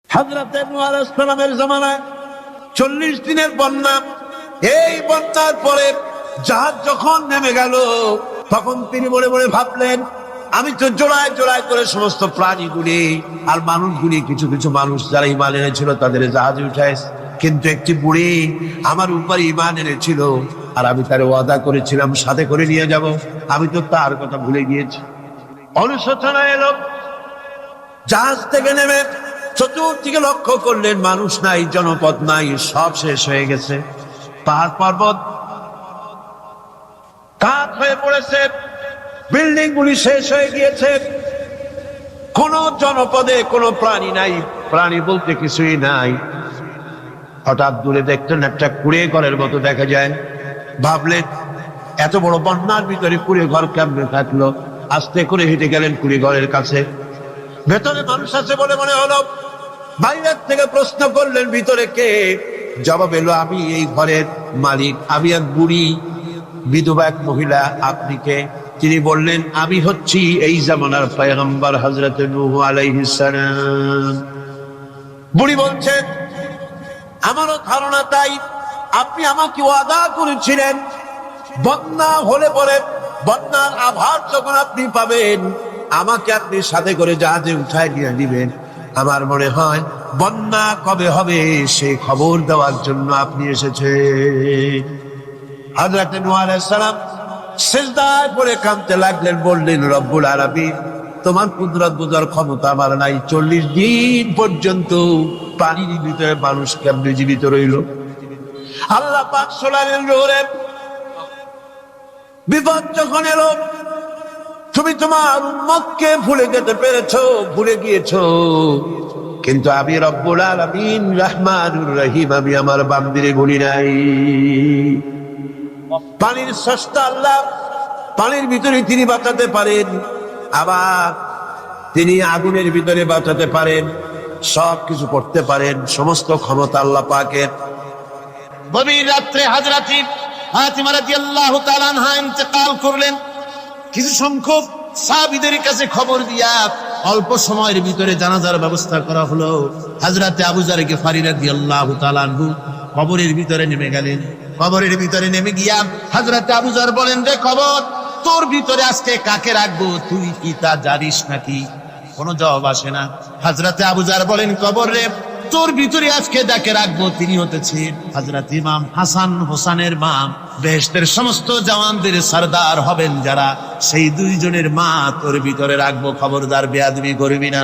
হযরত নূহ আলাইহিস সালামের জামানায় 40 দিনের বন্যা। এই বন্যার পরে জাহাজ যখন নেমে গেল, তখন তিনি মনে মনে ভাবলেন, আমি তো জোড়ায় জোড়ায় করে সমস্ত প্রাণীগুলি আর মানুষগুলি, কিছু কিছু মানুষ যারা ঈমান এনেছিল তাদের জাহাজে উঠাইছে, কিন্তু একটি বুড়ি আমার উপর ঈমান এনেছিল আর আমি তার ওয়াদা করেছিলাম সাথে করে নিয়ে যাব, আমি তো তার কথা ভুলে গিয়েছি। অনুশোচনা এলো। জাহাজ থেকে নেমে চতুর্দিকে লক্ষ্য করলেন, মানুষ নাই, জনপদ নাই, সব শেষ হয়ে গেছে। পাহাড় পর্বত কাঠ হয়ে পড়েছে, বিল্ডিং গুলি শেষ হয়ে গিয়েছে, কোন জনপদে কোনো প্রাণী নাই, প্রাণী বলতে কিছুই নাই। হঠাৎ দূরে দেখলেন একটা কুড়ে ঘরের মতো দেখা যায়। ভাবলেন, এত বড় বন্যার ভিতরে কুড়ে ঘর কেমনে থাকলো? আস্তে করে হেঁটে গেলেন কুড়ে ঘরের কাছে। ভেতরে মানুষ আছে বলে মনে হলো। বাইরের থেকে প্রশ্ন করলেন, ভিতরে কে? জবাব এলো, আমি এই ঘরের মালিক, আমি এক বুড়ি বিধবা এক মহিলা। আপনি কে? তিনি বললেন, আমি হচ্ছি এই জামানার পয়গম্বর হযরত নূহ আলাইহিস সালাম। বুড়ি বলছেন, আমারও ধারণা তাই। আপনি আমাকে ওয়াদা করেছিলেন বন্যা হলে পরে, বন্যার আভার যখন আপনি পাবেন, আমাকে আপনি সাথে করে জাহাজে উঠায় নিয়ে দিবেন। আমার মনে হয় বন্যা কবে হবে সেই খবর দেওয়ার জন্য আপনি এসেছেন। হযরত নূহ আলাইহিস সালাম সিজদায় পড়ে কাঁদতে লাগলেন, বললেন, রব্বুল আলামিন, তোমার কুদরত বোঝার ক্ষমতা আমার নাই। 40 দিন পর্যন্ত পানির ভিতরে মানুষ কেমনে জীবিত রইল? আল্লাহ পাক শোনালেন, রোরে বিপদ যখন এলো, তুমি তোমার উম্মতকে ভুলে যেতে পেরেছো, ভুলে গিয়েছো, কিন্তু আমি রব্বুল আলামিন রহমানুর রহিম, আমি আমার বান্দিরে ভুলি নাই। পানির স্রষ্টা আল্লাহ, পানির ভিতরে তিনি বাঁচাতে পারেন, আবার তিনি আগুনের ভিতরে বাঁচাতে পারেন, সবকিছু করতে পারেন, সমস্ত ক্ষমতা আল্লাহ পাকের। গভীর রাত্রে হযরত ফাতিমা রাদিয়াল্লাহু তাআলা আনহা ইন্তেকাল করলেন। কিছু সংখ্যক সাহাবীদের কাছে খবর দিয়া অল্প সময়ের ভিতরে জানাজার ব্যবস্থা করা হলো। হযরত আবু যর গিফারী রাদিয়াল্লাহু তাআলা আনহু কবরের ভিতরে নেমে গেলেন। কবরের ভিতরে নেমে গিয়া হযরত আবু যর বলেন, রে কবর, তোর ভিতরে আজকে কাকে রাখবো, তুই কি তা জানিস নাকি? কোনো জবাব আসে না। হযরত আবু যর বলেন, কবর রে, তোর ভিতরে আজকে যাকে রাখবো তিনি হতেছেন হযরত ইমাম হাসান হোসেনের মা। বেহেশতের সমস্ত জওয়ানদের সরদার হবেন যারা, সেই দুইজনের মা তোর ভিতরে রাখবো, খবরদার বেয়াদবি করবি না।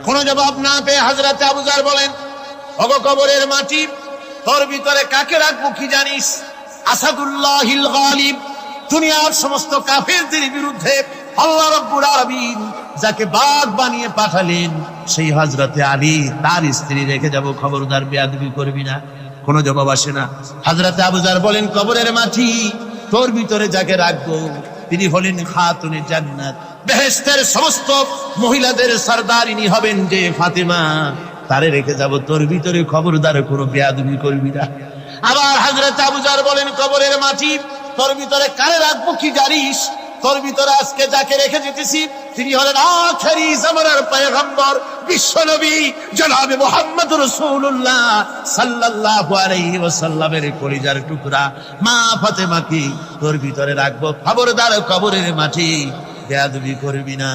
কোনো জবাব না পেয়ে হযরত আবু যর বলেন, ওগো কবরের মাটি, তোর ভিতরে কাকে রাখবো কি জানিস? আসাদুল্লাহিল গালিব, দুনিয়ার সমস্ত কাফেরদের বিরুদ্ধে আল্লাহ রাব্বুল আলামিন যাকে বাঘ বানিয়ে পাঠালেন, সেই হযরতে আলী, তার স্ত্রী রেখে যাব, খবরদার বেয়াদবি করবি না। কোনো জবাব আসে না। হযরতে আবু যর বলেন, কবরের মাটি, তোর ভিতরে যাকে রাখবো তিনি হলেন খাতুনে জান্নাত, বেহেশতের সমস্ত মহিলাদের সরদারিনী হবেন যে ফাতেমা, তারে রেখে যাব, তোর ভিতরে খবরদার কোনো বেয়াদবি করবি না। আবার হযরত আবু যর বলেন, কবরের মাটি, তোর ভিতরে কারে রাখবো কি জানিস? তোর ভিতরে আজকে যাকে রেখে যেতেছি তিনি হলেন আখেরি জামানার পয়গম্বর, বিশ্বনবী জনাবে মুহাম্মদুর রাসূলুল্লাহ সাল্লাল্লাহু আলাইহি ওয়াসাল্লামের কলিজার টুকরা মা ফাতেমাকে তোর ভিতরে রাখবো, খবরদার কবরের মাটি বেয়াদবি করবি না।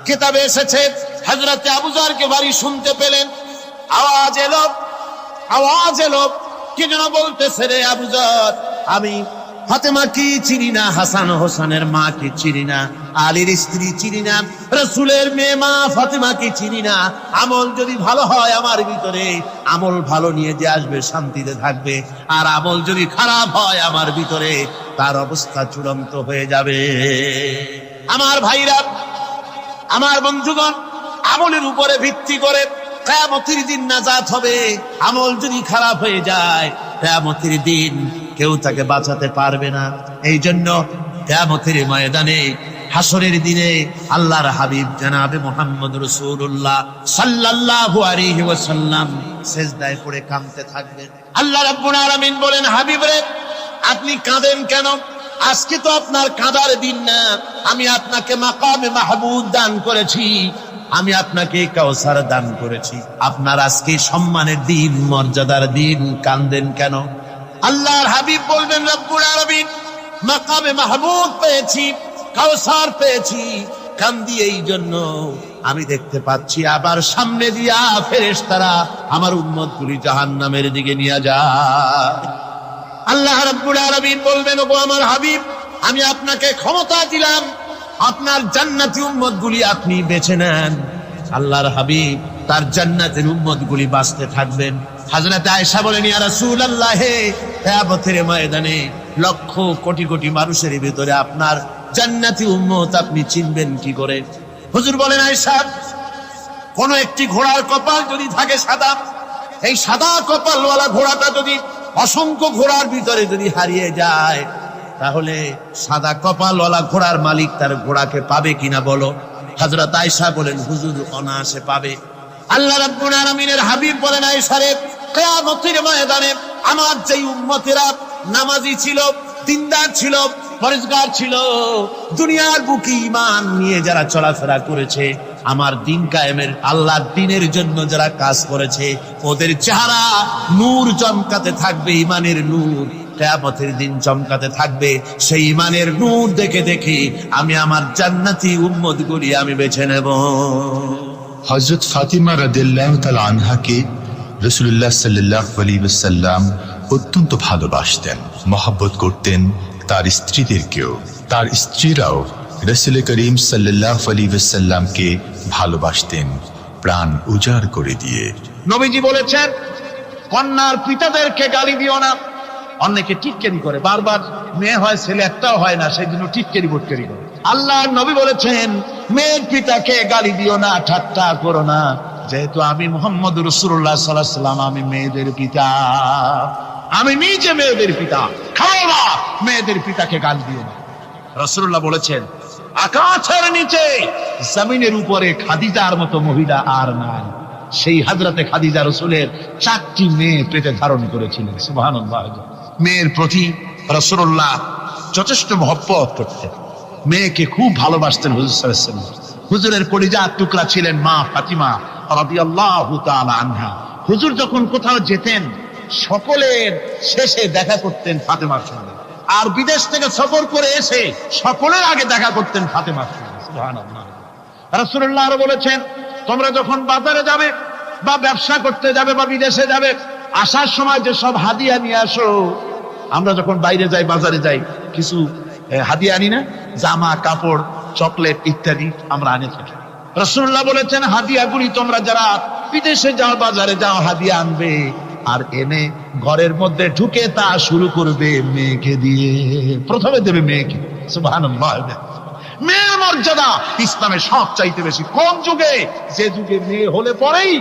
কিতাবে এসেছে হযরত আবু যরকে বাড়ি শুনতে পেলেন, আওয়াজ এলো, কি যেন বলতেছে, রে আবু যর, আমি ফাতেমা কি চিনি না, হাসান হোসেনের মা কি চিনি না, আলীর স্ত্রী চিনি না, রাসূলের মেয়ে মা ফাতেমা কি চিনি না। আমল যদি ভালো হয় আমার ভিতরে, আমল ভালো নিয়ে যে আসবে শান্তিতে থাকবে, আর আমল যদি খারাপ হয় আমার ভিতরে, তার অবস্থা চূড়ান্ত হয়ে যাবে। আমার ভাইরা, আমার বন্ধুগণ, আমলের উপরে ভিত্তি করে কিয়ামতের দিন নাজাত হবে। আমল যদি খারাপ হয়ে যায়, কিয়ামতের দিন কেউ তাকে বাঁচাতে পারবে না। এই জন্য কিয়ামতের ময়দানে, হাসরের দিনে আল্লাহর হাবিব জনাবে মুহাম্মদ রাসূলুল্লাহ সাল্লাল্লাহু আলাইহি ওয়াসাল্লাম সিজদায় পড়ে কাঁদতে থাকবেন। আল্লাহ রাব্বুল আলামিন বলেন, হাবিব রে, আপনি কাঁদেন কেন? আজকে তো আপনার কাঁদার দিন না, আমি আপনাকে মাকামে মাহমুদ দান করেছি। আমি আপনাকে কাউসার দান করেছি। আপনার আজকে সম্মানের দিন, মর্যাদার দিন, কান্দেন কেন? আল্লাহর হাবিব বলবেন, রব্বুল আলামিন মাকামে মাহমুদ পেয়েছি, কাউসার পেয়েছি, কান্দি এই জন্য আমি দেখতে পাচ্ছি আবার সামনে দিয়া ফেরেশতারা আমার উম্মতগুলি জাহান্নামের দিকে নিয়ে যায়। আল্লাহ রাব্বুল আলামিন বলবেন, ওগো আমার হাবিব, আমি আপনাকে ক্ষমতা দিলাম, আপনার জান্নাতি উম্মতগুলি আপনি বেছে নেন। আল্লাহর হাবিব তার জান্নাতের উম্মতগুলি বাঁচতে থাকবেন। হযরত আয়েশা বলেন, ইয়া রাসূলুল্লাহ, কিয়ামতের ময়দানে লক্ষ কোটি কোটি মানুষের ভিতরে আপনার জান্নাতি উম্মত আপনি চিনবেন কি করে? হুজুর বলেন, আয়েশা, কোন একটি ঘোড়ার কপাল যদি থাকে সাদা, এই সাদা কপালওয়ালা ঘোড়াটা যদি অসংখ্য ঘোড়ার ভিতরে যদি হারিয়ে যায়, তাহলে সাদা কপালওয়ালা ঘোড়ার মালিক তার ঘোড়াকে পাবে কিনা বলো? হযরত আয়েশা বলেন, হুজুর অনায়াসে পাবে। আল্লাহ রাব্বুল আলামিনের হাবিব বলেন, আয়েশা রে, কিয়ামতের ময়দানে আমার যেই উম্মতেরা নামাজি ছিল, দিনদার ছিল, পরেজগার ছিল, দুনিয়ার বুকে ঈমান নিয়ে যারা চলাফেরা করেছে, আমার দিন কায়েমের আল্লাহর দ্বীনের জন্য যারা কাজ করেছে, ওদের চেহারা নূর চমকাতে থাকবে, ঈমানের নূর কিয়ামতের দিন চমকাতে থাকবে। সেই ঈমানের নূর দেখে দেখে আমি আমার জান্নাতি উম্মতগুলি আমি বেছে নেব। হযরত ফাতিমা রাদিয়াল্লাহু তাআলা আনহাকে রাসূলুল্লাহ সাল্লাল্লাহু আলাইহি ওয়াসাল্লাম অত্যন্ত ভালোবাসতেন, মহব্বত করতেন তার স্ত্রীদেরকেও। তার স্ত্রীরাও রাসূল করিম সাল্লাল্লাহু আলাইহি ওয়াসাল্লামকে ভালোবাসতেন প্রাণ উজাড় করে দিয়ে। নবীজি বলেছেন, কন্যার পিতাদেরকে গালি দিও না। অনেকে টিটকারি করে, বারবার মেয়ে হয় ছেলে একটাও হয় না, সেই জন্য টিটকারি বটকারি করে। আল্লাহর নবী বলেছেন, মেয়ের পিতাকে গালি দিও না, ঠাট্টা করো না, যেহেতু আমি মুহাম্মদ রাসূলুল্লাহ সাল্লাল্লাহু আলাইহি ওয়াসাল্লাম, আমি মেয়েদের পিতা, আমি নিজে মেয়েদের পিতা। খাও না, মেয়েদের পিতাকে গালি দিও না। রাসূলুল্লাহ বলেছেন, আকাশের নিচে জমিনের উপরে খাদিজার মতো মহিলা আর নাই। সেই হযরতে খাদিজা রাসূলের 4টি মেয়ে পেটে ধারণ করেছিলেন। সুবহানাল্লাহ। মেয়ের প্রতি রাসূলুল্লাহ যথেষ্ট মহব্বত করতেন, মেয়েকে খুব ভালোবাসতেন হুজুর সাল্লাল্লাহু আলাইহি ওয়াসাল্লাম। হুজুরের কলিজার টুকরা ছিলেন মা ফাতিমা রাদিয়াল্লাহু তাআলা আনহা। হুজুর যখন কোথাও যেতেন, সকলের শেষে দেখা করতেন ফাতেমার সঙ্গে, আর বিদেশ থেকে সফর করে এসে সকলের আগে দেখা করতেন ফাতেমার সঙ্গে। সুবহানাল্লাহ। রাসূলুল্লাহ আরো বলেছেন, তোমরা যখন বাজারে যাবে বা ব্যবসা করতে যাবে বা বিদেশে যাবে, আসার সময় যে সব হাদিয়া নিয়ে আসো। আমরা যখন বাইরে যাই, বাজারে যাই, কিছু হাদিয়া আনি না, জামা কাপড় চকলেট ইত্যাদি আমরা আনে থাকি। রাসূলুল্লাহ বলেছেন, হাদিয়াগুলি তোমরা যারা বিদেশে যাও, বাজারে যাও, হাদিয়া আনবে, আর এনে ঘরের মধ্যে ঢুকে তা শুরু করবে মেয়েকে দিয়ে। প্রথমে দেবে মেয়েকে। সুবহানাল্লাহ। মেয়ের মর্যাদা ইসলামে সব চাইতে বেশি। কোন যুগে? যে যুগে মেয়ে হলে পরেই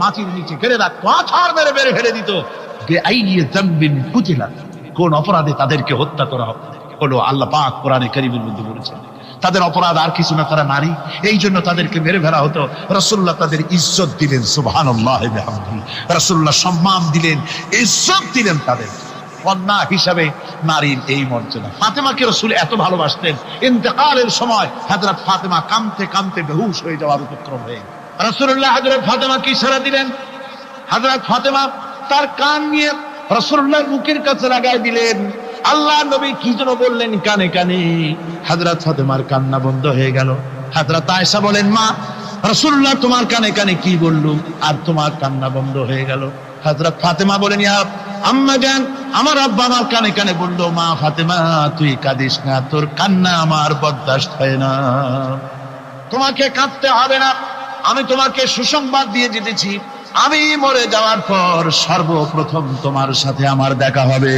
মাটির নিচে ঘেরে রাখতো, আছাড় মেরে মেরে ফেলে দিত। কোন অপরাধে তাদেরকে হত্যা করা হলো, আল্লাহ পাক কোরআনে কারীমের মধ্যে বলেছেন, তাদের অপরাধ আর কিছু না, তারা নারী, এই জন্য তাদেরকে মেরে ফেলা হতো। রাসূলুল্লাহ তাদের ইজ্জত দিলেন। সুবহানাল্লাহ। রাসূলুল্লাহ সম্মান দিলেন, ইজ্জত দিলেন তাদের। কন্যা হিসাবে নারীর এই মর্যাদা। ফাতেমাকে রাসূল এত ভালোবাসতেন, ইন্তেকালের সময় হযরত ফাতেমা কাঁদতে কাঁদতে বেহুশ হয়ে যাওয়ার উপক্রম হয়ে রাসূলুল্লাহ হযরত ফাতেমাকে ইশারা দিলেন। হযরত ফাতেমা তার কান নিয়ে রাসূলুল্লাহর মুখের কাছে লাগাই দিলেন। আল্লাহ নবী কি যেন বললেন কানে কানে, হযরত ফাতেমার কান্না বন্ধ হয়ে গেল। হযরত আয়েশা বলেন, মা, রাসূলুল্লাহ তোমার কানে কানে কি বলল আর তোমার কান্না বন্ধ হয়ে গেল? হযরত ফাতেমা বলেন, ইয়া আম্মা জান, আমার আব্বা আমার কানে কানে বলল, মা ফাতেমা তুই কাঁদিস না, তোর কান্না আমার বরদাস্ত হয় না, তোমাকে কাঁদতে হবে না। আমি তোমাকে সুসংবাদ দিয়ে দিতেছি, আমি মরে যাওয়ার পর সর্বপ্রথম তোমার সাথে আমার দেখা হবে।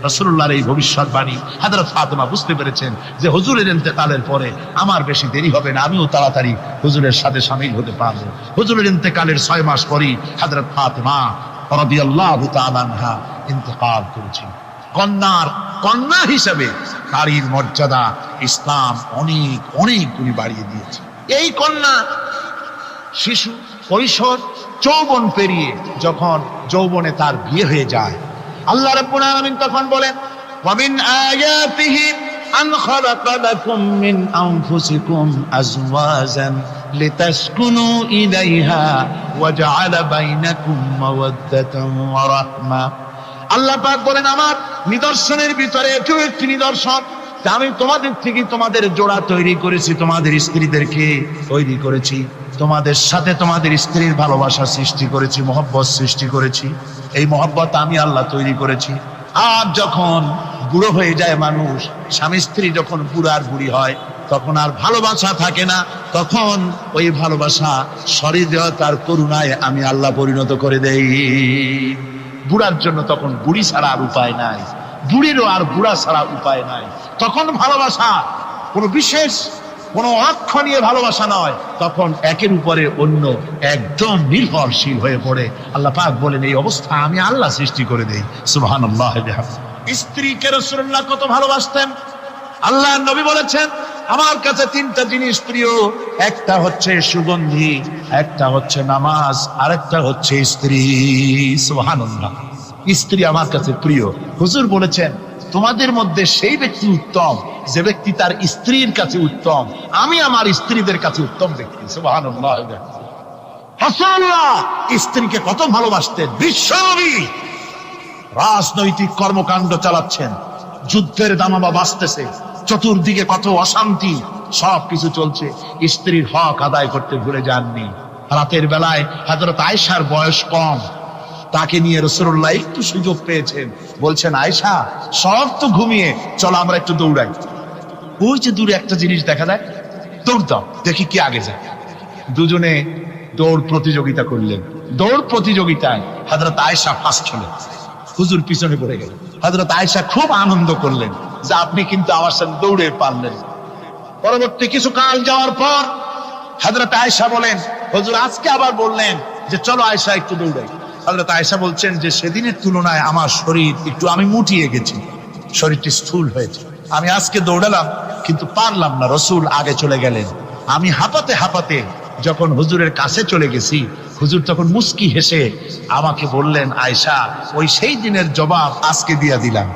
রাসূলুল্লাহর এই ভবিষ্যৎবাণী হযরত ফাতেমা বুঝতে পেরেছেন যে হুজুরের ইন্তেকালের পরে আমার বেশি দেরি হবে না, আমিও তাড়াতাড়ি হুজুরের সাথে শামিল হতে পারবো। হুজুরের ইন্তেকালের 6 মাস পরেই হযরত ফাতেমা রাদিয়াল্লাহু তাআলা আনহা ইন্তেকাল করেছেন। কন্যা হিসেবে নারীর মর্যাদা ইসলাম অনেক অনেক গুণে বাড়িয়ে দিয়েছে। এই কন্যা শিশু, কৈশোর, যৌবন পেরিয়ে যখন যৌবনে তার বিয়ে হয়ে যায়, আল্লাহ রাব্বুল আলামিন তখন বলেন, ওয়া মিন আয়াতিহি আন খালাকা লাকুম মিন আনফুসিকুম আজওয়াজান লিতাসকুনু ইলাইহা ওয়া জাআলা বাইনাকুম মাওয়াদ্দাতান ওয়া রাহমা। আল্লাহ পাক বলেন, আমার নিদর্শনের ভিতরে এটিও একটি নিদর্শন, আমি তোমাদের থেকে তোমাদের জোড়া তৈরি করেছি, তোমাদের স্ত্রীদেরকে তৈরি করেছি, তোমাদের সাথে তোমাদের স্ত্রীর ভালোবাসা সৃষ্টি করেছি, মহব্বত সৃষ্টি করেছি। এই মহব্বত আমি আল্লাহ তৈরি করেছি। আর যখন বুড়ো হয়ে যায় মানুষ, স্বামী স্ত্রী যখন বুড়ার বুড়ি হয়, তখন আর ভালোবাসা থাকে না, তখন ওই ভালোবাসা সহৃদয়তার করুণায় আমি আল্লাহ পরিণত করে দেই। বুড়ার জন্য তখন বুড়ি ছাড়া আর উপায় নাই, বুড়িরও আর বুড়া ছাড়া উপায় নাই। তখন ভালোবাসা কোনো বিশেষ কোনো অর্থ নিয়ে ভালোবাসা নয়, তখন একের উপরে অন্য একদম নির্ভরশীল হয়ে পড়ে। আল্লাহ পাক বলেন, এই অবস্থা আমি আল্লাহ সৃষ্টি করে দেই। সুবহানাল্লাহ। স্ত্রীকে রাসূলুল্লাহ কত ভালোবাসতেন। আল্লাহ নবী বলেছেন, আমার কাছে তিনটা জিনিস প্রিয়, একটা হচ্ছে সুগন্ধি, একটা হচ্ছে নামাজ, আরেকটা হচ্ছে স্ত্রী। সুবহানাল্লাহ। স্ত্রী আমার কাছে প্রিয়। হুজুর বলেছেন, তোমাদের মধ্যে সেই ব্যক্তি উত্তম যে ব্যক্তি তার স্ত্রীর কাছে উত্তম। আমি আমার স্ত্রীদের কাছে উত্তম ব্যক্তি। সুবহানাল্লাহ। রাসূলুল্লাহ স্ত্রীকে কত ভালোবাসতেন। বিশ্বনবী রাজনৈতিক কর্মকাণ্ড চালাচ্ছেন, যুদ্ধের দামামা বাজতেছে, চতুর্দিকে কত অশান্তি, সবকিছু চলছে, স্ত্রীর হক আদায় করতে ভুলে যাননি। রাতের বেলায় হযরত আয়েশার বয়স কম, তাকে নিয়ে রাসূলুল্লাহ একটু সুযোগ পেয়েছেন, বলছেন, আয়েশা সব তো ঘুমিয়ে, চলো আমরা একটু দৌড়াই। ওই যে দূরে একটা জিনিস দেখা যায়, দৌড় দাও, দেখি কি আগে যায়। দুজনে দৌড় প্রতিযোগিতা করলেন। দৌড় প্রতিযোগিতায় হযরত আয়েশা ফার্স্ট হলেন, হুজুর পিছনে পড়ে গেলেন। হযরত আয়েশা খুব আনন্দ করলেন যে আপনি কিন্তু আমার সাথে দৌড়ে পারলেন। পরবর্তী কিছু কাল যাওয়ার পর হযরত আয়েশা বলেন, হুজুর আজকে আবার বললেন যে চলো আয়েশা একটু দৌড়াই। হযরত আয়েশা বলছেন যে সেদিনের তুলনায় আমার শরীর একটু, আমি মুটিয়ে গেছি, শরীরটি স্থূল হয়েছে, আমি আজকে দৌড়ালাম কিন্তু পারলাম না। রাসূল আগে চলে গেলেন, আমি হাঁপাতে হাঁপাতে যখন হুজুরের কাছে চলে গেছি, হুজুর তখন মুস্কি হেসে আমাকে বললেন, আয়েশা ওই সেই দিনের জবাব আজকে দিয়া দিলাম।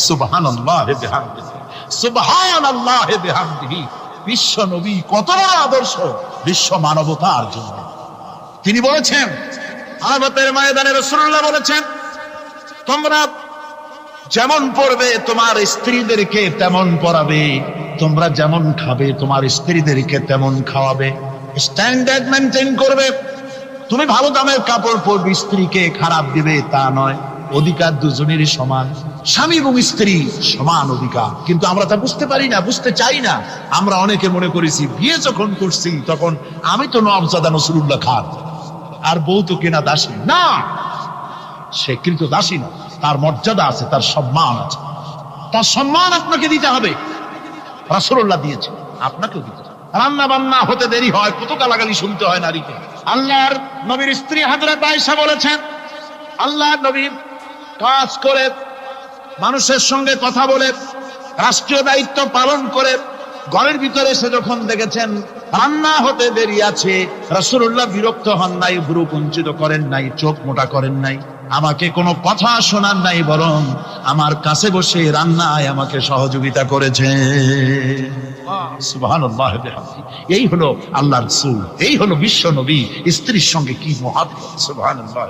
সুবহানাল্লাহ বিহামদিহি, সুবহানাল্লাহ বিহামদিহি। বিশ্ব নবী কত বড় আদর্শ বিশ্ব মানবতার জন্য। তিনি বলেছেন, আরাফাতের ময়দানে রাসূলুল্লাহ বলেছেন, তোমরা যেমন পড়বে তোমার স্ত্রীদেরকে তেমন পড়াবে, তোমরা যেমন খাবে তোমার স্ত্রীদেরকে তেমন খাওয়াবে, স্ট্যান্ডার্ড মেনটেন করবে। তুমি ভালো দামের কাপড় পরবে, স্ত্রীকে খারাপ দিবে তা নয়। অধিকার দুজনেরই সমান, স্বামী এবং স্ত্রী সমান অধিকার। কিন্তু আমরা তা বুঝতে পারি না, বুঝতে চাই না। আমরা অনেকে মনে করেছি বিয়ে যখন করছি তখন আমি তো নওয়াবজাদা নসরুল্লাহ খান, আর বউ তো কেনা দাসী না, সে কিন্তু দাসী না, তার মর্যাদা আছে, তার সম্মান আছে, তার সম্মান আপনাকে দিতে হবে। রাসূলুল্লাহ দিয়েছে, আপনাকেও দিতে হবে। রান্না বান্না হতে দেরি হয়, কত গালাগালি শুনতে হয় নারীকে। আল্লাহর নবীর স্ত্রী হযরত আয়েশা বলেছেন, আল্লাহর নবী কাজ করে, মানুষের সঙ্গে কথা বলে, রাষ্ট্রীয় দায়িত্ব পালন করে ঘরের ভিতরে এসে যখন দেখেছেন রান্না হতে দেরি আছে, রাসূলুল্লাহ বিরক্ত হন নাই, ভ্রু কুঞ্চিত করেন নাই, চোখ মোটা করেন নাই, আমাকে কোনো কথা শোনান নাই, বরং আমার কাছে বসে রান্নায় আমাকে সহযোগিতা করেছে। সুবহানাল্লাহ বিহামদিহি। এই হলো আল্লাহর রাসূল, এই হলো বিশ্ব নবী। স্ত্রীর সঙ্গে কি মহব্বত! সুবহানাল্লাহ।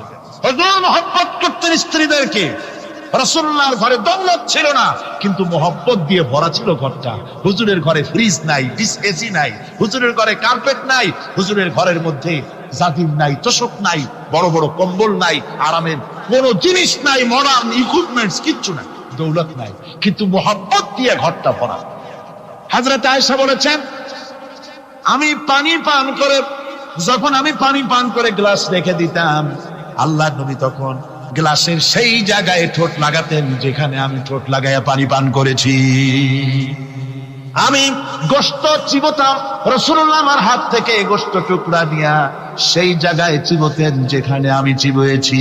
হুজুর মহব্বত করতেন স্ত্রীদেরকে। রাসূলুল্লাহর ঘরে দৌলত ছিল না, কিন্তু মহব্বত দিয়ে ভরা ছিল ঘরটা। হুজুরের ঘরে ফ্রিজ নাই, এসি নাই, হুজুরের ঘরে কার্পেট নাই, হুজুরের ঘরের মধ্যে জাদিম নাই, তোশক নাই, বড় বড় কম্বল নাই, আরামের কোনো জিনিস নাই, মডার্ন ইকুইপমেন্টস কিচ্ছু নাই, দৌলত নাই, কিন্তু মহব্বত দিয়ে ঘরটা ভরা। হযরত আয়েশা বলেছেন, আমি পানি পান করে, যখন আমি পানি পান করে গ্লাস রেখে দিতাম, আল্লাহর নবী তখন গ্লাসের সেই জায়গায় ঠোঁট লাগাতেন যেখানে আমি ঠোঁট লাগাইয়া পানি পান করেছি। আমি গোশত চিবোতাম, রাসূলুল্লাহ আমার হাত থেকে গোশত টুকরা দিয়া সেই জায়গায় চিবোতেন যেখানে আমি চিবুয়েছি।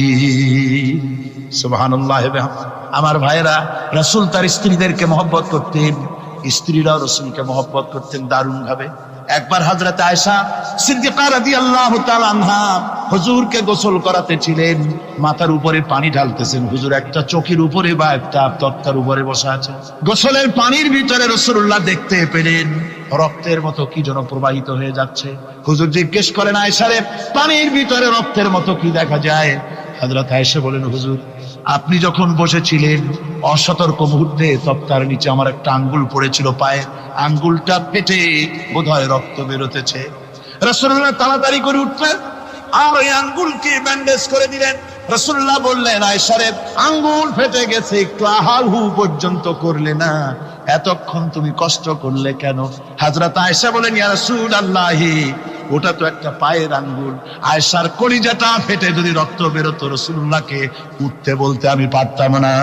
সুবহানাল্লাহ। আমার ভাইরা, রাসূল তার স্ত্রীদেরকে মহব্বত করতেন, স্ত্রীরাও রাসূলকে মহব্বত করতেন দারুণ ভাবে। একবার হযরত আয়েশা সিদ্দিকা রাদিয়াল্লাহু তাআলা আনহা হুজুরকে গোসল করাতেছিলেন, মাথার উপরে পানি ঢালতেছেন, হুজুর একটা চৌকির উপরে বা একটা তক্তার উপরে বসে আছে। গোসলের পানির ভিতরে রাসূলুল্লাহ দেখতে পেলেন রক্তের মতো কি যেন প্রবাহিত হয়ে যাচ্ছে। হুজুর জিজ্ঞেস করেন, আয়েশা রে, পানির ভিতরে রক্তের মতো কি দেখা যায়? হযরত আয়েশা বলেন, হুজুর আপনি যখন বসেছিলেন অসতর্ক মুহূর্তে তক্তার নিচে আমার একটা আঙ্গুল পড়েছিল, পায়ে আঙ্গুলটা ফেটে বোধহয় রক্ত বেরোতেছে। রাসূলুল্লাহ তাড়াতাড়ি করে উঠলেন আর ওই আঙ্গুলকে ব্যান্ডেজ করে দিলেন। রাসূলুল্লাহ বললেন, আয়েশা রে, আঙ্গুল ফেটে গেছে, একটু আহাহু পর্যন্ত করলে না, এতক্ষণ তুমি কষ্ট করলে কেন? হযরত আয়েশা বলেন, ইয়া রাসূলুল্লাহ, ওটা তো একটা পায়ের আঙ্গুল। আয়েশার কলিজাটা ফেটে যদি রক্ত বেরোতো রাসূলুল্লাহকে উঠতে বলতে আমি পারতাম না।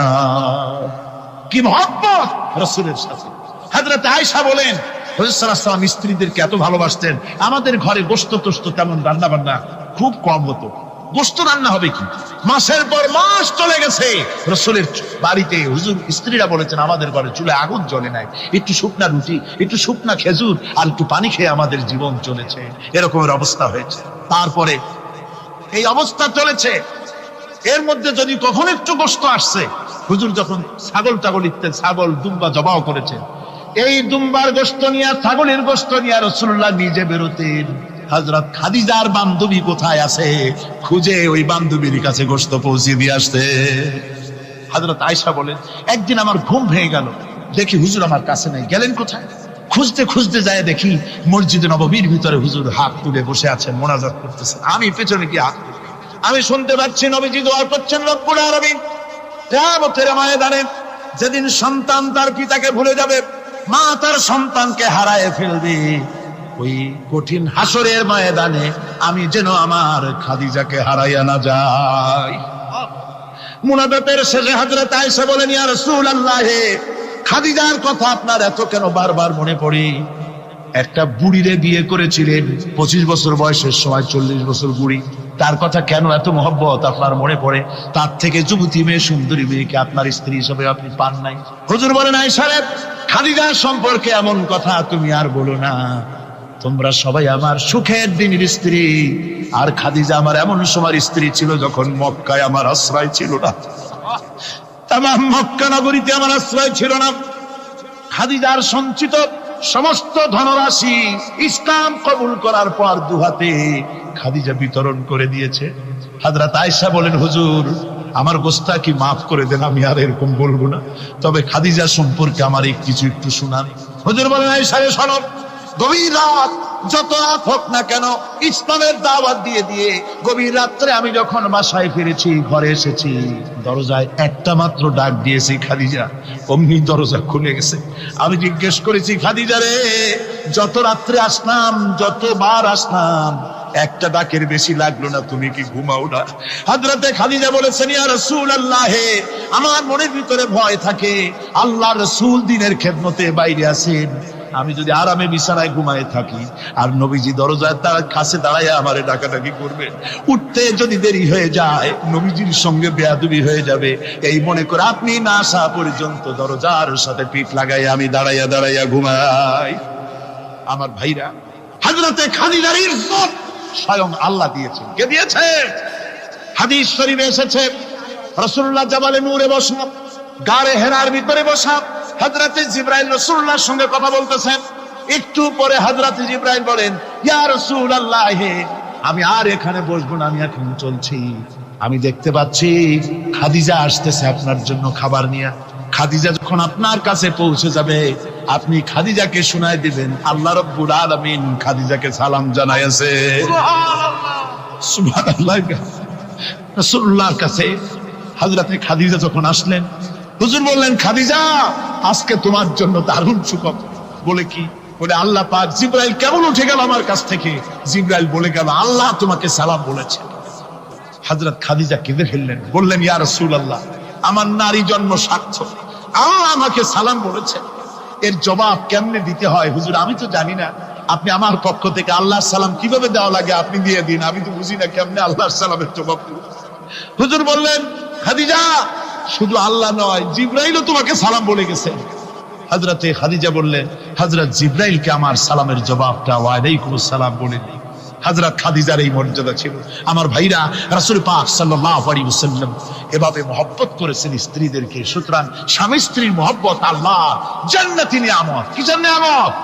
কি মহব্বত রাসূলের সাথে। হযরত আয়েশা বলেন, হুজুর সাল্লাল্লাহু আলাইহি ওয়াসাল্লাম স্ত্রীদেরকে এত ভালোবাসতেন, আমাদের ঘরে গোশত টোস্ত তেমন রান্না বান্না খুব কম হতো। গোশত রান্না হবে কি, মাসের পর মাস চলে গেছে রাসূলের বাড়িতে, হুজুর স্ত্রীরা বলেছেন আমাদের ঘরে চুলে আগুন জ্বলে নাই, একটু শুকনা রুটি, একটু শুকনা খেজুর আর একটু পানি খেয়ে আমাদের জীবন চলেছে, এরকমের অবস্থা হয়েছে। তারপরে এই অবস্থা চলেছে, এর মধ্যে যদি কখন একটু গোশত আসছে, হুজুর যখন ছাগল টাগল ইত্যাদি ছাগল দুম্বা জবাও করেছেন, এই দুম্বার গোশত নিয়ে ছাগলের গোশত নিয়ে রাসূলুল্লাহ নিজে বেরোতেন। হযরত খাদিজার বান্ধবী কোথায় আছে খুঁজে ওই বান্ধবীর কাছে গোশত পৌঁছে দিয়ে আসতে। হযরত আয়েশা বলেন, একদিন আমার ঘুম ভেঙে গেল, দেখি হুজুর আমার কাছে নেই, গেলেন কোথায়? খুঁজতে খুঁজতে যায় দেখি মসজিদে নববীর ভিতরে হুজুর হাত তুলে বসে আছেন, মোনাজাত করতেছেন। আমি পেছনে গিয়ে হাত তুলি, আমি শুনতে পাচ্ছি নবীজি দোয়া করছেন, রব্বুল আলামিন কিয়ামতের ময়দানে যেদিন সন্তান তার পিতাকে ভুলে যাবে, মা তার সন্তানকে হারায় ফেলবে, ওই কঠিন হাসরের ময়দানে আমি যেন আমার খাদিজাকে হারাইয়া না যাই। মুনাজাতের শেষে হযরত আয়েশা বলেন, ইয়া রাসূলুল্লাহ, খাদিজার কথা আপনার এত কেন বারবার মনে পড়ে? একটা বুড়িরে বিয়ে করেছিলেন 25 বছর বয়সের সময়, 40 বছর বুড়ি, তার কথা কেন এত মহব্বত আপনার মনে পড়ে? তার থেকে যুবতী মেয়ে, সুন্দরী মেয়েকে আপনার স্ত্রী হিসেবে আপনি পান নাই। হুজুর বলেন, আয়েশা রে, খাদিজার সম্পর্কে এমন কথা তুমি আর বলো না, তোমরা সবাই আমার সুখের দিনের স্ত্রী, আর খাদিজা আমার এমন সময় স্ত্রী ছিল যখন মক্কায় আমার আশ্রয় ছিল না, তামাম মক্কা নগরীতে আমার আশ্রয় ছিল না। খাদিজার সঞ্চিত সমস্ত ধনরাশি ইসলাম কবুল করার পর দুহাতে খাদিজা বিতরণ করে দিয়েছে। হযরত আয়েশা বলেন, হুজুর আমার গোস্তাকি মাফ করে দেন, আমি আর এরকম বলবো না, তবে খাদিজা সম্পর্কে আমার কিছু একটু শোনান। হুজুর বলেন, আয়েশা রে শোনো, গভীর রাত যত রাত হোক না কেন, ইসলামের দাওয়াত দিয়ে দিয়ে গভীর রাত্রে আমি যখন বাসায় ফিরেছি, ঘরে এসেছি, দরজায় একটা মাত্র ডাক দিয়েছি, খাদিজা, অমনি দরজা খুলে গেছে। আমি জিজ্ঞেস করেছি, খাদিজা রে, যত রাত্রে আসলাম, যতবার আসলাম, একটা ডাকের বেশি লাগলো না, তুমি কি ঘুমাও না? হযরতে খাদিজা বলেছেন, ইয়া রাসূলুল্লাহ, আমার মনের ভিতরে ভয় থাকে, আল্লাহর রাসূল দ্বীনের খেদমতে বাইরে আছেন, আমি যদি আরামে বিছানায় ঘুমায় থাকি আর নবীজি দরজায় তার কাছে দাঁড়ায় আমারে ডাকাডাকি করবেন, উঠতে যদি দেরি হয়ে যায় নবীজির সঙ্গে বেয়াদবি হয়ে যাবে, এই মনে করে আপনি না আসা পর্যন্ত দরজার সাথে পিঠ লাগাই আমি দাঁড়াইয়া দাঁড়াইয়া ঘুমাই। আমার ভাইরা, হযরতে খাদিজার ইজ্জত স্বয়ং আল্লাহ দিয়েছেন। কে দিয়েছে? হাদিস শরীফে এসেছে, রাসূলুল্লাহ জাবালে নূরে বসা, গারে হেরার ভিতরে বসা, হযরতে জিবরাইল রাসূলুল্লাহর সঙ্গে কথা বলতেছেন। একটু পরে হযরতে জিবরাইল বলেন, ইয়া রাসূলুল্লাহ, আমি আর এখানে বসবো না, আমি এখন চলছি, আমি দেখতে পাচ্ছি খাদিজা আসতেছে আপনার জন্য খাবার নিয়ে। খাদিজা যখন আপনার কাছে পৌঁছে যাবে, আপনি খাদিজাকে শোনায় দিবেন আল্লাহ রাব্বুল আলামিন খাদিজাকে সালাম জানাইছে। সুবহানাল্লাহ। রাসূলুল্লাহর কাছে হযরতে খাদিজা যখন আসলেন, হুজুর বললেন, খাদিজা, আজকে তোমার জন্য দারুণ সুখবর। বলে কি? বলে আল্লাহ পাক, জিবরাইল কেমন উঠে গেল আমার কাছ থেকে, জিবরাইল বলে গেল আল্লাহ তোমাকে সালাম বলেছে। হযরত খাদিজা কেঁদে ফেললেন, বললেন, ইয়া রাসূলুল্লাহ, আমার নারী জন্ম সার্থক, আল্লাহ আমাকে সালাম বলেছে, এর জবাব কেমনে দিতে হয় হুজুর আমি তো জানি না, আপনি আমার পক্ষ থেকে আল্লাহর সালাম কিভাবে দেওয়া লাগে আপনি দিয়ে দিন, আমি তো বুঝি না কেমনে আল্লাহর সালামের জবাব দেব। হুজুর বললেন, খাদিজা, শুধু আল্লাহ নয়, জিবরাইলও তোমাকে সালাম বলে গেছে। হযরতে খাদিজা বললেন, হযরত জিবরাইলকে আমার সালামের জবাবটা ওয়ালাইকুম আসসালাম বলে দিই। হযরত খাদিজার এই মর্যাদা ছিল। আমার ভাইরা, রাসূল পাক সাল্লাল্লাহু আলাইহি ওয়াসাল্লাম এভাবে মহব্বত করেছেন স্ত্রীদেরকে। সুতরাং স্বামী স্ত্রীর মহব্বত আল্লাহ জান্নাতি নিয়ামত। কিসের নিয়ামত?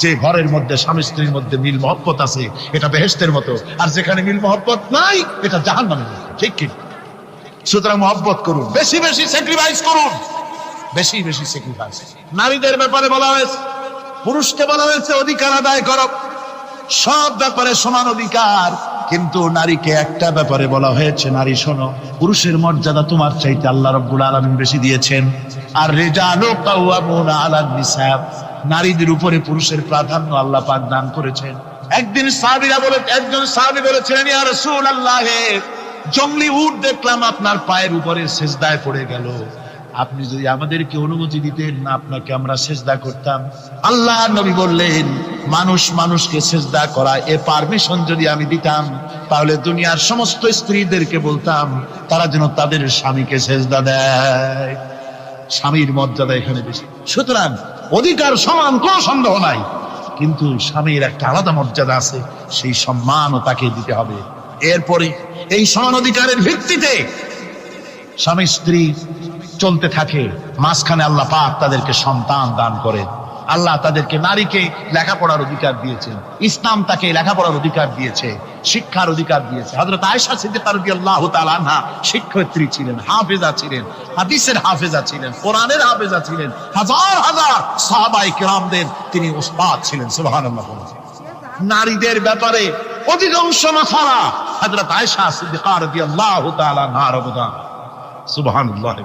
যে ঘরের মধ্যে স্বামী স্ত্রীর মধ্যে মিল মহব্বত আছে এটা বেহেশতের মতো, আর যেখানে মিল মহব্বত নাই এটা জাহান্নামের মতো। ঠিক কি? সুতরাং মহব্বত করুন, বেশি বেশি স্যাক্রিফাইস করুন, বেশি বেশি স্যাক্রিফাইস। নারীদের ব্যাপারে বলা হয়েছে, পুরুষকে বলা হয়েছে অধিকার আদায় করো, সব ব্যাপারে সমান অধিকার। কিন্তু নারীকে একটা ব্যাপারে বলা হয়েছে, নারী শোনো, পুরুষের মর্যাদা তোমার চাইতে আল্লাহ রাব্বুল আলামিন বেশি দিয়েছেন। আর রিজালু কাওয়ামুনা আলান নিসা, নারীদের উপরে পুরুষের প্রাধান্য আল্লাহ পাক দান করেছেন। একদিন একজন সাহাবী বলেছিলেন, ইয়া রাসূলুল্লাহ, জংলি উট দেখলাম আপনার পায়ের উপরে সিজদায় পড়ে গেল, আপনি যদি আমাদেরকে অনুমতি দিতেন না আপনাকে আমরা সিজদা করতাম। আল্লাহ নবী বললেন, মানুষ মানুষকে সিজদা করা এ পারমিশন যদি আমি দিতাম তাহলে দুনিয়ার সমস্ত স্ত্রীদেরকে বলতাম তারা যেন তাদের স্বামীকে সিজদা দেয়। স্বামীর মর্যাদা এখানে বেশি। সুতরাং অধিকার সমান, কোনো সন্দেহ নাই, কিন্তু স্বামীর একটা আলাদা মর্যাদা আছে, সেই সম্মানও তাকে দিতে হবে। এরপরে এই সমান অধিকারের ভিত্তিতে স্বামী স্ত্রী চলতে থাকে, মাঝখানে আল্লাহ পাক তাদেরকে সন্তান দান করে। আল্লাহ তাদেরকে, নারীকে লেখাপড়ার অধিকার দিয়েছেন, ইসলাম তাকে লেখাপড়ার অধিকার দিয়েছে, শিক্ষার অধিকার দিয়েছে। হযরত আয়েশা সিদ্দিকা রাদিয়াল্লাহু তাআলা আনহা শিক্ষয়িত্রী ছিলেন, হাফেজা ছিলেন, হাদিসের হাফেজা ছিলেন, কোরআনের হাফেজা ছিলেন, হাজার হাজার সাহাবায়ে কেরামদের তিনি উস্তাদ ছিলেন। সুবহানাল্লাহ। নারীদের ব্যাপারে অধিকাংশ মাসালা হযরত আয়েশা সিদ্দিকা রাদিয়াল্লাহু তাআলা আনহার অবদান। সুবহানাল্লাহ।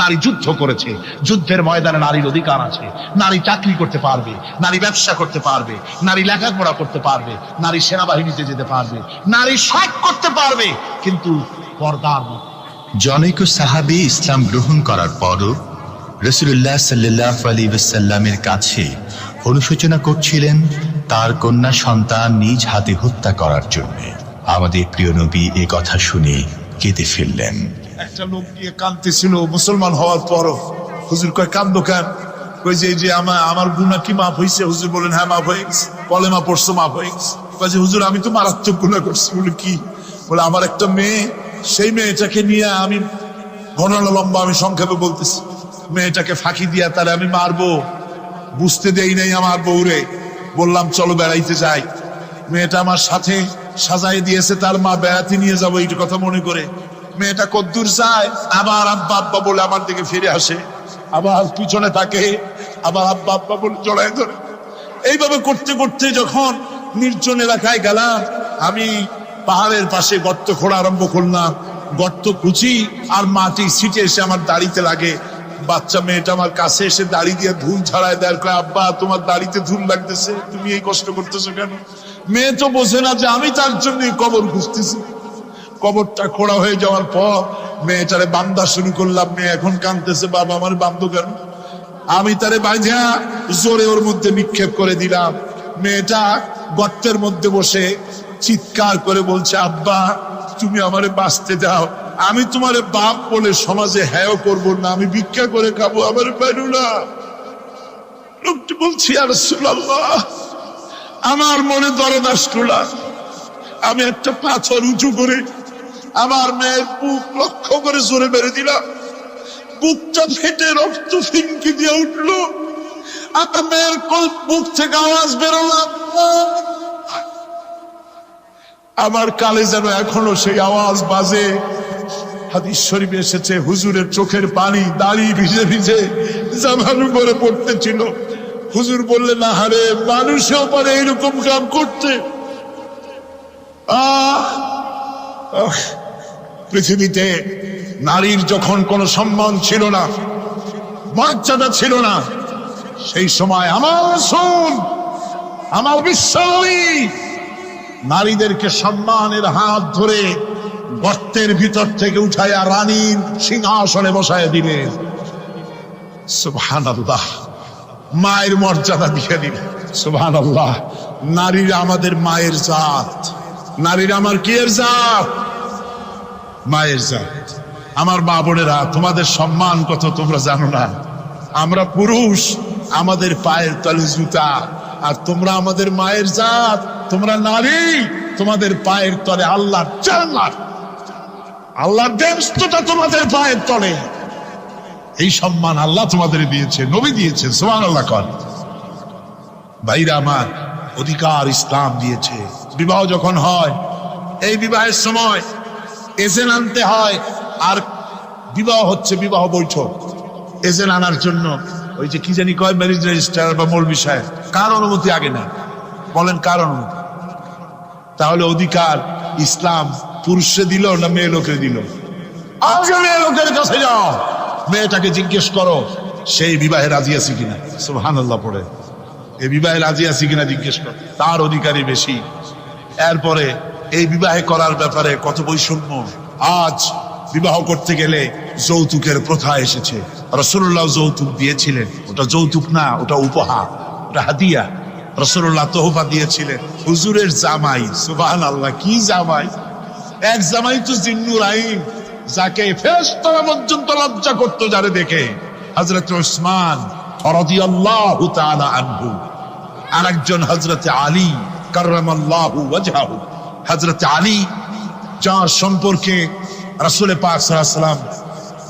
নারী যুদ্ধ করেছে, যুদ্ধের ময়দানে নারীর অধিকার আছে। নারী চাকরি করতে পারবে, নারী ব্যবসা করতে পারবে, নারী লেখাপড়া করতে পারবে, নারী সেনাবাহিনীতে যেতে পারবে, নারী সব করতে পারবে, কিন্তু পর্দার মধ্যে। জনৈক সাহাবী ইসলাম গ্রহণ করার পরও রাসূলুল্লাহ সাল্লাল্লাহু আলাইহি ওয়াসাল্লামের কাছে অনুশোচনা করছিলেন তার কন্যা সন্তান নিজ হাতে হত্যা করার জন্য। আমাদের প্রিয় নবী এ কথা শুনে কেঁদে ফেললেন। একটা লোক গিয়ে কাঁদতেছিল মুসলমান হওয়ার পরও। হুজুর কয়, কান্দো কেন? কই যে এই যে আমার গুনাহ কি মাফ হয়েছে? হুজুর বলেন, হ্যাঁ মাফ হয়ে গেছে। কলেমা পড়ছো, মাফ হয়ে গেছে। কয় যে হুজুর আমি তো মারাত্মক গুনাহ করছি। বলে কি? বলে আমার একটা মেয়ে, সেই মেয়েটাকে নিয়ে আমি, ঘটনা লম্বা, আমি সংক্ষেপে বলতেছি, মেয়েটাকে ফাঁকি দিয়া তারে আমি মারবো, বুঝতে দেই নাই আমার বউরে। বললাম চলো বেড়াইতে যাই, মেয়েটা আমার সাথে সাজাই দিয়েছে তার মা, বেড়াতে নিয়ে যাবো এই কথা মনে করে। মেয়েটা কদ্দূর যায়, আবার আব্বা আব্বা বলে আমার দিকে ফিরে আসে, আবার পিছনে থাকে, আবার আব্বা আব্বা বলে জড়ায় ধরে। এইভাবে করতে করতে যখন নির্জন এলাকায় গেলাম, আমি পাহাড়ের পাশে গর্ত খোঁড়া আরম্ভ করলাম। গর্ত কুচি আর মাটি ছিটে এসে আমার দাড়িতে লাগে। বাচ্চা মেয়েটা আমার কাছে এসে দাড়ি দিয়ে ধুল ছাড়ায় দেয়, আব্বা তোমার দাড়িতে ধুল লাগতেছে, তুমি এই কষ্ট করতেছো কেন? মেয়ে তো বোঝে না যে আমি তার জন্য কবর খুঁজতেছি। কবরটা খোঁড়া হয়ে যাওয়ার পর মেয়েটারে বান্ধা শুরু করলাম। মেয়ে এখন কাঁদতেছে, বাবা আমার বান্ধব কেন? আমি তারে বাঁধা জোরে ওর মধ্যে নিক্ষেপ করে দিলাম। মেয়েটা গর্তের মধ্যে বসে চিৎকার করে বলছে, আব্বা তুমি আমারে বাঁচতে দাও, আমি তোমারে বাপ বলে সমাজে হ্যাঁ করবো না, আমি ভিক্ষা করে খাবো, আমার পারু না। লোকটি বলছি, ইয়া রাসূলুল্লাহ, আমার মনে দরদ আসলো। আমি একটা পাথর উঁচু করে আমার মেয়ের বুক লক্ষ্য করে জোরে মেরে দিলাম। বুকটা ফেটে রক্ত ফিনকি দিয়ে উঠলো। আমার মেয়ের বুক থেকে আওয়াজ বেরোলো, আমার কালে যেন এখনো সেই আওয়াজ বাজে। হাদিস শরীফে এসেছে, হুজুরের চোখের পানি দাড়ি ভিজে ভিজে জামার উপরে পড়তেছিল। হুজুর বললেন, না হারে, মানুষও পারে এরকম কাম করতে। পৃথিবীতে নারীর যখন কোনো সম্মান ছিল না, মর্যাদা ছিল না, সেই সময় আমার রাসূল, আমার বিশ্বনবী নারীদেরকে সম্মানের হাত ধরে গর্তের ভিতর থেকে উঠাইয়া রানীর সিংহাসনে বসায় দিলেন। সুবহানাল্লাহ। মায়ের মর্যাদা দিয়ে দিলেন। সুবহানাল্লাহ। নারীরা আমাদের মায়ের জাত, নারীরা আমার কি এর জাত? মায়ের জাত। আমার মা বোনেরা, তোমাদের সম্মান কত তোমরা জানো না। আমরা পুরুষ, আমাদের পায়ের তলে জুতা, আর তোমরা আমাদের মায়ের জাত, তোমরা নারী, তোমাদের পায়ের তলে আল্লাহর জান্নাত, আল্লাহর দেশটা তোমাদের পায়ের তলে। এই সম্মান আল্লাহ তোমাদের দিয়েছে, নবী দিয়েছে। সুবহানাল্লাহ। কর ভাইরা আমার, অধিকার ইসলাম দিয়েছে। বিবাহ যখন হয়, এই বিবাহের সময় এজেন্ট আনতে হয়। আর বিবাহ হচ্ছে বিবাহ বৈঠক, এজেন্ট আনার জন্য ওই যে কি জানি কয় ম্যারেজ রেজিস্ট্রার বা মৌলবি সাহেব, কার অনুমতি আগে না? বলেন কার অনুমতি? তাহলে অধিকার ইসলাম পুরুষে দিল না মেয়ে লোকে দিল? আগে মেয়ে লোকের কাছে যাও, মেয়েটাকে জিজ্ঞেস করো সেই বিবাহে রাজি আছে কিনা। সুবহানাল্লাহ পড়ে এই বিবাহে রাজি আছে কিনা জিজ্ঞেস করো, তার অধিকারই বেশি। এরপরে এই বিবাহে করার ব্যাপারে কত বৈষম্য। আজ বিবাহ করতে গেলে যৌতুকের প্রথা এসেছে। রাসূলুল্লাহ যৌতুক দিয়েছিলেন, ওটা যৌতুক না, ওটা উপহার, ওটা হাদিয়া। রাসূলুল্লাহ তোহফা দিয়েছিলেন হুজুরের জামাই। সুবহানাল্লাহ, কি জামাই! এক জামাই তো জিন্নুর আইন, যাকে ফেরেশতারা পর্যন্ত লজ্জা করতো যারে দেখে, হযরত উসমান রাদিয়াল্লাহু তাআলা আনহু। আর একজন হযরত আলী কাররামাল্লাহু ওয়াজহাহু। হযরত আলী, যার সম্পর্কে রাসূল পাক সাল্লাল্লাহু আলাইহি ওয়াসাল্লাম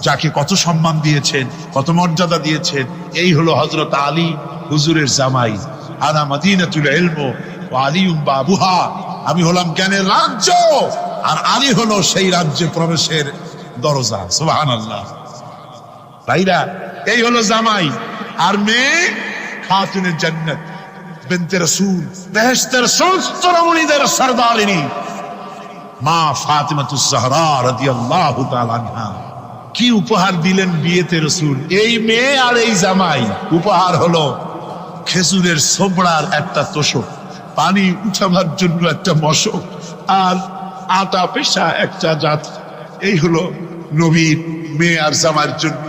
যাকে কত সম্মান দিয়েছেন, কত মর্যাদা দিয়েছেন, এই হলো হযরত আলী হুজুরের জামাই। আনা মাদিনাতুল ইলম ওয়া আলিউম বাবুহা, আমি হলাম জ্ঞানের রাজ্য, আর আলী হলো সেই রাজ্যে প্রবেশের দরজা। সুবহানাল্লাহ। ভাইরা, এই হলো জামাই। আর মেয়ে খাতুনে জান্নাত বিনতে রাসূল, বেহেশতের সমস্ত রমণীদের সরদারিনী মা ফাতিমাতুজ জাহরা রাদিয়াল্লাহু তাআলা আনহা। কি উপহার দিলেন বিয়েতে রাসূল! এই মেয়ে আর এই জামাই। উপহার হলো খেজুরের ছোবড়ার একটা তোষক, পানি উঠাবার জন্য একটা মশক, আর আটা পেশা একটা জাত। এই হলো নবীর মেয়ে আর জামাইয়ের জন্য।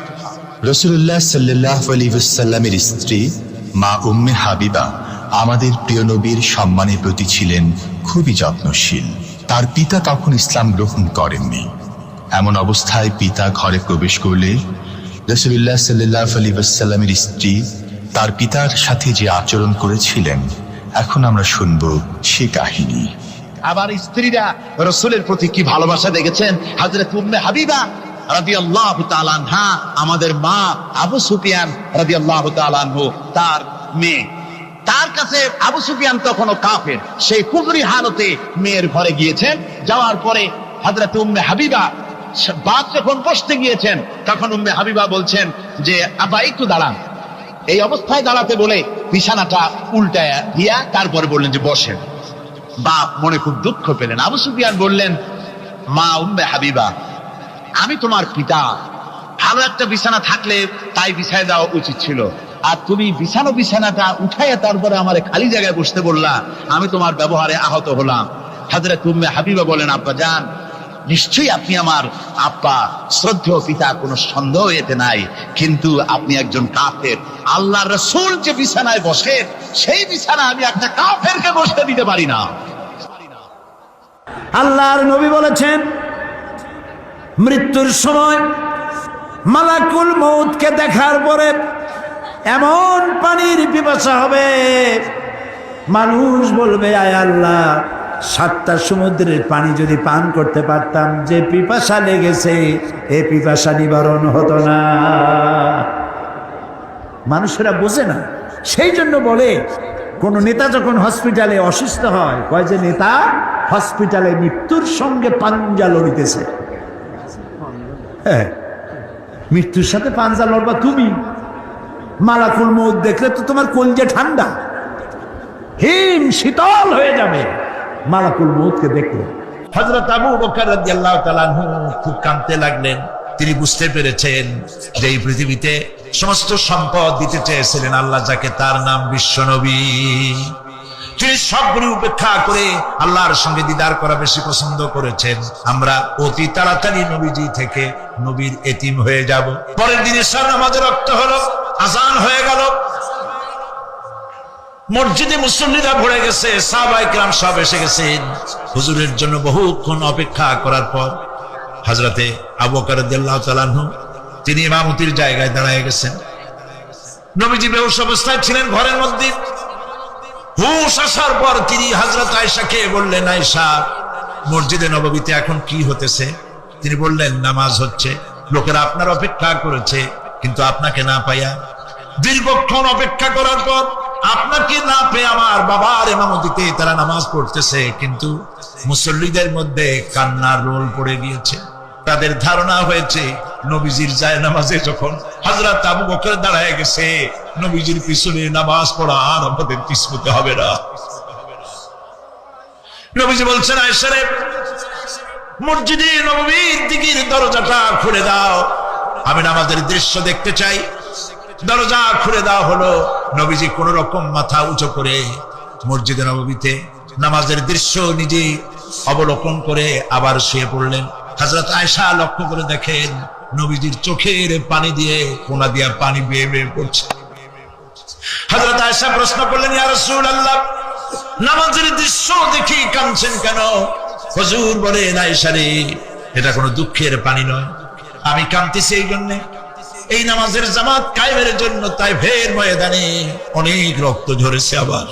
রাসূলুল্লাহ সাল্লাল্লাহু আলাইহি ওয়াসাল্লামের স্ত্রী মা উম্মে হাবিবা আমাদের প্রিয় নবীর সম্মানের প্রতি ছিলেন খুবই যত্নশীল। তার পিতা তখন ইসলাম গ্রহণ করেননি। এমন অবস্থায় পিতা ঘরে প্রবেশ করলে রাসূলুল্লাহ সাল্লাল্লাহু আলাইহি ওয়াসাল্লামের স্ত্রী তার পিতার সাথে যে আচরণ করেছিলেন, এখন আমরা শুনব সে কাহিনী। আবার স্ত্রীরা রাসূলের প্রতি কি ভালোবাসা দেখেছেন। হযরত উম্মে হাবিবা রাদিয়াল্লাহু তাআলা আনহা, আমাদের মা আবু সুফিয়ান রাদিয়াল্লাহু তাআলা আনহু, তার মেয়ে। তার কাছে আবু সুফিয়ান তখনও কাফের, সেই কুফরি হালতে মেয়ের ঘরে গিয়েছেন। যাওয়ার পরে হযরত উম্মে হাবিবা বাপ যখন বসতে গিয়েছেন, তখন উম্মে হাবিবা বলছেন যে আব্বা একটু দাঁড়ান। এই অবস্থায় দাঁড়াতে বলে বিছানাটা উল্টায়া দিয়া তারপরে বললেন যে বসেন। বাপ মনে খুব দুঃখ পেলেন। আবু সুফিয়ান বললেন, মা উম্মে হাবিবা, আমি তোমার পিতা, ভালো একটা বিছানা থাকলে তাই বিছায় দেওয়া উচিত ছিল, আর তুমি বিছানাটা উঠাইয়া তারপরে আমার খালি জায়গায় বসতে বললা, আমি তোমার ব্যবহারে আহত হলাম। হযরত উম্মে হাবিবা বলেন, আব্বা জান, নিশ্চয়ই আপনি আমার আব্বা, শ্রদ্ধেয় পিতা, কোনো সন্দেহ এতে নাই, কিন্তু আপনি একজন কাফের। আল্লাহর রাসূল যে বিছানায় বসে, সেই বিছানা আমি একটা কাফেরকে বসতে দিতে পারি না। আল্লাহর নবী বলেছেন, মৃত্যুর সময় মালাকুল মউতকে দেখার পরে এমন পানির পিপাসা হবে, মানুষ বলবে, আয় আল্লাহ, 7টা সমুদ্রের পানি যদি পান করতে পারতাম, যে পিপাসা লেগেছে এই পিপাসা নিবারণ হতো না। মানুষেরা বোঝে না, সেই জন্য বলে, কোন নেতা যখন হসপিটালে অসুস্থ হয়, কয় যে নেতা হসপিটালে মৃত্যুর সঙ্গে পাঞ্জা লড়িতেছে। হ্যাঁ, মৃত্যুর সাথে পাঞ্জা লড়বা তুমি। মালাকুল মউত দেখলে তো তোমার কলজে ঠান্ডা, হিম শীতল হয়ে যাবে মালাকুল মউতকে দেখলে। হযরত আবু বকর রাদিয়াল্লাহু তাআলা আনহু খুব কাঁদতে লাগলেন। তিনি বুঝতে পেরেছেন যে এই পৃথিবীতে সমস্ত সম্পদ দিতে চেয়েছিলেন আল্লাহ যাকে, তার নাম বিশ্বনবী। তিনি সবগুলি উপেক্ষা করে আল্লাহর সঙ্গে দিদার করা বেশি পছন্দ করেছেন। আমরা অতি তাড়াতাড়ি নবীজি থেকে নবীর এতিম হয়ে যাব। পরের দিন ইশার নামাজের রক্ত হলো, আযান হয়ে গেল, মসজিদে মুসল্লিরা ভরে গেছে, সাহাবায়ে কেরাম সব এসে গেছেন। হুজুরের জন্য বহুক্ষণ অপেক্ষা করার পর হযরতে আবু বকর রাদিয়াল্লাহু তাআলা আনহু তিনি ইমামতির জায়গায় দাঁড়ায় গেছেন। নবীজি বেহুশ অবস্থায় ছিলেন ঘরের মধ্যে। হুশ আসার পর তিনি হযরত আয়েশাকে বললেন, আয়েশা, মসজিদে নববীতে এখন কি হতেছে? তিনি বললেন, নামাজ হচ্ছে। লোকেরা আপনার অপেক্ষা করেছে, কিন্তু আপনাকে না পাইয়া, দীর্ঘক্ষণ অপেক্ষা করার পর আপনাকে না পেয়ে আমার বাবার ইমামতিতে তারা নামাজ পড়তেছে, কিন্তু মুসল্লিদের মধ্যে কান্নার রোল পড়ে গিয়েছে। তাদের ধারণা হয়েছে নবীজির জায়নামাজে যখন হযরত আবু বকর দাঁড়ায় গেছে, নবীজির পিছনে নামাজ পড়া আর আমাদের কিসমতে হবে না। নবীজি বলছেন, আয়েশা রে, মসজিদে নববীর দিকের দরজাটা খুলে দাও, আমি নামাজের দৃশ্য দেখতে চাই। দরজা খুলে দেওয়া হলো। নবীজি কোন রকম মাথা উঁচু করে মসজিদে নববীতে নামাজের দৃশ্য নিজে অবলোকন করে আবার শুয়ে পড়লেন। হযরত আয়েশা লক্ষ্য করে দেখেন নবীজির চোখের পানি দিয়ে কোনা দিয়া পানি বেয়ে বেয়ে পড়ছে। হযরত আয়েশা প্রশ্ন করলেন, ইয়া রাসূলুল্লাহ, নামাজের দৃশ্য দেখি কাঁদছেন কেন? হুজুর বলেন, আয়েশা রে, এটা কোনো দুঃখের পানি নয়, আমি কাঁদতেছি এই জন্য, এই নামাজের জামাত কায়েমের জন্য তাইফের ময়দানে অনেক রক্ত ঝরেছে, আবার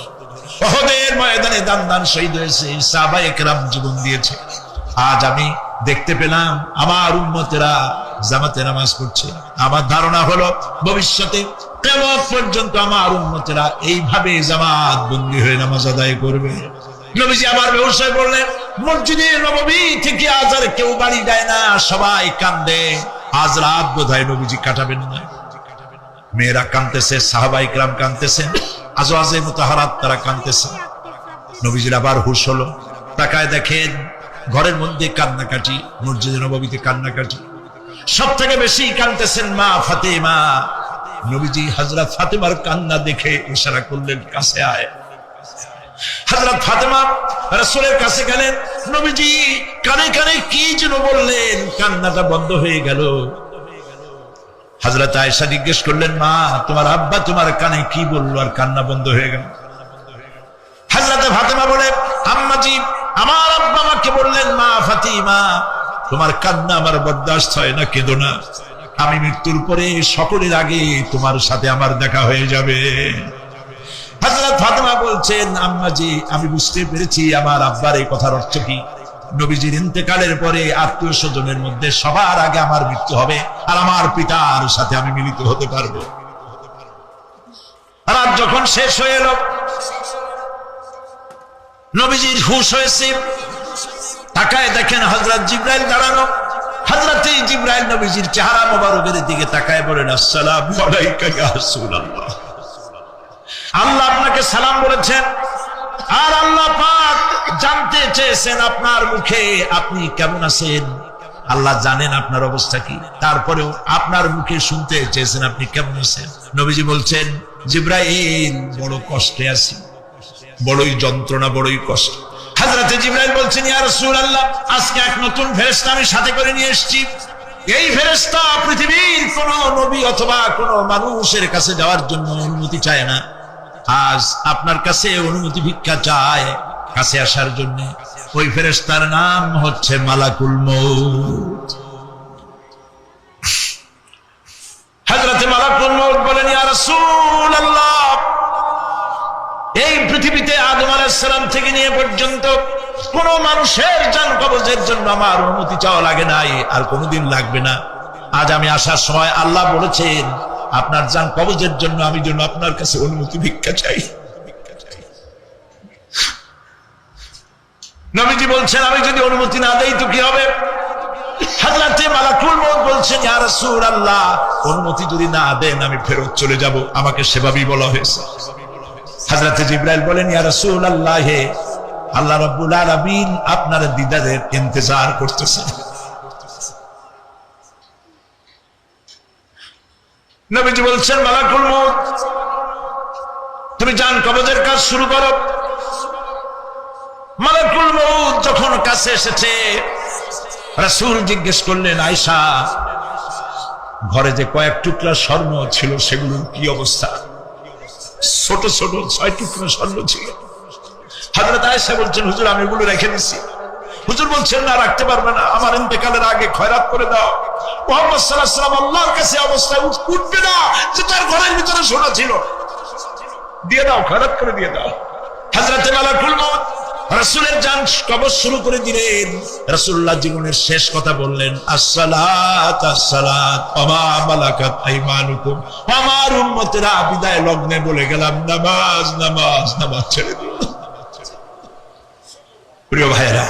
উহুদের ময়দানে দান দান শহীদ হয়েছে, সাহাবায়ে কেরাম জীবন দিয়েছে। আজ আমি দেখতে পেলাম আমার উম্মতেরা জামাতে নামাজ পড়ছে। আমার ধারণা হলো ভবিষ্যতে কিয়ামত পর্যন্ত আমার উম্মতেরা এইভাবে জামাত বন্দী হয়ে নামাজ আদায় করবে। নবীজি আবার বেহুশ হয়ে পড়লেন। মসজিদে নববী থেকে আজ আর কেউ বাড়ি যায় না, সবাই কান্দে। আজ রাত বোধহয় নবীজি কাটাবেন না। মেয়েরা কাঁদতেছে, সাহাবায়ে কেরাম কাঁদতেছেন, আজওয়াজে মুতাহারাত তারা কাঁদতেছেন। নবীজির আবার হুশ হলো, তাকায় দেখেন ঘরের মধ্যে কান্নাকাটি, মসজিদে নববীতে কান্নাকাটি। সব থেকে বেশি কাঁদতেছেন মা ফাতেমা। নবীজি হযরত ফাতেমার কান্না দেখে ইশারা করলেন, কাছে আয়। হযরত ফাতেমা রাসূলের কাছে গেলেন। নবীজি কানে কানে কি যেন বললেন, কান্নাটা বন্ধ হয়ে গেল। হযরত আয়েশা জিজ্ঞেস করলেন, মা, তোমার আব্বা তোমার কানে কি বললো আর কান্না বন্ধ হয়ে গেল? হযরত ফাতেমা বলে, আম্মাজি, আমার আব্বা আমাকে বললেন, মা ফাতিমা, তোমার কান্না আমার বরদাস্ত হয় না, কেঁদো না, আমি মৃত্যুর পরে সকলের আগে তোমার সাথে আমার দেখা হয়ে যাবে। হযরত ফাতেমা বলছেন, আম্মাজি, আমি বুঝতে পেরেছি আমার আব্বার এই কথার অর্থ কি। নবীজির ইন্তেকালের পরে আত্মীয় স্বজনের মধ্যে সবার আগে আমার মৃত্যু হবে, আর আমার পিতার সাথে আমি মিলিত হতে পারবো। রাত যখন শেষ হয়ে এলো, নবীজির হুশ হয়েছে। তাকায় দেখেন হযরত জিবরাইল দাঁড়ানো। হযরত জিবরাইল নবীজির চেহারা মোবারকের দিকে তাকায় বলেন, আসসালামু আলাইকা ইয়া রাসূলুল্লাহ। আল্লাহ আপনাকে সালাম বলেছেন, আর আল্লাহ পাক জানতে চেয়েছেন আপনার মুখে আপনি কেমন আছেন। আল্লাহ জানেন আপনার অবস্থা কি, তারপরেও আপনার মুখে শুনতে চেয়েছেন আপনি কেমন আছেন। নবীজি বলছেন, জিবরাইল, বড় কষ্টে আছি, বড়ই যন্ত্রণা, বড়ই কষ্ট। হযরত জিবরাইল বলছেন, ইয়া রাসূলুল্লাহ, আজকে এক নতুন ফেরেশতা আমি সাথে করে নিয়ে এসেছি। এই ফেরেশতা পৃথিবীর কোন নবী অথবা কোন মানুষের কাছে যাওয়ার জন্য অনুমতি চায় না, আজ আপনার কাছে অনুমতি ভিক্ষা চায় কাছে আসার জন্য। ওই ফেরেশতার নাম হচ্ছে মালাকুল মউত। হযরত মালাকুল মউত বলেন, ইয়া রাসূলুল্লাহ, এই পৃথিবীতে আদম আলাইহিস সালাম থেকে নিয়ে পর্যন্ত কোন মানুষের জান কবজের জন্য আমার অনুমতি চাওয়া লাগে নাই, আর কোনোদিন লাগবে না। আজ আমি আসার সময় আল্লাহ বলেছেন, আপনার জান কবজের জন্য আমি যেন আপনার কাছে অনুমতি ভিক্ষা চাই। নবীজি বলছেন, আমি যদি অনুমতি না দেই তো কি হবে? হযরত মালাকুল মউত বলছেন, ইয়া রাসূলুল্লাহ, অনুমতি যদি না দেন আমি ফেরত চলে যাব, আমাকে সেভাবেই বলা হয়েছে। হযরত জিবরাইল বলেন, ইয়া রাসূলুল্লাহ, আল্লাহ রাব্বুল আলামিন আপনার দিদারের ইন্তজার করতেছেন। নবীজি বলছেন, মালাকুল মউত, তুমি জান কবজের কাজ শুরু করো। মালাকুল মউত যখন কাছে এসেছে, রাসূল জিজ্ঞেস করলেন, আয়েশা, ঘরে যে কয়েক টুকরা স্বর্ণ ছিল সেগুলোর কি অবস্থা? ছোট ছোট 6 টুকরা স্বর্ণ ছিল। হযরত আয়েশা বলছেন, হুজুর, আমি এগুলো রেখে দিছি। হুজুর বলছেন, না, রাখতে পারবে না, আমার ইন্তেকালের আগে খয়রাত করে দাও। মুহাম্মদ সাল্লাল্লাহু আলাইহি ওয়াসাল্লাম আল্লাহর কাছে অবস্থায় উঠবে না যে তার ঘরের ভিতরে সোনা ছিল। দিয়ে দাও, খারাপ করে দিয়ে দাও। হযরত মালাকুল মউত রাসূলের জান কবজ শুরু করে দিলেন। রাসূলুল্লাহ জীবনের শেষ কথা বললেন, আসসালাত আসসালাত ওয়া মালাকাত আইমানুকুম। আমার উম্মতেরা বিদায় লগ্নে বলে গেলাম, নামাজ নামাজ নামাজ ছেড়ে দিও। প্রিয় ভাইরা,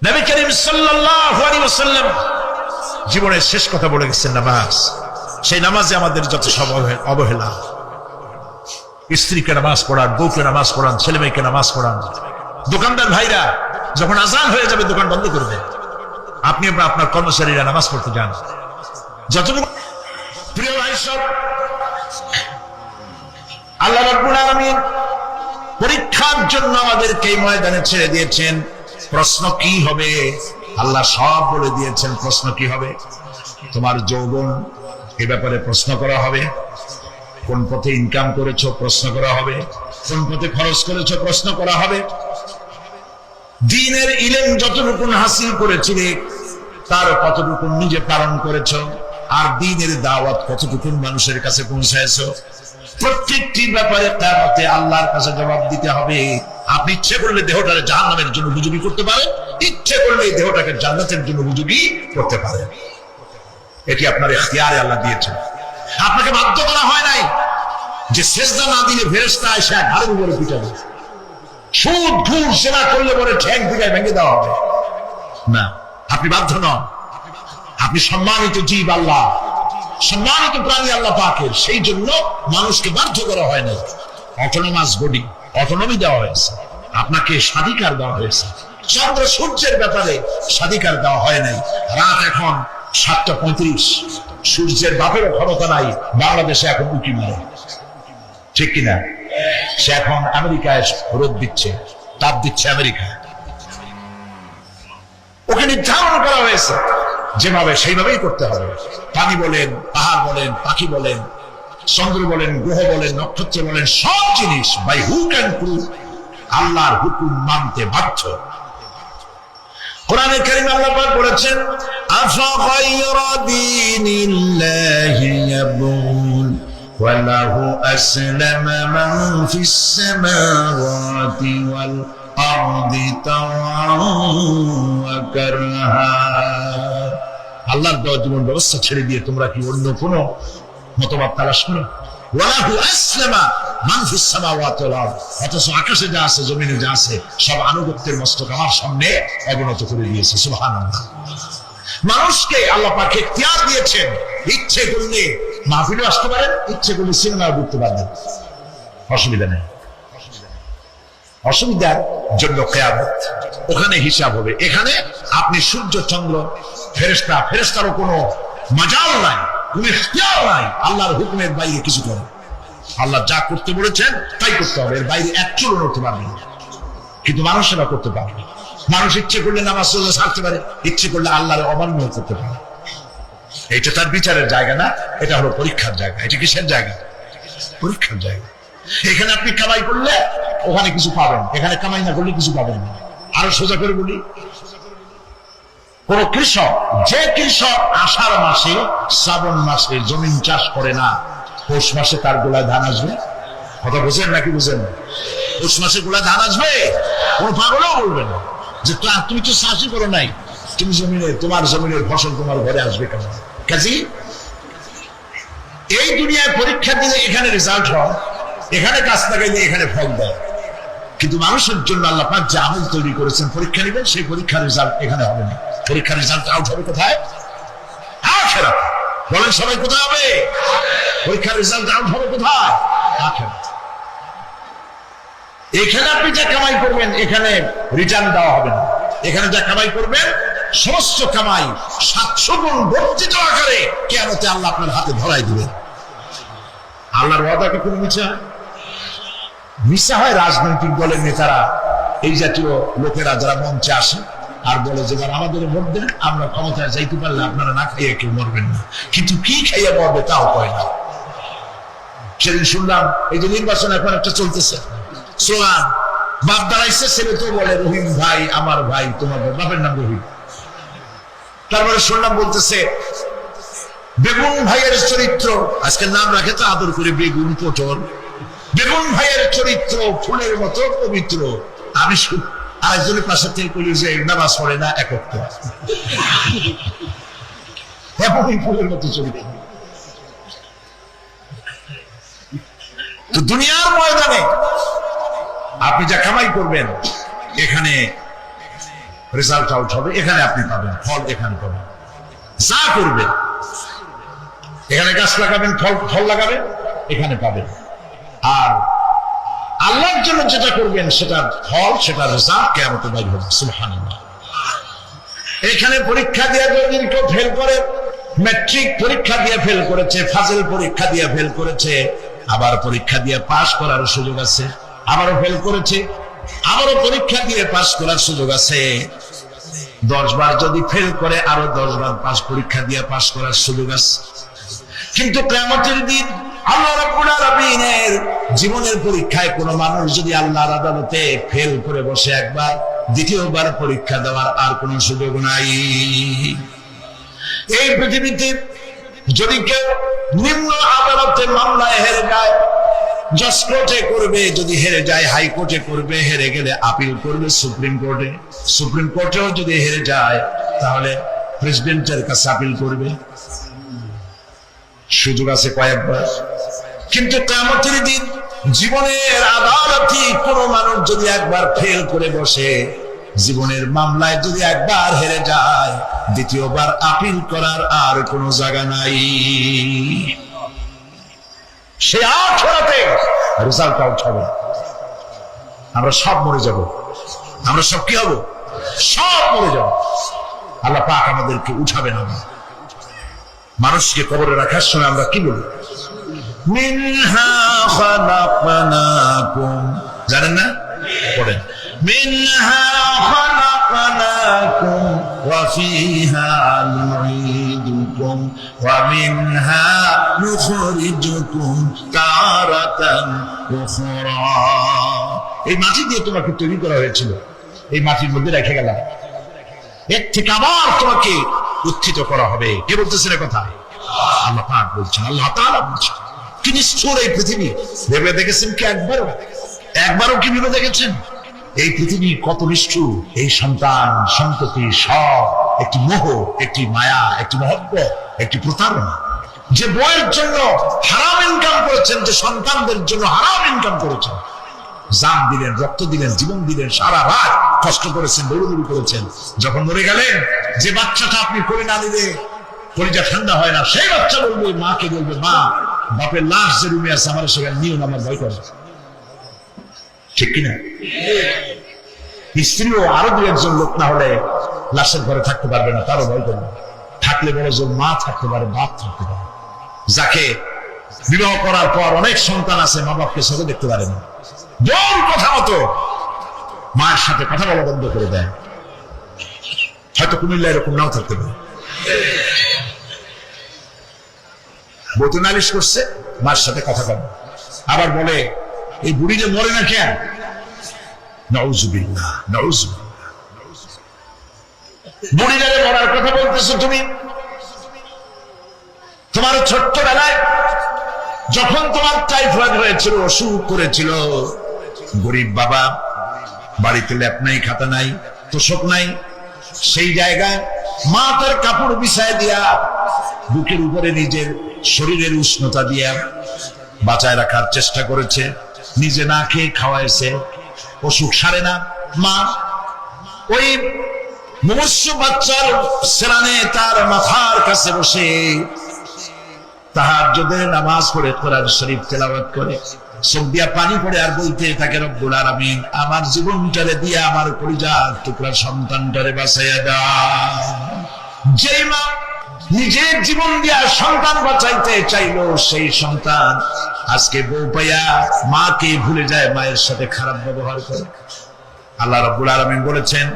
নবী করিম সাল্লাল্লাহু আলাইহি ওয়াসাল্লাম জীবনের শেষ কথা বলে গেছেন নামাজ। সেই নামাজে আমাদের যত সব অবহেলা, স্ত্রীকে নামাজ পড়ান, বউকে নামাজ পড়ান, ছেলে মেয়েকে নামাজ পড়ান। দোকানদার ভাইরা যখন আজান হয়ে যাবে দোকান বন্ধ করবে, আপনি আপনার কর্মচারীরা নামাজ পড়তে যান। যতটুকু প্রিয় ভাই সব, আল্লাহ রাব্বুল আলামিন পরীক্ষার জন্য আমাদেরকে এই ময়দানে ছেড়ে দিয়েছেন। প্রশ্ন কি হবে আল্লাহ সব বলে দিয়েছেন। প্রশ্ন কি হবে? তোমার যৌবন, এ ব্যাপারে প্রশ্ন করা হবে। কোন পথে ইনকাম করেছো প্রশ্ন করা হবে। কোন পথে খরচ করেছো প্রশ্ন করা হবে। দ্বীনের ইলম যতটুকু হাসিল করেছিলে তার কতটুকু নিজে পালন করেছো, আর দ্বীনের দাওয়াত কতটুকু মানুষের কাছে পৌঁছায়ছো, প্রত্যেকটি ব্যাপারে কিয়ামতে আল্লাহর কাছে জবাব দিতে হবে। আপনি ইচ্ছে করলে দেহটাকে জাহান্নামের জন্য উপযোগী করতে পারেন, ইচ্ছে করলে দেহটাকে জান্নাতের জন্য উপযোগী করতে পারেন। এটি আপনার ইখতিয়ারে আল্লাহ দিয়েছেন। আপনাকে বাধ্য করা হয় নাই যে সেজদা না দিলে ফেরেশতা এসে ঘাড়ের উপরে পিটাবে, সুদ ঘুষ সেবা করলে পরে ঠ্যাং থেকে ভেঙে দেওয়া হবে না। আপনি বাধ্য নন। আপনি সম্মানিত জীব, আল্লাহ সম্মানিত প্রাণী আল্লাহ পাকের, সেই জন্য মানুষকে বাধ্য করা হয় না। অটোনমাস বডি, অটোনমি দেওয়া হয়েছে, আপনাকে স্বাধিকার দেওয়া হয়েছে। চন্দ্র সূর্যের ব্যাপারে স্বাধিকার দেওয়া হয় নাই। রাত এখন 7:35, সূর্যের বাপেরও ক্ষমতা নাই বাংলাদেশে এখন উঁকি মারে, ঠিক কিনা? সে এখন আমেরিকায় রোদ দিচ্ছে, তাপ দিচ্ছে আমেরিকায়। ওকে নির্ধারণ করা হয়েছে যেভাবে, সেইভাবেই করতে হবে। পানি বলেন, পাহাড় বলেন, পাখি বলেন, চন্দ্র বলেন, গ্রহ বলেন, নক্ষত্র বলেন, সব জিনিস বাই হুক অ্যান্ড ক্রুক আল্লাহর হুকুম মানতে বাধ্য। কোরআনে কারীমে আল্লাহ পাক বলেছেন, আফাগায়রা দীনিল্লাহি ইয়াবগুন ওয়া লাহু আসলামা মান ফিস সামাওয়াতি ওয়াল আরদি তাওআন ওয়া কারহা। আল্লাহর দেওয়া জীবন ব্যবস্থা ছেড়ে দিয়ে তোমরা কি অন্য কোন মতবাদ তালাশ করো? ওয়ালাহু আসলামা মান ফিস সামাওয়াতি ওয়াল আরদ, অথচ আকাশে যা আছে, জমিনে যা আছে, সব আনুগত্যের মস্তক আমার সামনে অবনত করে দিয়েছে। সুবহানাল্লাহ। মানুষকে আল্লাহ পাক ইখতিয়ার দিয়েছেন। ইচ্ছে করলে মাহফিলে আসতে পারেন, ইচ্ছে করলে সিনেমা দেখতে পারেন, অসুবিধা নেই। অসুবিধার জন্য কিয়ামত, ওখানে হিসাব হবে। এখানে আপনি সূর্য, চন্দ্র, ফেরেশতা, ফেরেশতারও কোনো মাজাল নাই, কোনো ইখতিয়ার নাই আল্লাহর হুকুমের বাইরে কিছু করে। আল্লাহ যা করতে বলেছেন তাই করতে হবে, এর বাইরে এক চুলও নড়তে পারবে না। কিন্তু মানুষেরা করতে পারবে। মানুষ ইচ্ছে করলে নামাজ রোজা ছাড়তে পারে, ইচ্ছে করলে আল্লাহর অমান্য করতে পারে। এটা তার বিচারের জায়গা না, এটা হলো পরীক্ষার জায়গা। এটা কিসের জায়গা? পরীক্ষার জায়গা। এখানে আপনি কামাই করলে ওখানে কিছু পাবেন, এখানে কামাই না করলে কিছু পাবেন না। আরো সোজা করে বলি, কোন কৃষক, যে কৃষক আষাঢ় মাসে, শ্রাবণ মাসে জমিন চাষ করে না, পৌষ মাসে তার গোলায় ধান আসবে? কথা বুঝেন নাকি বুঝেন? পৌষ মাসে গোলায় ধান আসবে? কোন পাগলও বলবে না যে তুমি তো চাষই করো নাই, তুমি জমিনে, তোমার জমিনের ফসল তোমার ঘরে আসবে কেন? কাজী এই দুনিয়ায় পরীক্ষা দিলে এখানে রেজাল্ট হয়, এখানে কাজ লাগাইলে এখানে ফল দেয়। কিন্তু মানুষের জন্য আল্লাহ পাক যে আমল তৈরি করেছেন, পরীক্ষা নেবেন, সেই পরীক্ষার রেজাল্ট এখানে হবে না। পরীক্ষার রেজাল্ট আউট হবে কোথায়? আখিরাতে। বলেন সবাই, কোথায় হবে? পরীক্ষার রেজাল্ট আউট হবে কোথায়? আখিরাতে। এখানে আপনি যা কামাই করবেন এখানে রিটার্ন দেওয়া হবে না। এখানে যা কামাই করবেন সমস্ত কামাই 700 গুণ বর্ধিত আকারে কিয়ামতে আল্লাহ আপনার হাতে ধরাই দিবেন। আল্লাহর ওয়াদা কি কোনো মিথ্যা? মিথ্যা হয় রাজনৈতিক দলের নেতারা, এই জাতীয় লোকেরা যারা মঞ্চে আসে আর বলে যে আমাদের ভোট দেন, আমরা ক্ষমতায় যাইতে পারলে আপনারা না খাইয়ে কেউ মরবেন না। কিন্তু কি খাইয়ে মরবে তাও কয় না। সেদিন শুনলাম এই যে নির্বাচন এখন একটা চলতেছে, স্লোগান বাপ দাঁড়াইছে, ছেলে তো বলে রহিম ভাই, আমার ভাই, তোমার বাপের নাম রহিম। তারপরে শুনলাম বলতেছে বেগুন ভাইয়ের চরিত্র, আজকে নাম রাখে তো আদর করে বেগুন পটল, বেগুন ভাইয়ের চরিত্র ফুলের মতো পবিত্র। আমি আরেকজনের পাশে থেকে বলি যে নামাজ পড়ে না একত্র, এমনই ফুলের মতো চরিত্র। তো দুনিয়ার ময়দানে আপনি যা কামাই করবেন এখানে রেজাল্ট আউট হবে, এখানে আপনি পাবেন ফল, এখানে পাবেন। যা করবেন এখানে গাছ লাগাবেন, ফল লাগাবেন, এখানে পাবেন। আর আল্লাহর জন্য যেটা করবেন সেটার ফল, সেটার রেজাল্ট কিয়ামতে বাইর হবে। সুবহানাল্লাহ। এখানে পরীক্ষা দিয়ে যদি কেউ ফেল করে, ম্যাট্রিক পরীক্ষা দিয়ে ফেল করেছে, ফাজিল পরীক্ষা দিয়ে ফেল করেছে, আবার পরীক্ষা দিয়ে পাশ করার সুযোগ আছে, আবারও ফেল করেছে, আবারও পরীক্ষা দিয়ে পাশ করার সুযোগ আছে। 10 বার যদি ফেল করে আরো 10 বার পাশ পরীক্ষা দিয়ে পাশ করার সুযোগ আছে। কিন্তু কিয়ামতের দিন আল্লাহ রাব্বুল আলামিনের জীবনের পরীক্ষায় কোন মানুষ যদি আল্লাহর আদালতে ফেল করে বসে একবার, দ্বিতীয়বার পরীক্ষা দেওয়ার আর কোন সুযোগ নাই। এই পৃথিবীতে যদি কেউ নিম্ন আদালতে মামলায় হেরে যায়, জজ কোর্টে করবে, যদি হেরে যায় হাইকোর্টে করবে, হেরে গেলে আপিল করবে সুপ্রিম কোর্টে, সুপ্রিম কোর্টেও যদি হেরে যায় তাহলে প্রেসিডেন্টের কাছে আপিল করবে। সুযোগ আছে কয়েকবার। কিন্তু কিয়ামতের দিন জীবনের আদালতে কোন মানুষ যদি একবার ফেল করে বসে, জীবনের মামলায় যদি একবার হেরে যায়, দ্বিতীয়বার আপিল করার আর কোন জায়গা নাই। সে আখেরাতে রেজাল্ট আউট হবে। আমরা সব মরে যাব, আমরা সব কি হব? সব মরে যাব। আল্লাহ পাক আমাদেরকে উঠাবেন না। মানুষকে কবরে রাখার সময় আমরা কি বলি? মিনহা খালাকনাকুম, জানেন না? পড়েন, মিনহা খালাকনাকুম ওয়া ফিহা নুঈদুকুম ওয়া মিনহা নুখরিজুকুম তারাতান উখরা। এই মাটি দিয়ে তোমাকে তৈরি করা হয়েছিল, এই মাটির মধ্যে রেখে গেলাম, এর থেকে আবার তোমাকে উত্থিত করা হবে। কে বলতেছেন কথা? আল্লাহ পাক বলছেন, আল্লাহ তাআলা বলছেন। কি নিষ্ঠুর এই পৃথিবী! ভেবে দেখেছেন কি একবারও কি ভেবে দেখেছেন এই পৃথিবী কত নিষ্ঠুর? এই সন্তান সন্ততি সব একটি মোহ, একটি মায়া, একটি মহব্বত, একটি প্রতারণা। যে বইয়ের জন্য হারাম ইনকাম করেছেন, যে সন্তানদের জন্য হারাম ইনকাম করেছেন, জান দিলেন, রক্ত দিলেন, জীবন দিলেন, সারা রাত কষ্ট করেছেন, দৌড়দৌড়ি করেছেন, যখন মরে গেলেন যে বাচ্চাটা আপনি করে না দিলে কলিজা ঠান্ডা হয় না, সেই বাচ্চা বলবে, মাকে বলবে, মা বাপের লাশ যে রুমে আছে আমার সেখানে নিও না, আমার ভয় করে। ঠিক কিনা? স্ত্রীও আরো 2-1 লোক না হলে লাশের ঘরে থাকতে পারবে না, তারও ভয় করবে। থাকলে বড় জোর মা থাকতে পারে, বাপ থাকতে পারে। যাকে বিবাহ করার পর অনেক সন্তান আছে, মা বাপকে চোখে দেখতে পারে না, বোন কথা মতো মায়ের সাথে কথা বলা বন্ধ করে দেয়। হয়তো কুমিল্লা এরকম নাও থাকতে পারে। বউতে নালিশ করছে, মার সাথে কথা বলে, আবার বলে এই বুড়ি যে মরে না কেন? নাউজুবিল্লাহ, নাউজুবিল্লাহ। বুড়ি যারে মরার কথা বলতেছো তুমি, তোমার ছোট্টবেলায় যখন তোমার টাইফয়েড হয়েছিল, অসুখ করেছিল, গরিব বাবা, বাড়িতে ল্যাপ নাই, খাতা নাই, তোষক নাই, সেই জায়গায় মা তার কাপড় বিছায় দিয়া বুকের উপরে নিজের শরীরের উষ্ণতা দিয়া বাঁচায় রাখার চেষ্টা করেছে, নিজে না খেয়ে খাওয়াইছে, অসুখ সারে না। মা ওই মুমূর্ষ বাচ্চার সেরানে তার মাথার কাছে বসে তাহাজ্জুদের নামাজ পড়ে কোরআন শরীফ তেলাওয়াত করে, চোখ দিয়া পানি পড়ে আর বলতে থাকে, রব্বুল আলামিন আমার জীবনটারে দিয়া আমার কলিজার টুকরা সন্তানটারে বাঁচাইয়া দাও। যেই মা নিজের জীবন দিয়া সন্তান বাঁচাইতে চাইলো, সেই সন্তান আজকে বউ পাইয়া মাকে ভুলে যায়, মায়ের সাথে খারাপ ব্যবহার করে। আল্লাহ রাব্বুল আলামিন বলেছেন,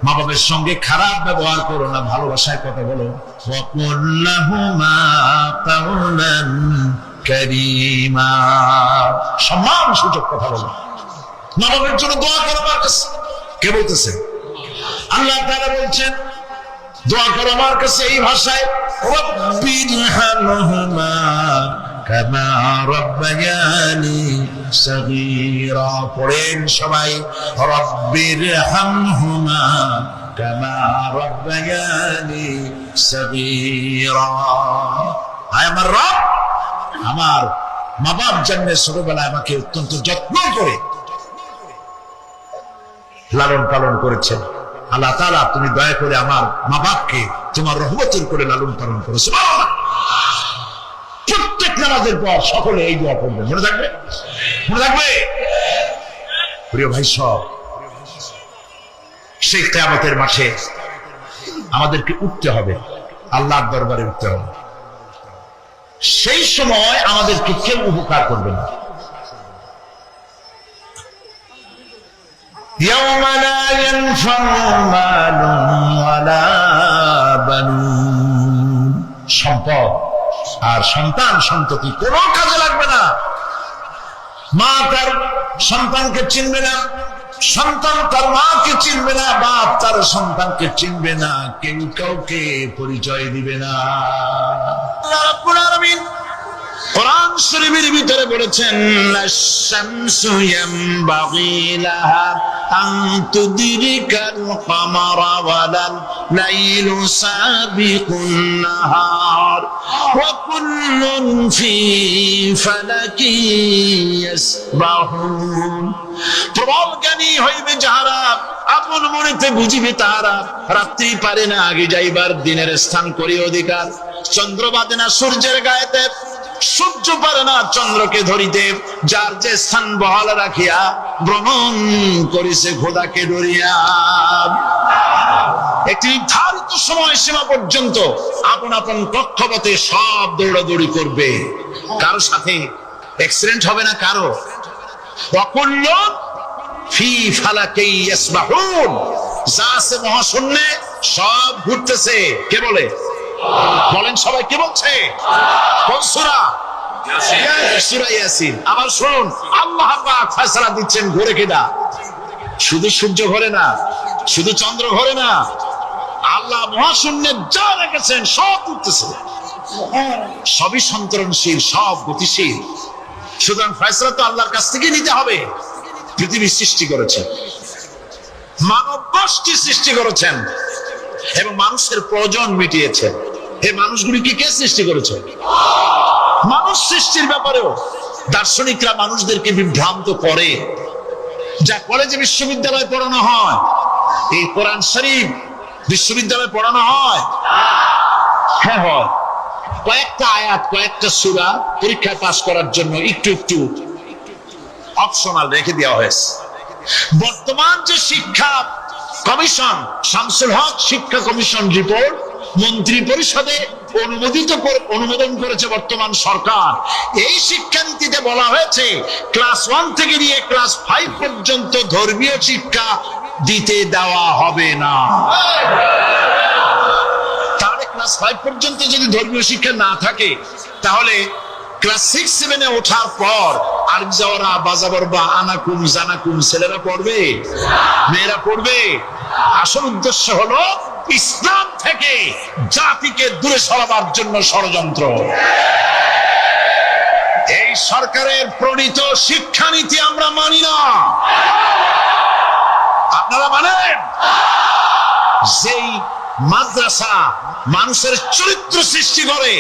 মা বাবার সঙ্গে খারাপ ব্যবহার করো না, ভালোবাসায় কথা বলো। ওয়াকুল লাহুমা কাওলান কারীমা, সম্মান সূচক কথা বলো। মা বাবার জন্য দোয়া করো আমার কাছে। কে বলতেছে? আল্লাহ তাআলা বলছেন দোয়া করো আমার কাছে এই ভাষায়, রব্বিরহামহুমা কামা রাব্বায়ানি সগীরা। পড়েন সবাই, রব্বিরহামহুমা কামা রাব্বায়ানি সগীরা। আয় আমার রব, আমার মা বাপ জন্মের ছোটবেলায় আমাকে অত্যন্ত যত্ন করে লালন পালন করেছেন। আল্লাহ তাআলা তুমি দয়া করে আমার মা বাপকে তোমার রহমতের করে লালন পালন করো। সুবহানাল্লাহ। প্রত্যেক নামাজের পর সকলে এই দোয়া করবেন, মনে থাকবে? মনে থাকবে? প্রিয় ভাই সব, সেই কিয়ামতের মাঠে আমাদেরকে উঠতে হবে, আল্লাহর দরবারে উঠতে হবে। সেই সময় আমাদেরকে কেউ উপকার করবে না। يوم لا ينفع مال ولا بنون। সম্পদ আর সন্তান সন্ততি কোনো কাজে লাগবে না। মা তার সন্তানকে চিনবে না, সন্তান তার মাকে চিনবে না, বাপ তার সন্তানকে চিনবে না, কেউ কাউকে পরিচয় দিবে না। আল্লাহ রাব্বুল আলামিন কোরআন শরীফের ভিতরে বলেছেন, লাশ-শামসু ইয়ামবাগি লাহা আন তুদরিকাল কামারা ওয়ালাল লাইলু সাবিকুন নাহার ওয়া কুল্লুন ফি ফালাকি ইয়াসবাহুন। প্রবল জ্ঞানী হইবে যাহারা, আপন মনেতে বুঝিবে তাহারা, রাত্রি পারে না আগে যাইবার, দিনের স্থান করি অধিকার। চন্দ্র বাদে না সূর্যের গায়েতে, সূর্য পারে না চন্দ্রকে ধরিতে, যার যে স্থান বহাল রাখিয়া ভ্রমণ করিছে খোদাকে ডরিয়া। একটি নির্ধারিত সময় সীমা পর্যন্ত আপন আপন কক্ষপথে সব দৌড়াদৌড়ি করবে, কারো সাথে অ্যাক্সিডেন্ট হবে না কারো। ওয়াকুল্লুন ফি ফালাকি ইয়াসবাহুন। যা আছে মহাশূন্যে সব ঘুরতেছে। কে বলে? বলেন সবাই, কে বলছে? কোন সূরা? সূরা ইয়াসিন। আবার শুনুন, আল্লাহ পাক ফয়সালা দিচ্ছেন ঘুরে কেডা? শুধু সূর্য ঘোরে না, শুধু চন্দ্র ঘোরে না, আল্লাহ মহাশূন্যে যা রেখেছেন সব ঘুরতেছে, সবই সন্তরণশীল, সব গতিশীল। সুতরাং ফয়সালা তো আল্লাহর কাছ থেকে নিতে হবে। পৃথিবী সৃষ্টি করেছেন, মানব গোষ্ঠী সৃষ্টি করেছেন এবং মানুষের প্রয়োজন মিটিয়েছেন। এই মানুষগুলিকে কে সৃষ্টি করেছে? মানুষ সৃষ্টির ব্যাপারেও দার্শনিকরা মানুষদেরকে বিভ্রান্ত করে। যা কলেজে বিশ্ববিদ্যালয়ে পড়ানো হয়, এই কোরআন শরীফ বিশ্ববিদ্যালয়ে পড়ানো হয়? হ্যাঁ হয়। কয়েকটা আয়াত, কয়েকটা সূরা পরীক্ষায় পাস করার জন্য একটু একটু অপশনাল রেখে দেওয়া হয়েছে। বর্তমান যে শিক্ষা কমিশন, শামসুল হক শিক্ষা কমিশন রিপোর্ট মন্ত্রী পরিষদে অনুমোদন করেছে বর্তমান সরকার। এই শিক্ষানীতিতে বলা হয়েছে ক্লাস 1 থেকে নিয়ে ক্লাস 5 পর্যন্ত ধর্মীয় শিক্ষা দিতে দেওয়া হবে না। তাহলে ক্লাস 5 পর্যন্ত যদি ধর্মীয় শিক্ষা না থাকে, তাহলে ক্লাস 6-7 ওঠার পর আরবি যাওয়ারা বাজাবর বা আনাকুম জানাকুম ছেলেরা পড়বে, মেয়েরা পড়বে? আসল উদ্দেশ্য হলো ইসলাম থেকে জাতিকে দূরে সরাবার জন্য ষড়যন্ত্র। এই সরকারের প্রণীত শিক্ষানীতি আমরা মানি না। আপনারা মানেন? যেই মাদ্রাসা মানুষের চরিত্র সৃষ্টি করে,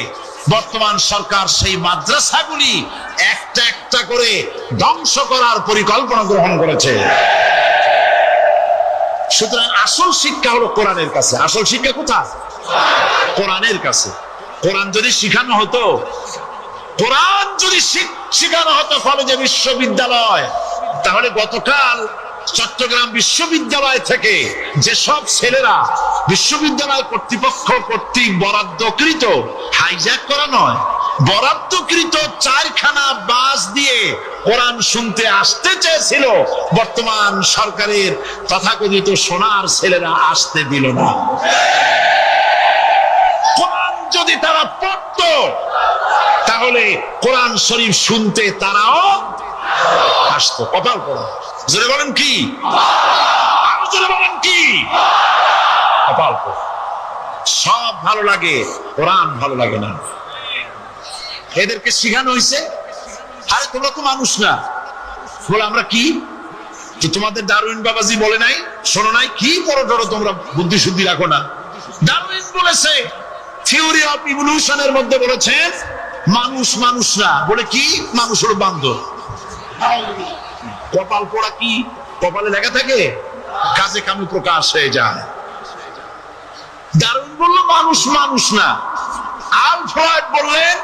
বর্তমান সরকার সেই মাদ্রাসাগুলি একটা একটা করে ধ্বংস করার পরিকল্পনা গ্রহণ করেছে। সুতরাং আসল শিক্ষা হলো কোরআনের কাছে। আসল শিক্ষা কোথায়? কোরআনের কাছে। কোরআন যদি শিখানো হতো, কোরআন যদি শিখানো হতো কলেজে বিশ্ববিদ্যালয়, তাহলে গতকাল চট্টগ্রাম বিশ্ববিদ্যালয় থেকে যেসব ছেলেরা বিশ্ববিদ্যালয় কর্তৃপক্ষ কর্তৃক বরাদ্দকৃত, হাইজ্যাক করা নয়, বরাদ্দকৃত 4খানা বাস দিয়ে কোরআন শুনতে আসতে চেয়েছিল, বর্তমান সরকারের তথাকথিত সোনার ছেলেরা আসতে দিল না। কোরআন যদি তারা পড়তো, তাহলে কোরআন শরীফ শুনতে তারাও আসতো। কপাল পড়া জোরে বলেন কি? আরো জোরে বলেন কি? কপাল পোড়া। সব ভালো লাগে, কোরআন ভালো লাগে না। এদেরকে শিখানো হয়েছে, আরে তোমরা তো মানুষ না। বলে আমরা কি? তো তোমাদের ডারউইন বাবাজি বলে নাই, শোনো নাই? কি বড় বড় তোমরা বুদ্ধি শুদ্ধি রাখো না। ডারউইন বলেছে, থিওরি অফ ইভলিউশনের মধ্যে বলেছেন মানুষ মানুষ না। বলে কি? মানুষ হলো বান্দর। কপাল পোড়া কি? কপালে লেখা থাকে? কাজে কামে প্রকাশ হয়ে যায়। ডারউইন বলল মানুষ মানুষ না। আলফ্রেড বললেন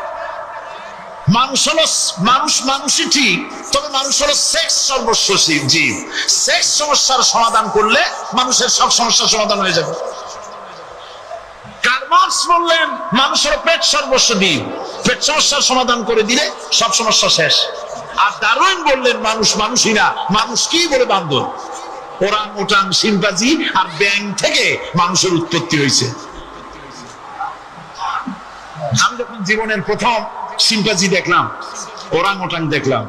মানুষ হলো মানুষ মানুষই ঠিক, তবে মানুষ হলো সেক্স সর্বস্ব জীব। সেক্স সমস্যার সমাধান করলে মানুষের সব সমস্যার সমাধান হয়ে যাবে। কার্ল মার্কস বললেন মানুষ হলো পেট সর্বস্ব জীব, পেট সমস্যার সমাধান করে দিলে সব সমস্যা শেষ। আর ডারউইন বললেন মানুষ মানুষই না, মানুষ কি? বলে বান্দর। ওরাং ওটাং শিম্পাঞ্জি আর ব্যাং থেকে মানুষের উৎপত্তি হয়েছে। আমি যখন জীবনের প্রথম শিম্পাঞ্জি দেখলাম, ওরাং ওটাং দেখলাম,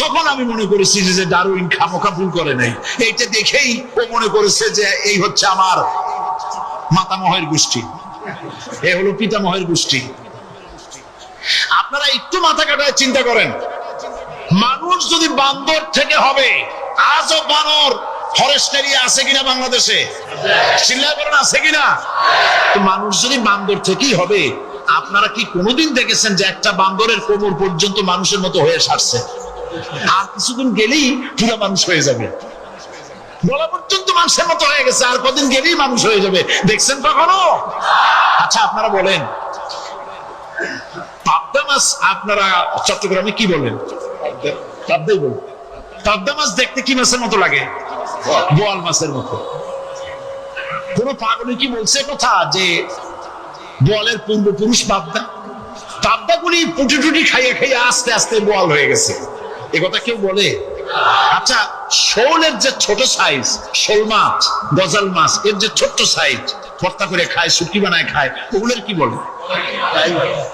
তখন আমি মনে করেছি যে ডারউইন খামোখা ভুল করে নাই। এইটা দেখেই ও মনে করেছে যে এই হচ্ছে আমার মাতামহের গোষ্ঠী, এ হলো পিতামহের গোষ্ঠী। আপনারা একটু মাথা কাটায় চিন্তা করেন, মানুষ যদি বান্দর থেকে হবে, আজও বানর ফরেস্ট এরিয়া আছে কিনা বাংলাদেশে? চিল্লায় বলেন আছে কিনা? তো মানুষ যদি বান্দর থেকেই হবে, আপনারা কি কোনোদিন দেখেছেন যে একটা বান্দরের কোমর পর্যন্ত মানুষের মতো হয়ে সারছে? আর কিছুদিন গেলেই পুরো মানুষ হয়ে যাবে। গলা পর্যন্ত মানুষের মতো হয়ে গেছে, আর কদিন গেলেই মানুষ হয়ে যাবে। দেখছেন কখনো? আচ্ছা আপনারা বলেন, পাবদা মাছ আপনারা চট্টগ্রামে কি বলেন? পাবদাই বলেন। পাবদা মাছ দেখতে কি মাছের মতো লাগে? বোয়াল মাছের মতো। কোন পাগলে কি বলছে কথা যে বোয়ালের পূর্বপুরুষ পাবদা? পাবদাগুলি পুটি টুটি খাইয়ে খাইয়ে আস্তে আস্তে বোয়াল হয়ে গেছে, এ কথা কেউ বলে? আচ্ছা শোলের যে ছোট সাইজ, শোল মাছ, গজাল মাছ, এর যে ছোট্ট সাইজ ভর্তা করে খায়, শুটকি বানায় খায়, ওগুলোর কি বলে?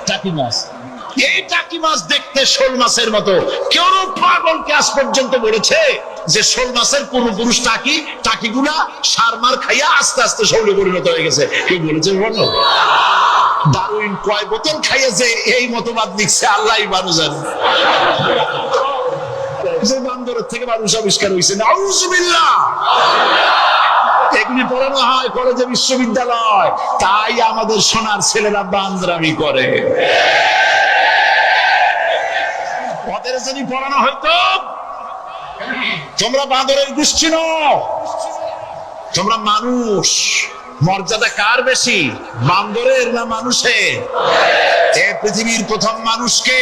টাকি মাছ। এই টাকি মাছ দেখতে শোল মাছের মতো। কেউ পাগলকে আজ পর্যন্ত বলেছে যে শোল মাছের পূর্বপুরুষ টাকি, টাকিগুলা সার মার খাইয়া আস্তে আস্তে শোলে পরিণত হয়ে গেছে? কেউ বলেছে? বলো। ডারউইন কয় বোতল খাইয়ে যে এই মতবাদ লিখছে আল্লাহই ভালো জানে। যে বান্দরের থেকে মানুষ আবিষ্কার হয়েছে, নাউজুবিল্লাহ। এগুলি পড়ানো হয় কলেজে, বিশ্ববিদ্যালয়, তাই আমাদের সোনার ছেলেরা বান্দরামি করে। ওদের যদি পড়ানো হয়তো তোমরা বান্দরের গোষ্ঠী নও, তোমরা মানুষ। মর্যাদা কার বেশি, বান্দরের না মানুষের? এই পৃথিবীর প্রথম মানুষকে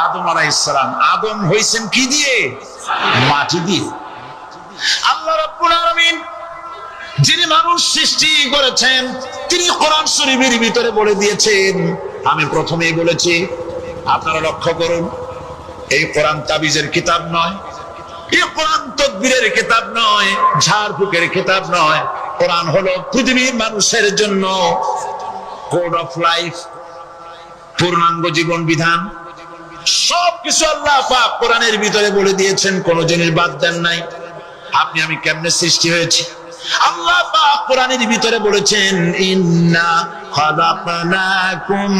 আদম আলাইহিস সালাম। আদম হইছেন কি দিয়ে? মাটি দিয়ে। আল্লাহ রাব্বুল আলামিন যিনি মানুষ সৃষ্টি করেছেন, তিনি কোরআন শরীফের ভিতরে বলে দিয়েছেন। আমি প্রথমেই বলেছি, আপনারা লক্ষ্য করুন, এই কোরআন তাবিজের কিতাব নয়, এই কোরআন তদবিরের কিতাব নয়, ঝাড়ফুঁকের কিতাব নয়। কোরআন হলো পৃথিবীর মানুষের জন্য কোড অফ লাইফ, পূর্ণাঙ্গ জীবন বিধান। সবকিছু আল্লাহ পাক কোরআনের ভিতরে বলে দিয়েছেন, কোন জিনিস বাদ দেন নাই। আপনি আমি কেমনে সৃষ্টি হয়েছি আল্লাহ পাক কোরআনের ভিতরে বলেছেন, ইন্না খালাকনাকুম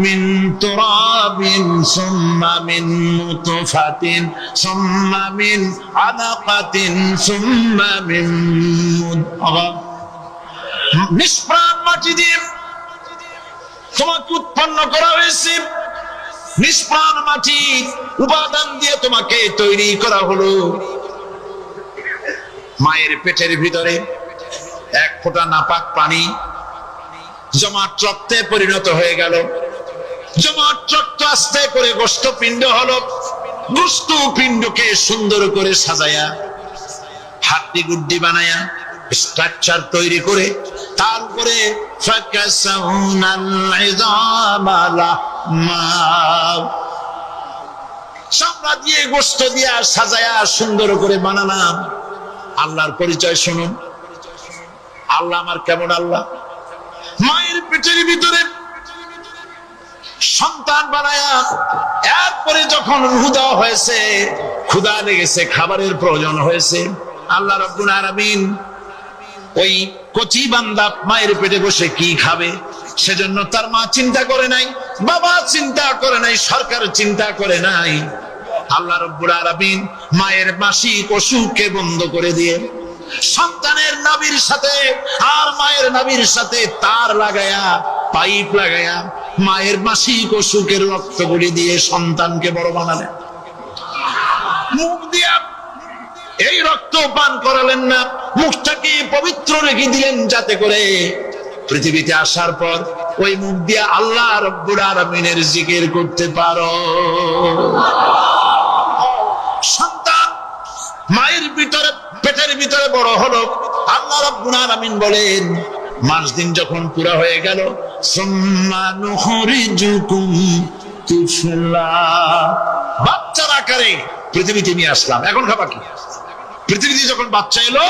মিন তুরাবিন সুম্মা মিন নুতফাতিন সুম্মা মিন আলাকাতিন সুম্মা মিন মুদগা। নিষ্প্রাণ মাটি দিয়ে তোমাকে উৎপন্ন করা হয়েছে, নিষ্প্রাণ মাটি উপাদান দিয়ে তোমাকে তৈরি করা হলো। মায়ের পেটের ভিতরে এক ফোঁটা নাপাক পানি জমাট রক্তে পরিণত হয়ে গেল, জমাট রক্ত আস্তে করে গোষ্ঠপিণ্ড হলো, গোষ্ঠপিণ্ডকে সুন্দর করে সাজায়া হাড্ডি গুড্ডি বানায়া স্ট্রাকচার তৈরি করে তার উপরে চামড়া দিয়ে গোশত দিয়া সাজায়া সুন্দর করে বানালাম। আল্লাহর পরিচয় শুনুন, আল্লাহ আমার কেমন আল্লাহ। মায়ের পেটের ভিতরে সন্তান বানায়া এরপরে যখন রূহ দেওয়া হয়েছে, ক্ষুধা লেগেছে, খাবারের প্রয়োজন হয়েছে, আল্লাহ রাব্বুল আলামিন ওই কচি বান্দা মায়ের পেটে বসে কি খাবে সেজন্য তার মা চিন্তা করে নাই, বাবা চিন্তা করে নাই, সরকার চিন্তা করে নাই। আল্লাহ রাব্বুল আলামিন মায়ের মাসিক অসুখকে বন্ধ করে দিয়ে সন্তানের নাভির সাথে আর মায়ের নাভির সাথে তার লাগায়া, পাইপ লাগায়া মায়ের মাসিক অসুখের রক্তগুলি দিয়ে সন্তানকে বড় বানালেন। মুখ দিয়া এই রক্ত পান করালেন না, মুখটাকে পবিত্র রেখে দিলেন যাতে করে পৃথিবীতে আসার পর ওই মুখ দিয়ে আল্লাহ রাব্বুল আলামিনের জিকির করতে পারো। সন্তান মায়ের ভিতরে, পেটের ভিতরে বড় হলো। আল্লাহ রাব্বুল আলামিন বলেন, মাস দিন যখন পুরা হয়ে গেল, সুম্মা নুখরিজুকুম তুফলা, বাচ্চার আকারে পৃথিবীতে নিয়ে আসলাম। এখন খাবা কি? পৃথিবীতে যখন বাচ্চা এলো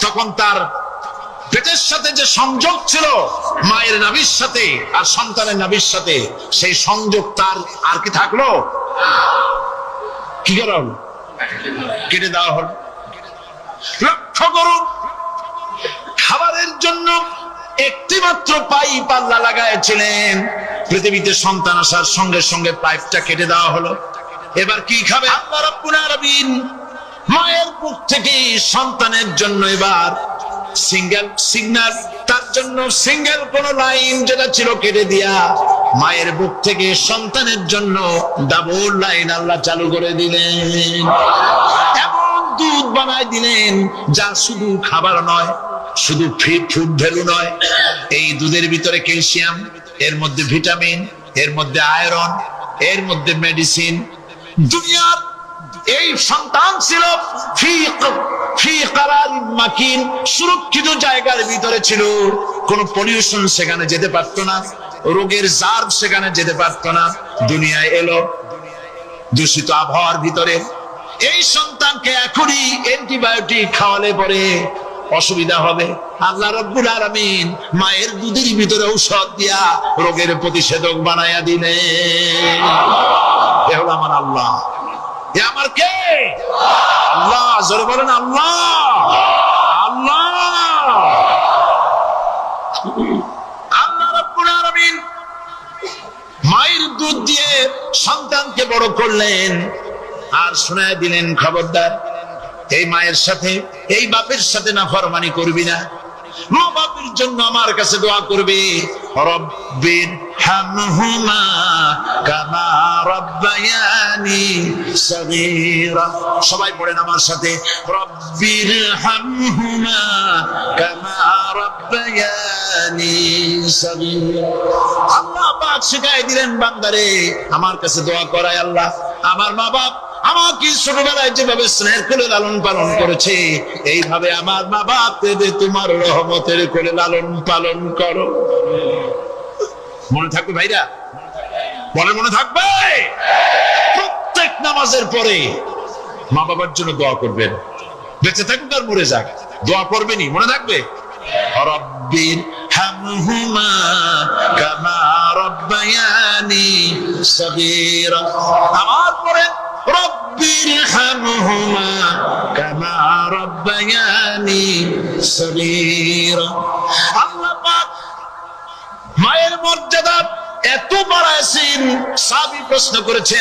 তখন তার পেটের সাথে যে সংযোগ ছিল মায়ের নাভির সাথে আর সন্তানের নাভির সাথে, সেই সংযোগ তার আর কি থাকলো? কি করা হলো? কেটে দেওয়া হলো। লক্ষ্য করুন, খাবারের জন্য একটি মাত্র পাইপ আল্লাহ লাগাইছিলেন, পৃথিবীতে সন্তান আসার সঙ্গে সঙ্গে পাইপটা কেটে দেওয়া হলো। এবার কি খাবে? আল্লাহ রাব্বুল আলামিন মায়ের বুক থেকে সন্তানের জন্য এবার সিঙ্গেল সিগন্যাল, তার জন্য সিঙ্গেল কোন লাইন যেটা ছিল কেটে দিয়া মায়ের বুক থেকে সন্তানের জন্য ডাবল লাইন আল্লাহ চালু করে দিলেন। এমন দুধ বানায় দিলেন যা শুধু খাবার নয়, শুধু ফুড ভ্যালু নয়, এই দুধের ভিতরে ক্যালসিয়াম, এর মধ্যে ভিটামিন, এর মধ্যে আয়রন, এর মধ্যে মেডিসিন। দুনিয়ার এই সন্তান ছিল ফি কারারিন মাকিন, সুরক্ষিত জায়গার ভিতরে ছিল, কোন পলিউশন সেখানে যেতে পারতো না, রোগের জার্ম সেখানে যেতে পারতো না। দুনিয়ায় এলো দূষিত আবহাওয়ার ভিতরে। এই সন্তানকে এখনই অ্যান্টিবায়োটিক খাওয়ালে পরে অসুবিধা হবে। আল্লাহ রাব্বুল আলামিন মায়ের দুধের ভিতরে ঔষধ দিয়া রোগের প্রতিষেধক বানায়া দিলেন। এ হলো আমার আল্লাহ। এ আমার কে? আল্লাহ। জোরে বলেন আল্লাহ। আল্লাহ আল্লাহ রাব্বুল আলামিন মায়ের দুধ দিয়ে সন্তানকে বড় করলেন আর শোনায় দিলেন, খবরদার এই মায়ের সাথে, এই বাপের সাথে নাফরমানি করবি না। মা বাপের জন্য আমার কাছে দোয়া করবি, রব্বির হামহুমা কামা রাব্বায়ানি সগীরা। সবাই পড়েন আমার সাথে, রব্বির হামহুমা কামা রাব্বায়ানি সগীরা। আল্লাহ পাক শিখাই দিলেন বান্দারে আমার কাছে দোয়া করায়, আল্লাহ আমার মা বাপ আমাকে ছোটবেলায় যেভাবে স্নেহের কোলে লালন পালন করেছে, এইভাবে আমার মা বাপকে তোমার রহমতের কোলে লালন পালন করো। মনে থাকবে ভাইরা? বলে মনে থাকবে? প্রত্যেক নামাজের পরে মা বাবার জন্য দোয়া করবেন, বেঁচে থাকুক আর মরে যাক, দোয়া করবেনই। মনে থাকবে? রব্বির হামহুমা কামা রাব্বায়ানি সগীরা। আমার পরে রব্বির হামহুমা কামা রাব্বায়ানি সগীরা। আল্লাহ পাক মায়ের মর্যাদা এত বাড়াইছেন, সাহাবী প্রশ্ন করেছে,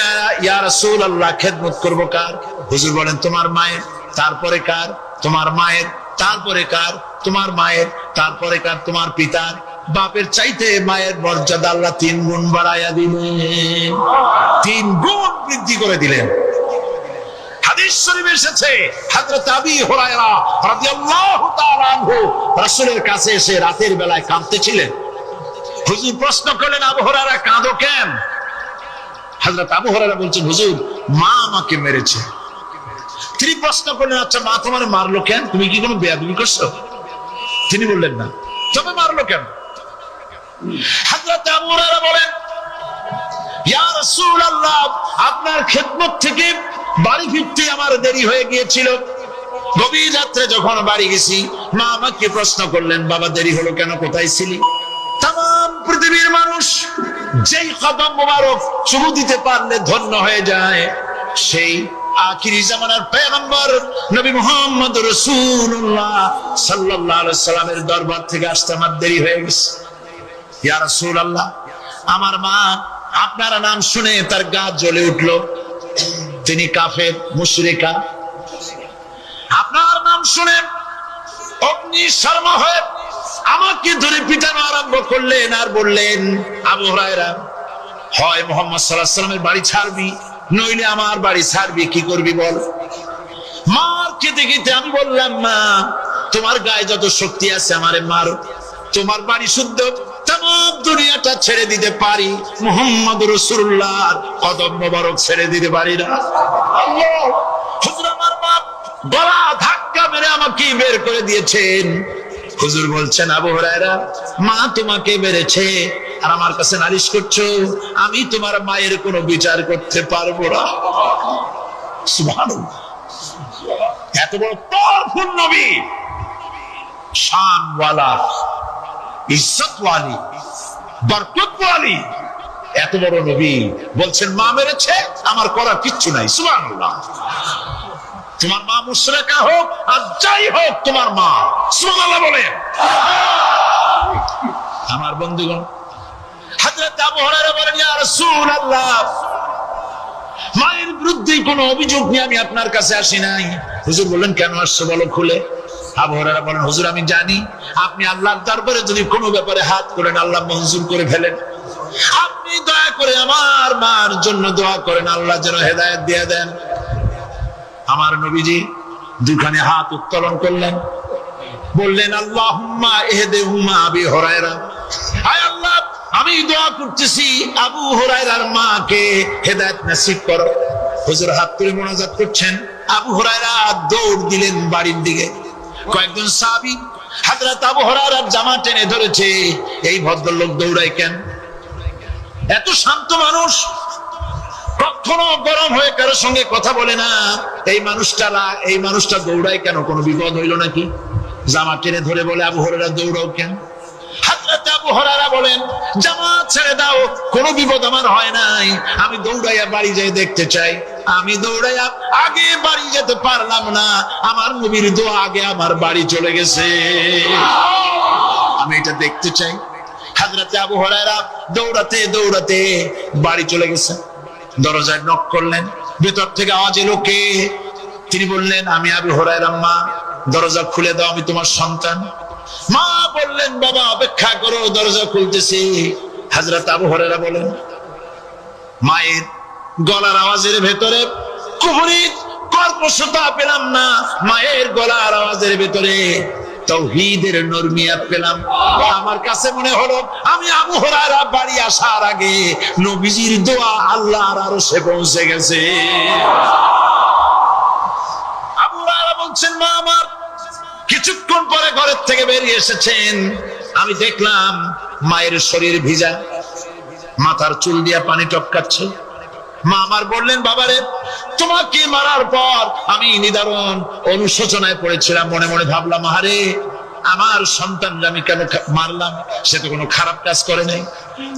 ইয়া রাসূলুল্লাহ খেদমত করব কার? হুজুর বলেন তোমার মায়ের, তারপরে কার? তোমার মায়ের, তারপরে কার? তোমার মায়ের, তারপরে কার? তোমার পিতার। বাপের চাইতে মায়ের মর্যাদা আল্লাহ 3 গুণ বাড়াইয়া দিলেন, 3 গুণ বৃদ্ধি করে দিলেন। হাদিস শরীফে এসেছে, হযরত আবী হুরায়রা রাদিয়াল্লাহু তাআলা আনহু রাসূলের কাছে এসে রাতের বেলায় কাঁদতেছিলেন। হুজুর প্রশ্ন করলেন, আবু হুরায়রা কাঁদো কেন? হযরত আবু হুরায়রা বলছেন, হুজুর মা আমাকে মেরেছে। তিনি প্রশ্ন করলেন, আচ্ছা মা তোমার মারলো কেন? তুমি কি কোনো বেয়াদবি করছো? তিনি বললেন না। তবে মারলো কেন? হযরত আবু হুরায়রা বলেন, ইয়া রাসূলুল্লাহ আপনার খেদমত থেকে বাড়ি ফিরতে আমার দেরি হয়ে গিয়েছিল। গভীর রাত্রে যখন বাড়ি গেছি, মা আমাকে প্রশ্ন করলেন, বাবা দেরি হলো কেন? কোথায় ছিলি? তাম পৃথিবীর মানুষ যেই কদম মোবারক চুমু দিতে পারলে ধন্য হয়ে যায়, সেই আখিরি জামানার পয়গম্বর নবী মুহাম্মদ রাসূলুল্লাহ সাল্লাল্লাহু আলাইহি সাল্লামের দরবার থেকে আসতে আমার দেরি হয়ে গেছে। ইয়া রাসূলুল্লাহ, আমার মা আপনার নাম শুনে তার গা জ্বলে উঠলো। তিনি কাফের, মুশরিকা। আপনার নাম শুনে অগ্নি শর্মা হয়ে আমাকে ধরে পিটানো আরম্ভ করলেন আর বললেন, আবু হুরায়রা, হয় মুহাম্মদ সাল্লাল্লাহু আলাইহি সাল্লামের বাড়ি ছাড়বি, নইলে আমার বাড়ি ছাড়বি, কি করবি বল। মার খেতে খেতে আমি বললাম, মা তোমার গায়ে যত শক্তি আছে আমারে মারো, তোমার বাড়ি শুদ্ধ তামাম দুনিয়াটা ছেড়ে দিতে পারি, মুহাম্মদ রাসূলুল্লাহর কদম মোবারক ছেড়ে দিতে পারি না। আল্লাহ, হুজুর আমার মা গলা ধাক্কা মেরে আমাকে বের করে দিয়েছেন। হুজুর বলছেন, আবু হুরায়রা, মা তোমাকে মেরেছে আর আমার কাছে নালিশ করছো, আমি তোমার মায়ের কোনো বিচার করতে পারবো না। সুবহানাল্লাহ, এত বড় পাওয়ারফুল নবী, শানওয়ালা, ইজ্জতওয়ালি, বরকতওয়ালি, এত বড় নবী বলছেন মা মেরেছে, আমার করার কিচ্ছু নাই। সুবহানাল্লাহ, তোমার মা মুশরিকা হোক আর যাই হোক, তোমার মা। সুবহানাল্লাহ বলেন। আমার বন্ধুগণ, হযরত আবু হুরায়রা বলেন, ইয়া রাসূলুল্লাহ, মায়ের বিরুদ্ধে কোনো অভিযোগ নিয়ে আমি আপনার কাছে আসি নাই। হুজুর বললেন, কেন আসছো বলো খুলে। আবু হুরায়রা বলেন, হুজুর আমি জানি আপনি আল্লাহর দরবারে যদি কোনো ব্যাপারে হাত করেন আল্লাহ মঞ্জুর করে ফেলেন। আপনি দয়া করে আমার মার জন্য দোয়া করেন, আল্লাহ যেন হেদায়েত দিয়ে দেন। আমার নবীজি দুখানে হাত উত্তোলন করলেন, বললেন, আল্লাহুম্মা ইহদিহুমা আবি হুরায়রা, আয় আল্লাহ আমি দোয়া করতেছি আবু হুরায়রার মাকে হেদায়েত নসিব করো। হুজুর হাত তুলে মোনাজাত করছেন, আবু হুরায়রা দৌড় দিলেন বাড়ির দিকে। কয়েকজন সাহাবী হযরত আবু হুরায়রার জামা টেনে ধরেছে, এই ভদ্রলোক দৌড়ায় কেন? এত শান্ত মানুষ, কখনো গরম হয়ে কারোর সঙ্গে কথা বলে না, এই মানুষটা দৌড়ায় কেন? কোনো বিপদ হইল নাকি? জামা টেনে ধরে বলে, আবু হুরায়রা দৌড়াও কেন? হযরত আবু হুরায়রা বলেন, জামাত ছেড়ে দাও, কোনো বিপদ আমার হয় নাই, আমি দৌড়াইয়া বাড়ি যাই দেখতে চাই। আমি দৌড়াইয়া আগে বাড়ি যেতে পারলাম না, আমার নবীর দোয়া আগে আমার বাড়ি চলে গেছে, আমি এটা দেখতে চাই। হযরত আবু হুরায়রা দৌড়াতে দৌড়াতে বাড়ি চলে গেছে। দরজায় নক করলেন, ভেতর থেকে আওয়াজ এলো, কে? তিনি বললেন, আমি আবু হুরায়রা, মা দরজা খুলে দাও, আমি তোমার সন্তান। মা বললেন, বাবা অপেক্ষা করো, দরজা খুলতেছি। হযরত আবু হুরায়রা বলেন, মায়ের গলার আওয়াজের ভেতরে কুফরি কর্কশতা পেলাম না, মায়ের গলার আওয়াজের ভেতরে তাওহীদের নরমিয়াত পেলাম। আমার কাছে মনে হলো আমি আবু হুরায়রা বাড়ি আসার আগে নবীজির দোয়া আল্লাহর আরশে পৌঁছে গেছে। আবু হুরায়রা বলছেন, মা আমার কিছুক্ষণ পরে ঘরের থেকে বেরিয়ে এসেছেন, আমি দেখলাম মায়ের শরীর ভিজা, মাথার চুল দিয়া পানি টপকাচ্ছে। মা আমার বললেন, বাবারে তোমাকে মারার পর আমি নিদারুণ অনুশোচনায় পড়েছিলাম, মনে মনে ভাবলাম, আরে আমার সন্তান আমি কেন মারলাম? সে তো কোনো খারাপ কাজ করে নাই,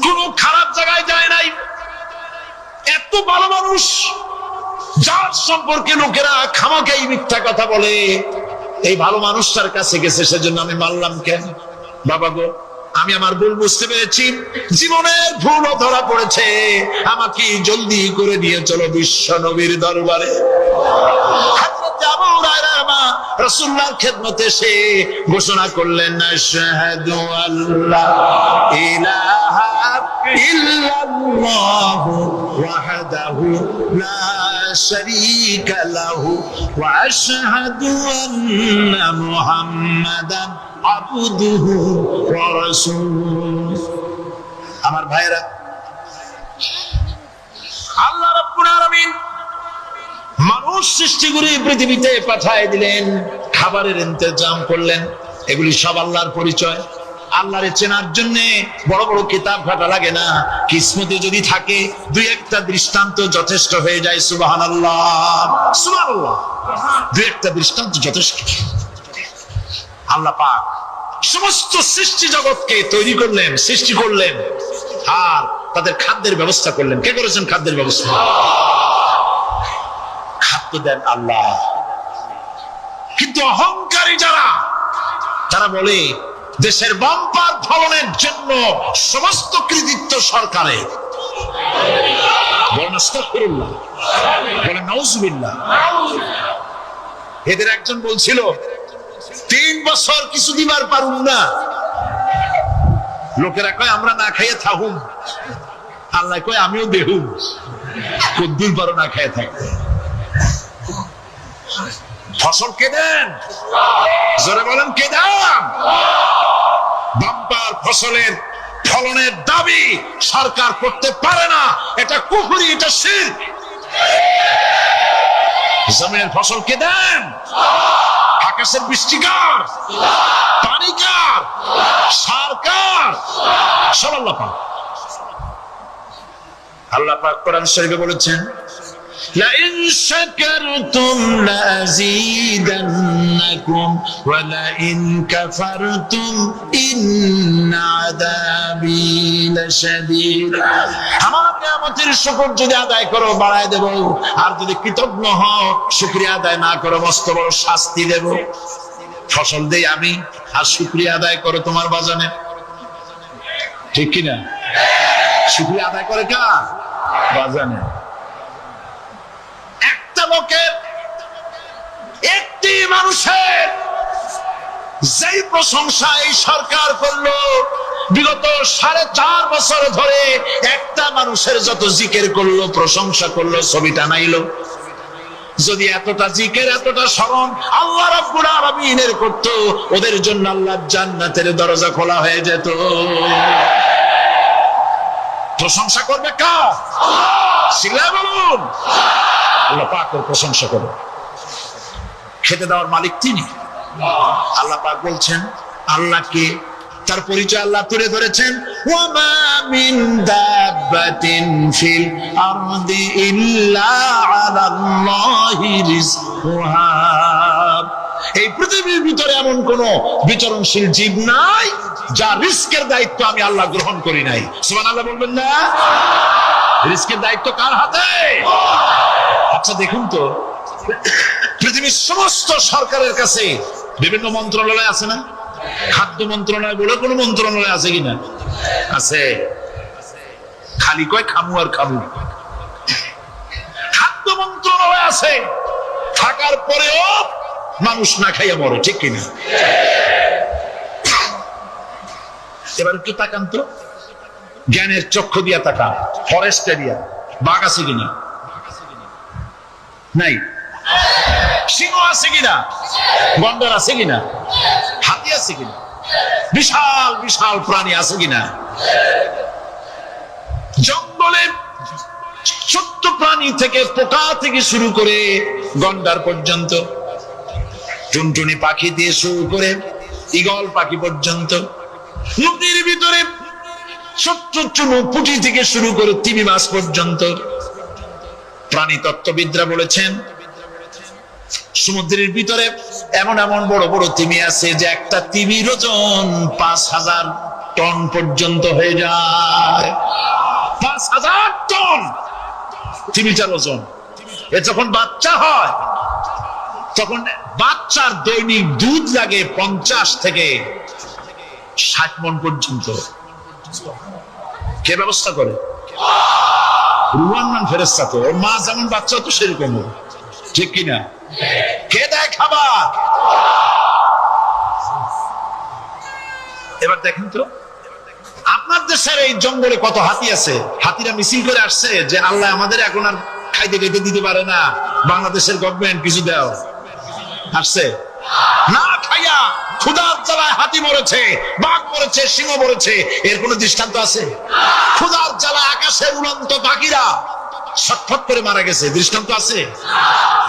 কোনো খারাপ জায়গায় যায় নাই, এত ভালো মানুষ যার সম্পর্কে লোকেরা খামাখাই মিথ্যা কথা বলে, এই ভালো মানুষটার কাছে গেছে, সেজন্য আমি মারলাম কেন? বাবা গো, আমি আমার ভুল বুঝতে পেরেছি, জীবনের ভুলও ধরা পড়েছে, আমাকে জলদি করে নিয়ে চলো বিশ্ব নবীর দরবারে। হযরত আবু হুরায়রা রাসূলুল্লাহর খেদমতে এসে ঘোষণা করলেন, আশহাদু আল্লা ইলাহা ইল্লাল্লাহু ওয়াহদাহু লা শারীকা লাহু ওয়া আশহাদু আন্না মুহাম্মাদান আবদুহু ওয়া রাসূলুহু। আমার ভাইরা, আল্লাহ রাব্বুল আলামিন মানুষ সৃষ্টি করে পৃথিবীতে পাঠিয়ে দিলেন, খাবারের ইন্তজাম করলেন, এগুলি সব আল্লাহর পরিচয়। আল্লাহরে চেনার জন্য বড় বড় কিতাব ঘাটা লাগে না, কিসমতে যদি থাকে দুই একটা দৃষ্টান্ত যথেষ্ট হয়ে যায়। সুবহানাল্লাহ, সুবহানাল্লাহ, দুই একটা দৃষ্টান্ত যথেষ্ট। আল্লাহ পাক সমস্ত সৃষ্টি জগৎকে তৈরি করলেন, সৃষ্টি করলেন, আর তাদের খাদ্যের ব্যবস্থা করলেন। কে করেছেন খাদ্যের ব্যবস্থা? খাদ্য দেন আল্লাহ। কিন্তু অহংকারী যারা, তারা বলে দেশের বাম্পার ফলনের জন্য সমস্ত কৃতিত্ব সরকারের। এদের একজন বলছিল 3 বছর কিছু দিবার পারুন না, লোকেরা কয় আমরা না খাইয়ে থাকুম, আল্লাহ কয় আমিও দেহুম, কদ্দুর পারো না খাইয়ে থাকতে। ফসল কে দেন? জোরে বলেন কে দেন? বাম্পার ফসলের ফলনের দাবি সরকার করতে পারে না, এটা কুফরি, এটা শিরক। জমিনের ফসল কে দেন? আকাশের বৃষ্টিকার, পানিকার, সরকার, সব আল্লাহ পাক। আল্লাহ পাক কোরআন শরীফে বলেছেন لئن شكرتم لأزيدنكم ولئن كفرتم إن عذابي لشديد। আমার নিয়ামতের শুকর যদি আদায় করো বাড়ায় দেব, আর যদি কৃতজ্ঞ হও শুকরিয়া আদায় না করো মস্ত বড় শাস্তি দেব। ফসল দেই আমি, আর শুকরিয়া আদায় করো তোমার বাজানে, ঠিক কিনা? শুকরিয়া আদায় করে কার? বাজানে। লোকের, একটি মানুষের যেই প্রশংসা এই সরকার করলো বিগত 4.5 বছর ধরে, একটা মানুষের যত জিকির করলো, প্রশংসা করলো, ছবি টানাইলো, যদি এতটা জিকির এতটা স্মরণ আল্লাহ রাব্বুল আলামিনের করতো, ওদের জন্য আল্লাহর জান্নাতের দরজা খোলা হয়ে যেত। প্রশংসা করবে কার? সিলা বলুন। আল্লাহ পাকের প্রশংসা করো। খেতে দেওয়ার মালিক তিনি। আল্লাহ পাক বলছেন আল্লাহকে, তার পরিচয় আল্লাহ তুলে ধরেছেন, ওয়ামা মিন দাব্বাতিন ফিল আরদি ইল্লা আলাল্লাহি রিজকুহা। এই পৃথিবীর ভিতরে এমন কোন বিচরণশীল জীব নাই যার রিস্কের দায়িত্ব আমি আল্লাহ গ্রহণ করি নাই। সুবহানাল্লাহ বলবেন না? রিস্কের দায়িত্ব কার হাতে? আচ্ছা দেখুন তো, পৃথিবীর সমস্ত সরকারের কাছে বিভিন্ন মন্ত্রণালয় আছে না? খাদ্য মন্ত্রণালয় বলে কোন মন্ত্রণালয় আছে কিনা? আছে। খালি কয় খামু আর খামু। খাদ্য মন্ত্রণালয় আছে, থাকার পরেও মানুষ না খাইয়া মরে, ঠিক কিনা? এবার একটু তাকান তো, জ্ঞানের চক্ষু দিয়া তাকান, ফরেস্ট এরিয়া, বাঘ আছে কিনা? নাই। সিংহ আছে কিনা? গন্ডার আছে কিনা? হাতি আছে কিনা? বিশাল বিশাল প্রাণী আছে কিনা? জঙ্গলে ছোট্ট প্রাণী থেকে, পোকা থেকে শুরু করে গন্ডার পর্যন্ত, টুনটুনি পাখি দিয়ে শুরু করে ঈগল পাখি পর্যন্ত, নদীর ভিতরে ছোট্ট পুঁটি থেকে শুরু করে তিমি মাছ পর্যন্ত। প্রাণী তত্ত্ববিদরা বলেছেন সমুদ্রের ভিতরে এমন এমন বড় বড় তিমি আছে যে একটা তিমির ওজন 5000 টন পর্যন্ত হয়ে যায়। 5000 টন তিমিটার ওজন। এ যখন বাচ্চা হয় তখন বাচ্চার দৈনিক দুধ লাগে 50 থেকে 60 মণ পর্যন্ত। কে ব্যবস্থা করে? রুহান ফেরেশতা। তো ওর মা যেমন বাচ্চা তো সেরকম, ঠিক কিনা? কে দেয় খাবার? এবার দেখেন তো, আপনার দেশের এই জঙ্গলে কত হাতি আছে। হাতিরা মিছিল করে আসছে যে আল্লাহ আমাদের এখন আর খাইতে খাইতে দিতে পারে না, বাংলাদেশের গভর্নমেন্ট কিছু দাও। আসছে না খাইয়া ক্ষুধার জ্বালায় হাতি মরেছে, বাঘ মরেছে, সিংহ মরেছে, এর কোন দৃষ্টান্ত আছে? ক্ষুধার জ্বালায় আকাশে উড়ন্ত পাখিরা ছটফট করে মারা গেছে, দৃষ্টান্ত আছে?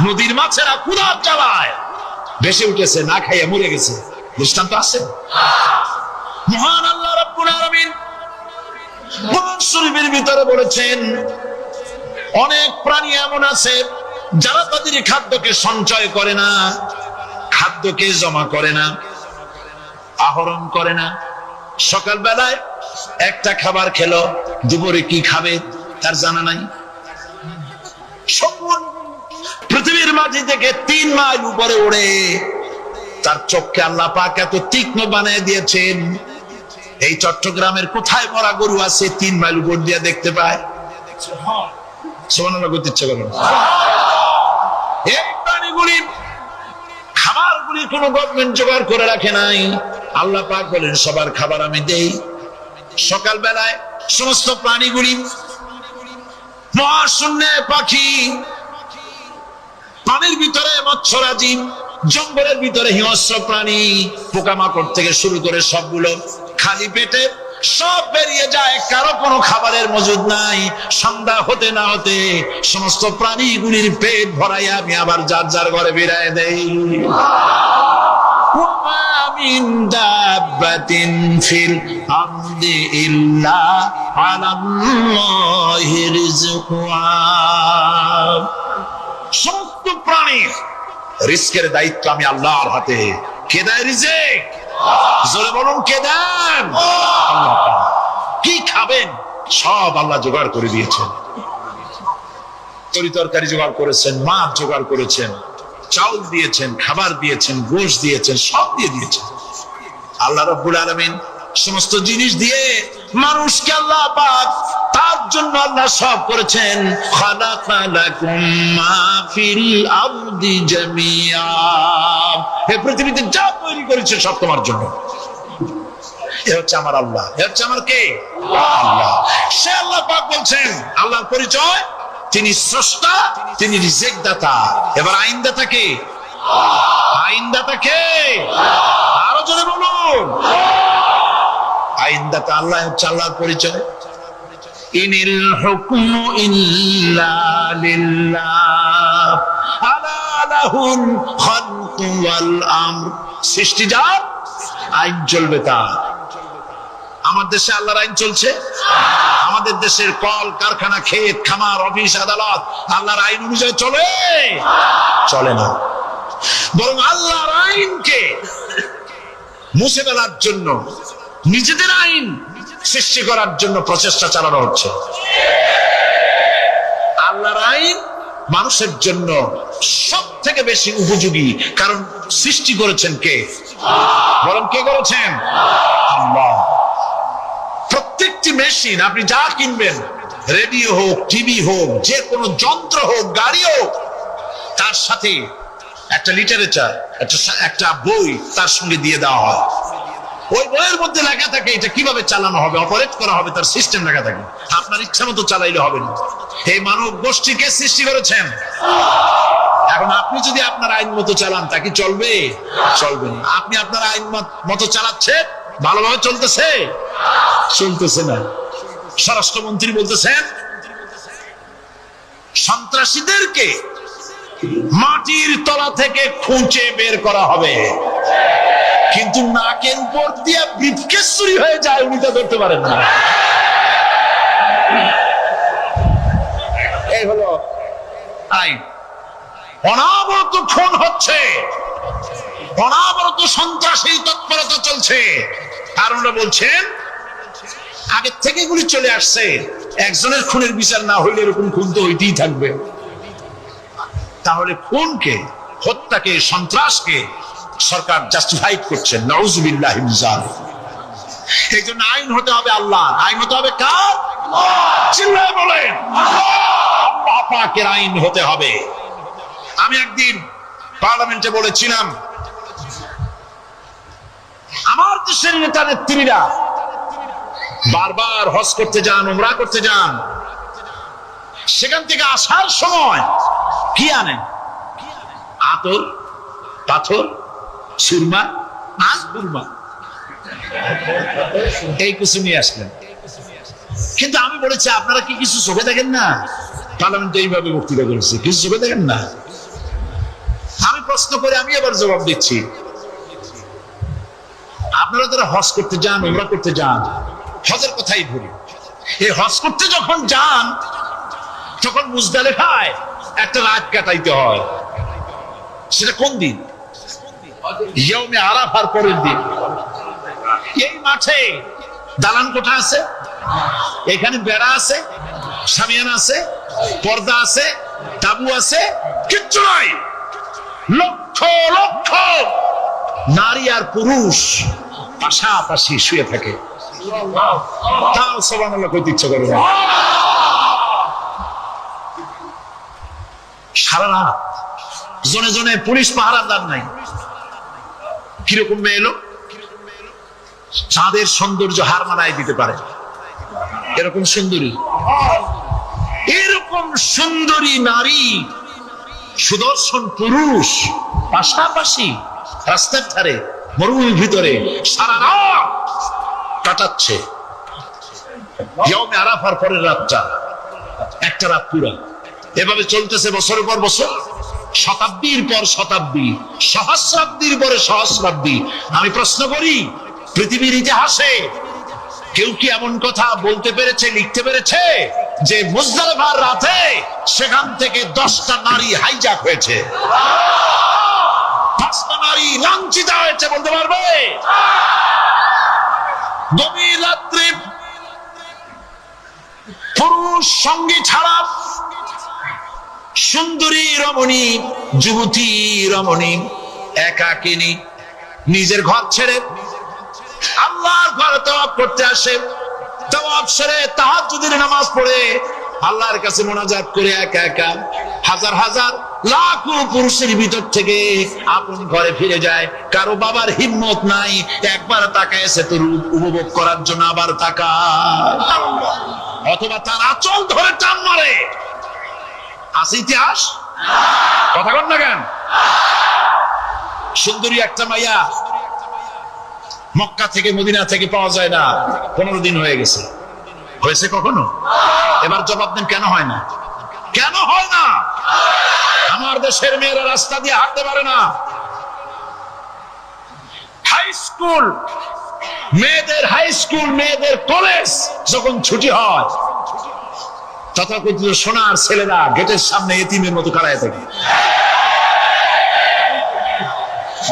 নদীর মাছেরা ক্ষুধার জ্বালায় ভেসে উঠেছে, না খাইয়া মরে গেছে, দৃষ্টান্ত আছে? মহান আল্লাহ রাব্বুল আলামিন কোরআন শরীফের ভিতরে বলেছেন অনেক প্রাণী এমন আছে যারা তাদের খাদ্যকে সঞ্চয় করে না, খাদ্যকে জমা করে না, আহরণ করে না। সকাল বেলায় একটা খাবার খেলো, দুপুরে কি খাবে তার জানা নাই। পৃথিবীর মাটি থেকে 3 মাইল উপরে ওড়ে তার চোখকে আল্লাহ পাক এত তীক্ষ্ণ বানিয়ে দিয়েছেন। এই চট্টগ্রামের কোথায় মরা গরু আছে 3 মাইল উপর দিয়ে দেখতে পায়? সুবহানাল্লাহ করতে ইচ্ছে করে না। এই প্রাণীগুলি খাবারগুলি কোন গভর্নমেন্ট জোগাড় করে রাখে নাই। আল্লাহ পাক বলেন সবার খাবার আমি দেই। সকাল বেলায় সমস্ত প্রাণীগুলি, মহাশূন্যে পাখি, পানির ভিতরে মৎস্যরাজি, জঙ্গলের ভিতরে হিংস্র প্রাণী, পোকামাকড় থেকে শুরু করে সবগুলো খালি পেটে সব বেরিয়ে যায়, কারো কোনো খাবারের মজুদ নাই। সন্ধ্যা হতে না হতে সমস্ত প্রাণীগুলির পেট ভরাইয়া আমি আবার যার যার ঘরে বেরায় দেই। মিন দাব্বাতিন ফিল আরদি ইল্লা আলাল্লাহি রিজকুহা। সমস্ত প্রাণীর রিজকের দায়িত্ব আমি আল্লাহর হাতে। কে দেয় রিজক? জোরে বলুন, কে দেন? আল্লাহ। কি খাবেন সব আল্লাহ জোগাড় করে দিয়েছেন। তরি তরকারি জোগাড় করেছেন, মাছ জোগাড় করেছেন, চাউল দিয়েছেন, খাবার দিয়েছেন, গোশত দিয়েছেন, সব দিয়ে দিয়েছেন। আল্লাহ রাব্বুল আলামিন সমস্ত জিনিস দিয়ে মানুষকে আল্লাহ পাক তার জন্য আল্লাহ সব করেছেন। খালাকা লাকুম মা ফিল আরদি জামিআ। এই পৃথিবীতে যা তৈরি করেছে সব তোমার জন্য। এ হচ্ছে আমার আল্লাহ। এ হচ্ছে আমার কে? আল্লাহ। সে আল্লাহ পাক বলছেন, আল্লাহর পরিচয় তিনি স্রষ্টা, তিনি রিজেক দাতা। এবার আইনদাতা কে? আইনদাতা কে? আরো জোরে বলুন। আইনদাতা আল্লাহ হচ্ছে আল্লাহর পরিচয়। ইনিল হুকমু ইল্লা লিল্লাহ আলা লাহুল খালকু ওয়াল আমর। সৃষ্টি যার, আইন চলবে তার। আমার দেশে আল্লাহর আইন চলছে? আমাদের দেশের কল কারখানা, ক্ষেত খামার, অফিস আদালত আল্লাহর আইন অনুযায়ী চলে? চলে না। বরং আল্লাহর আইনকে মুছে ফেলার জন্য, নিজেদের আইন সৃষ্টি করার জন্য প্রচেষ্টা চালানো হচ্ছে। আল্লাহর আইন মানুষের জন্য সব থেকে বেশি উপযোগী, কারণ সৃষ্টি করেছেন কে? বলেন, কে করেছেন? আল্লাহ। প্রত্যেকটি মেশিন আপনি যা কিনবেন, রেডিও হোক, টিভি হোক, যে কোনো যন্ত্র হোক, গাড়ি হোক, তার সাথে একটা লিটারেচার, একটা বই তার সঙ্গে দিয়ে দেওয়া হয়। ওই বইয়ের মধ্যে লেখা থাকে এটা কিভাবে চালানো হবে, অপারেট করা হবে, তার সিস্টেম লেখা থাকে। আপনার ইচ্ছা মতো চালাইলে হবে না। এই মানব গোষ্ঠীকে সৃষ্টি করেছেন। এখন আপনি যদি আপনার আইন মতো চালান, তা কি চলবে? চলবে না। আপনি আপনার আইন মতো চালাচ্ছেন, ভালোভাবে চলতেছে? চলতেছে না। স্বরাষ্ট্রমন্ত্রী বলতেছেন সন্ত্রাসীদেরকে মাটির তলা থেকে খুঁজে বের করা হবে, কিন্তু নাকের উপর দিয়ে ব্রিফকেস চুরি হয়ে যায়, উনি তা ধরতে পারেন না। এই হলো আইন। অনাবরত খুন হচ্ছে, অনাবরত সন্ত্রাসী তৎপরতা চলছে। আর ওরা বলছেন আগের থেকে এগুলি চলে আসছে, একজনের খুনের বিচার না হইলে এরকম খুন তো হইতেই থাকবে। তাহলে খুনকে, হত্যাকে, সন্ত্রাসকে সরকার জাস্টিফাইড করছেন। নাউযুবিল্লাহি মিন যালিক। এই জন্য আইন হতে হবে আল্লাহ। আইন হতে হবে কার? চিল্লায় বলেন, আল্লাহ পাকের আইন হতে হবে। আমি একদিন পার্লামেন্টে বলেছিলাম, আমার দেশের নেতা নেত্রীরা বারবার হজ করতে যান, উমরা করতে যান, সেখান থেকে আসার সময় কি আনেন? আতর, পাথর, সুরমা, বুরমা, এই কিছু নিয়ে আসলেন। কিন্তু আমি বলেছি, আপনারা কি কিছু চোখে দেখেন না? পার্লামেন্টে এইভাবে বক্তৃতা করেছে, কিছু চোখে দেখেন না? আমি প্রশ্ন করে আমি এবার জবাব দিচ্ছি, আপনারা যারা হজ করতে যান, উমরা করতে যান, হজের কথাই বলি, এই হজ করতে যখন যান তখন মুজদালিফায় একটা রাত কাটাইতে হয়। সেটা কোন দিন? ইয়ৌমে আরাফার পরের দিন। এই মাঠে দালান কোঠা আছে, এখানে বেড়া আছে, সামিয়ানা আছে, পর্দা আছে, তাবু আছে, কিচ্ছু নাই। লক্ষ লক্ষ নারী আর পুরুষ পাশাপাশি শুয়ে থাকে, তাও সুবহানাল্লাহ কইতে ইচ্ছা করে না। সারা রাত জনে জনে পুলিশ পাহারাদার নাই। কিরকম মেয়ে এলো, চাঁদের সৌন্দর্য হার মানায় দিতে পারে এরকম সুন্দরী, এরকম সুন্দরী নারী, সুদর্শন পুরুষ পাশাপাশি রাস্তার ধারে মরুভূমির ভিতরে সারা রাত কাটাচ্ছে। ইয়মে আরাফার পরের রাতটা, একটা রাত পুরা এভাবে চলতেছে বছরের পর বছর, শতাব্দীর পর শতাব্দী, সহস্রাব্দীর পরে সহস্রাব্দী। আমি প্রশ্ন করি, পৃথিবীর ইতিহাসে কেউ কি এমন কথা বলতে পেরেছে, লিখতে পেরেছে যে মুজদালিফার রাতে সেখান থেকে 10টা নারী হাইজ্যাক হয়েছে, 5টা নারী লাঞ্ছিত হয়েছে, বলতে পারবে? গভীর রাত্রে পুরুষ সঙ্গী ছাড়া সুন্দরী রমণী, যুবতী রমণী একাকিনী নিজের ঘর ছেড়ে আল্লাহর ঘরে তওয়াব করতে আসে। তওয়াব সেরে তাহাজ্জুদের নামাজ পড়ে আল্লাহর কাছে মোনাজাত করে একা একা হাজার হাজার লাখো পুরুষের ভিতর থেকে আপন ঘরে ফিরে যায়। কারো বাবার হিম্মত নাই একবার তাকায় সে তো রূপ উপভোগ করার জন্য আবার তাকায়, অথবা তার আঁচল ধরে টান মারে। আছে ইতিহাস, কথা বল না কেন? সুন্দরী একটা মাইয়া মক্কা থেকে মদিনা থেকে পাওয়া যায় না, 15 দিন হয়ে গেছে। হয়েছে কখনো? এবার জবাব দেন, কেন হয় না? কেন হয় না? আমার দেশের মেয়েরা রাস্তা দিয়ে হাঁটতে পারে না। হাই স্কুল মেয়েদের, হাই স্কুল মেয়েদের কলেজ যখন ছুটি হয়, তথাকথিত সোনার ছেলেরা গেটের সামনে এতিমের মতো দাঁড়ায় থাকে।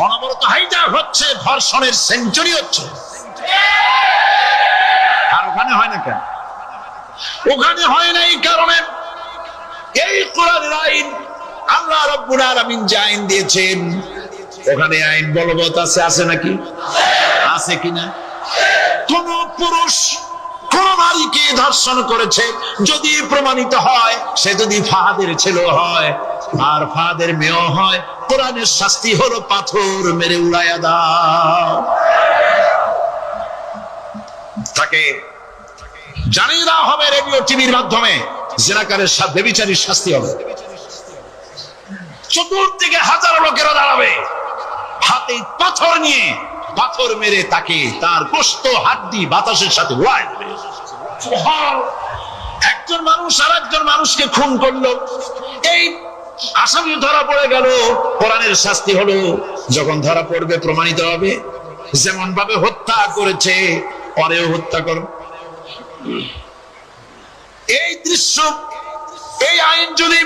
অনবরত হাইজ্যাক হচ্ছে, ধর্ষণের সেঞ্চুরি হচ্ছে। আর ওখানে হয় না কেন? ওখানে হয় না এই কারণে, এই কোরআনের আইন আল্লাহ রাব্বুল আলামিন যে আইন দিয়েছেন, ওখানে আইন বলবৎ আছে। আছে নাকি? আছে কিনা? কোন পুরুষ কোন নারীকে ধর্ষণ করেছে যদি প্রমাণিত হয়, সে যদি ফাহাদের ছেলে হয় আর ফাহাদের মেয়ে হয়, কোরআনের শাস্তি হলো পাথর মেরে উড়াইয়া দাও। তাকে জানিয়ে দেওয়া হবে রেডিও টিভির মাধ্যমে, জিনাকারের সাথে ব্যভিচারীর শাস্তি হবে। চতুর্দিকে হাজারো লোকেরা দাঁড়াবে, হাতে পাথর নিয়ে পাথর মেরে তাকে তার গোশত হাড্ডি বাতাসের সাথে উড়ায় দেবে। একজন মানুষ আর একজন মানুষকে খুন করলো, এই আসামি ধরা পড়ে গেল, কোরআনের শাস্তি হলো যখন ধরা পড়বে প্রমাণিত হবে যেমন ভাবে হত্যা করেছে পরেও হত্যা করো। এই দৃশ্য, এই আইন যদি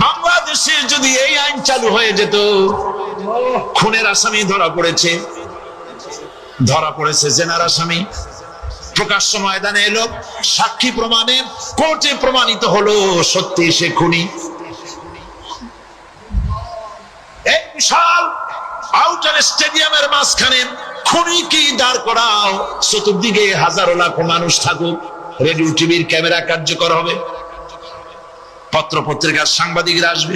বাংলাদেশে যদি এই আইন চালু হয়ে যেত, খুনের আসামি ধরা পড়েছে, জেনার আসামি প্রকাশ্য ময়দানে এলো, সাক্ষী প্রমাণে কোর্টে প্রমাণিত হলো সত্যি সে খুনি। এই বিশাল আউটার স্টেডিয়ামের মাঝখানে খুনিকে দাঁড় করাও, চতুর্দিকে হাজারো লাখো মানুষ থাকুক, রেডিও টিভির ক্যামেরা কার্যকর হবে, পত্র পত্রিকার সাংবাদিকরা আসবে,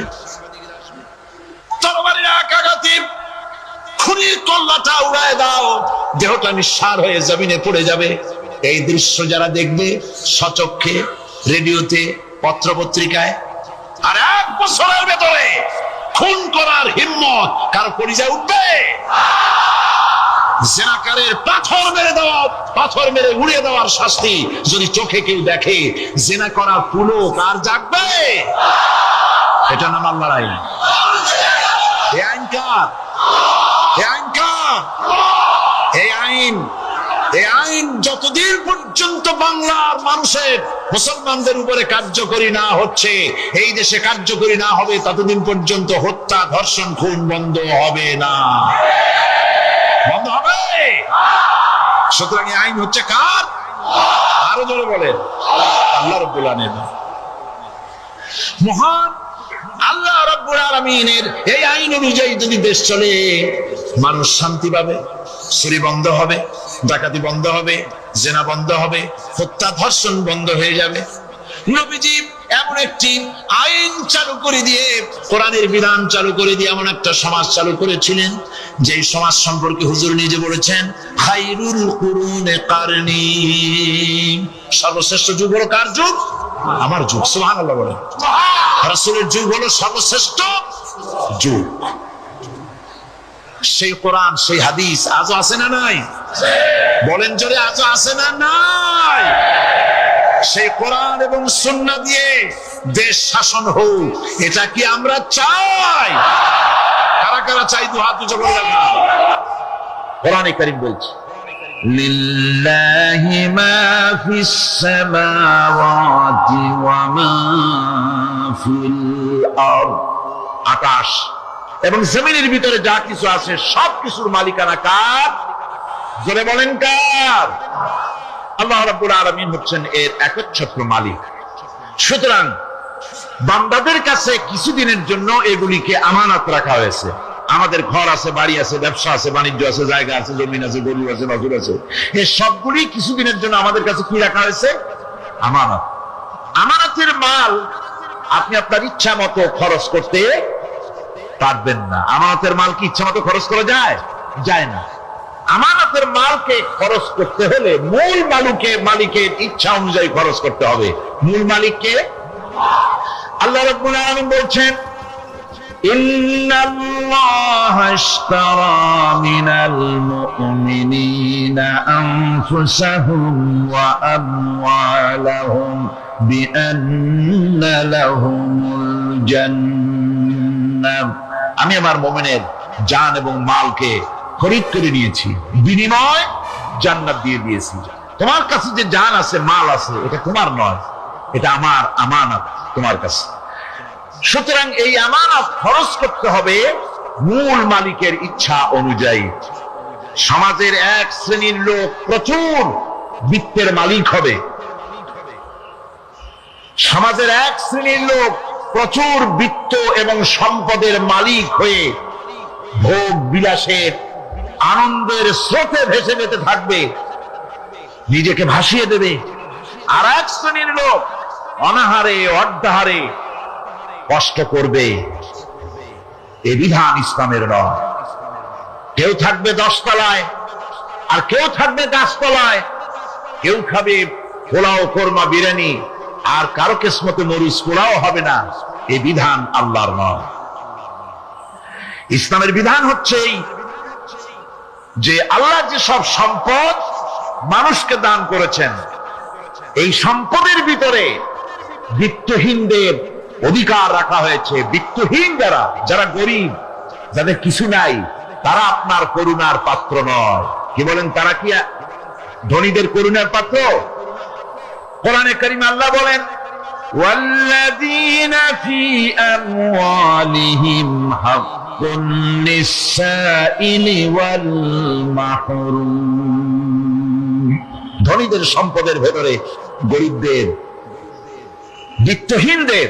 তরবারির আঘাতে খুনির কল্লাটা উড়ায় দাও, দেহটা নিঃসার হয়ে জমিনে পড়ে যাবে। এই দৃশ্য যারা দেখবে সচক্ষে, রেডিওতে, পত্র পত্রিকায়, আর 1 বছরের ভেতরে খুন করার হিম্মত কারো পরিচয় উঠবে? জিনাকারের পাথর মেরে দেওয়া, পাথর মেরে উড়িয়ে দেওয়ার শাস্তি যদি চোখে কেউ দেখে, জিনা করার পুলক আর জাগবে? এটা নাম আল্লাহর আইন। এই আইন কার? এই আইন কার? এই আইন, এই আইন যতদিন পর্যন্ত বাংলার মানুষের, মুসলমানদের উপরে কার্যকরী না হচ্ছে, এই দেশে কার্যকরী না হবে, ততদিন পর্যন্ত হত্যা, ধর্ষণ, খুন বন্ধ হবে না। বন্ধ হবে। সুতরাং এই আইন হচ্ছে কার? আরো জোরে বলেন আল্লাহ রাব্বুল আলামিন। মহান আল্লাহ রাব্বুল আলামিনের এই আইন অনুযায়ী যদি দেশ চলে, মানুষ শান্তি পাবে, চুরি বন্ধ হবে, ডাকাতি বন্ধ হবে, জেনা বন্ধ হবে, হত্যা ধর্ষণ বন্ধ হয়ে যাবে। নবীজি এমন একটি আইন চালু করে দিয়ে, কোরআনের বিধান চালু করে দিয়ে এমন একটা সমাজ চালু করেছিলেন, যে সমাজ সম্পর্কে হুজুর নিজে বলেছেন, খায়রুল কুরুনে কারনি, সর্বশ্রেষ্ঠ যুগ হলো কার যুগ? আমার যুগ। সুবহানাল্লাহ বলেন। রাসূলের যুগ হলো সর্বশ্রেষ্ঠ যুগ। সেই কোরআন, সেই হাদিস আজও আছে না নাই? বলেন জোরে, আজও আছে না নাই? সেই কোরআন এবং সুন্নাহ দিয়ে দেশ শাসন হোক, এটা কি আমরা চাই? কারা কারা চাই? দু হাত উঁচু করে রাখুন। কোরআনে কারীম বলছে, লিল্লাহি মা ফিস সামাওয়াতি ওয়া মা ফিল আরদ, আকাশ এবং জমিনের ভিতরে যা কিছু আছে সব কিছুর মালিকানা কার? জোরে বলেন কার? আল্লাহ রাব্বুল আলামিন হচ্ছেন এর একচ্ছত্র মালিক। সুতরাং বান্দাদের কাছে কিছুদিনের জন্য এগুলিকে আমানত রাখা হয়েছে। আমাদের ঘর আছে, বাড়ি আছে, ব্যবসা আছে, বাণিজ্য আছে, জায়গা আছে, জমিন আছে, গরু আছে, বাছুর আছে, এই সবগুলি কিছুদিনের জন্য আমাদের কাছে কি রাখা হয়েছে? আমানত। আমানতের মাল আপনি আপনার ইচ্ছা মতো খরচ করতে পারবেন না। আমানতের মাল কি ইচ্ছা মতো খরচ করা যায়? যায় না। আমানতের মালকে খরচ করতে হলে মূল মালিকের ইচ্ছা অনুযায়ী খরচ করতে হবে। মূল মালিককে আল্লাহ রাব্বুল আলামিন বলছেন, ইন্নাল্লাহা ইশতারা মিনাল মুমিনিনা আনফুসাহুম ওয়া আমওয়ালাহুম বিআন্না লাহুমুল জান্নাহ। আমি আমার মুমিনের জান এবং মালকে খরিদ করে নিয়েছি, বিনিময় জান্নাত দিয়ে দিয়েছি। তোমার কাছে যে জান আছে, মাল আছে, এটা তোমার নয়, এটা আমার আমানত তোমার কাছে। সুতরাং এই আমানত খরচ করতে হবে মূল মালিকের ইচ্ছা অনুযায়ী। সমাজের এক শ্রেণীর লোক প্রচুর বিত্তের মালিক হবে, সমাজের এক শ্রেণীর লোক প্রচুর বিত্ত এবং সম্পদের মালিক হয়ে ভোগ বিলাসের আনন্দের স্রোতে ভেসে যেতে থাকবে, নিজেকে ভাসিয়ে দেবে। আর এক শ্রেণীর লোক অনাহারে অর্ধাহারে কষ্ট করবে। এই বিধান ইসলামের নয়। কেউ থাকবে 10 তলায় আর কেউ থাকবে গাছতলায়, কেউ খাবে পোলাও, কোরমা, বিরিয়ানি, আর কারো কিসমতে মরিচ পোলাও হবে না। এই বিধান আল্লাহর নয়। ইসলামের বিধান হচ্ছে যে আল্লাহ যে সব সম্পদ মানুষকে দান করেছেন, এই সম্পদের ভিতরে বিত্তহীনদের অধিকার রাখা হয়েছে। বিত্তহীন যারা গরিব, যাদের কিছু নাই, তারা আপনার করুণার পাত্র নয়। কি বলেন, তারা কি ধনীদের করুণার পাত্র? কোরআনে কারীমে আল্লাহ বলেন, ওয়াল্লাযীনা ফী আমওয়ালিহিম হাক্কুন লিস-সাইলি ওয়াল মাহরুম। ধনীদের সম্পদের ভেতরে গরিবদের, বিত্তহীনদের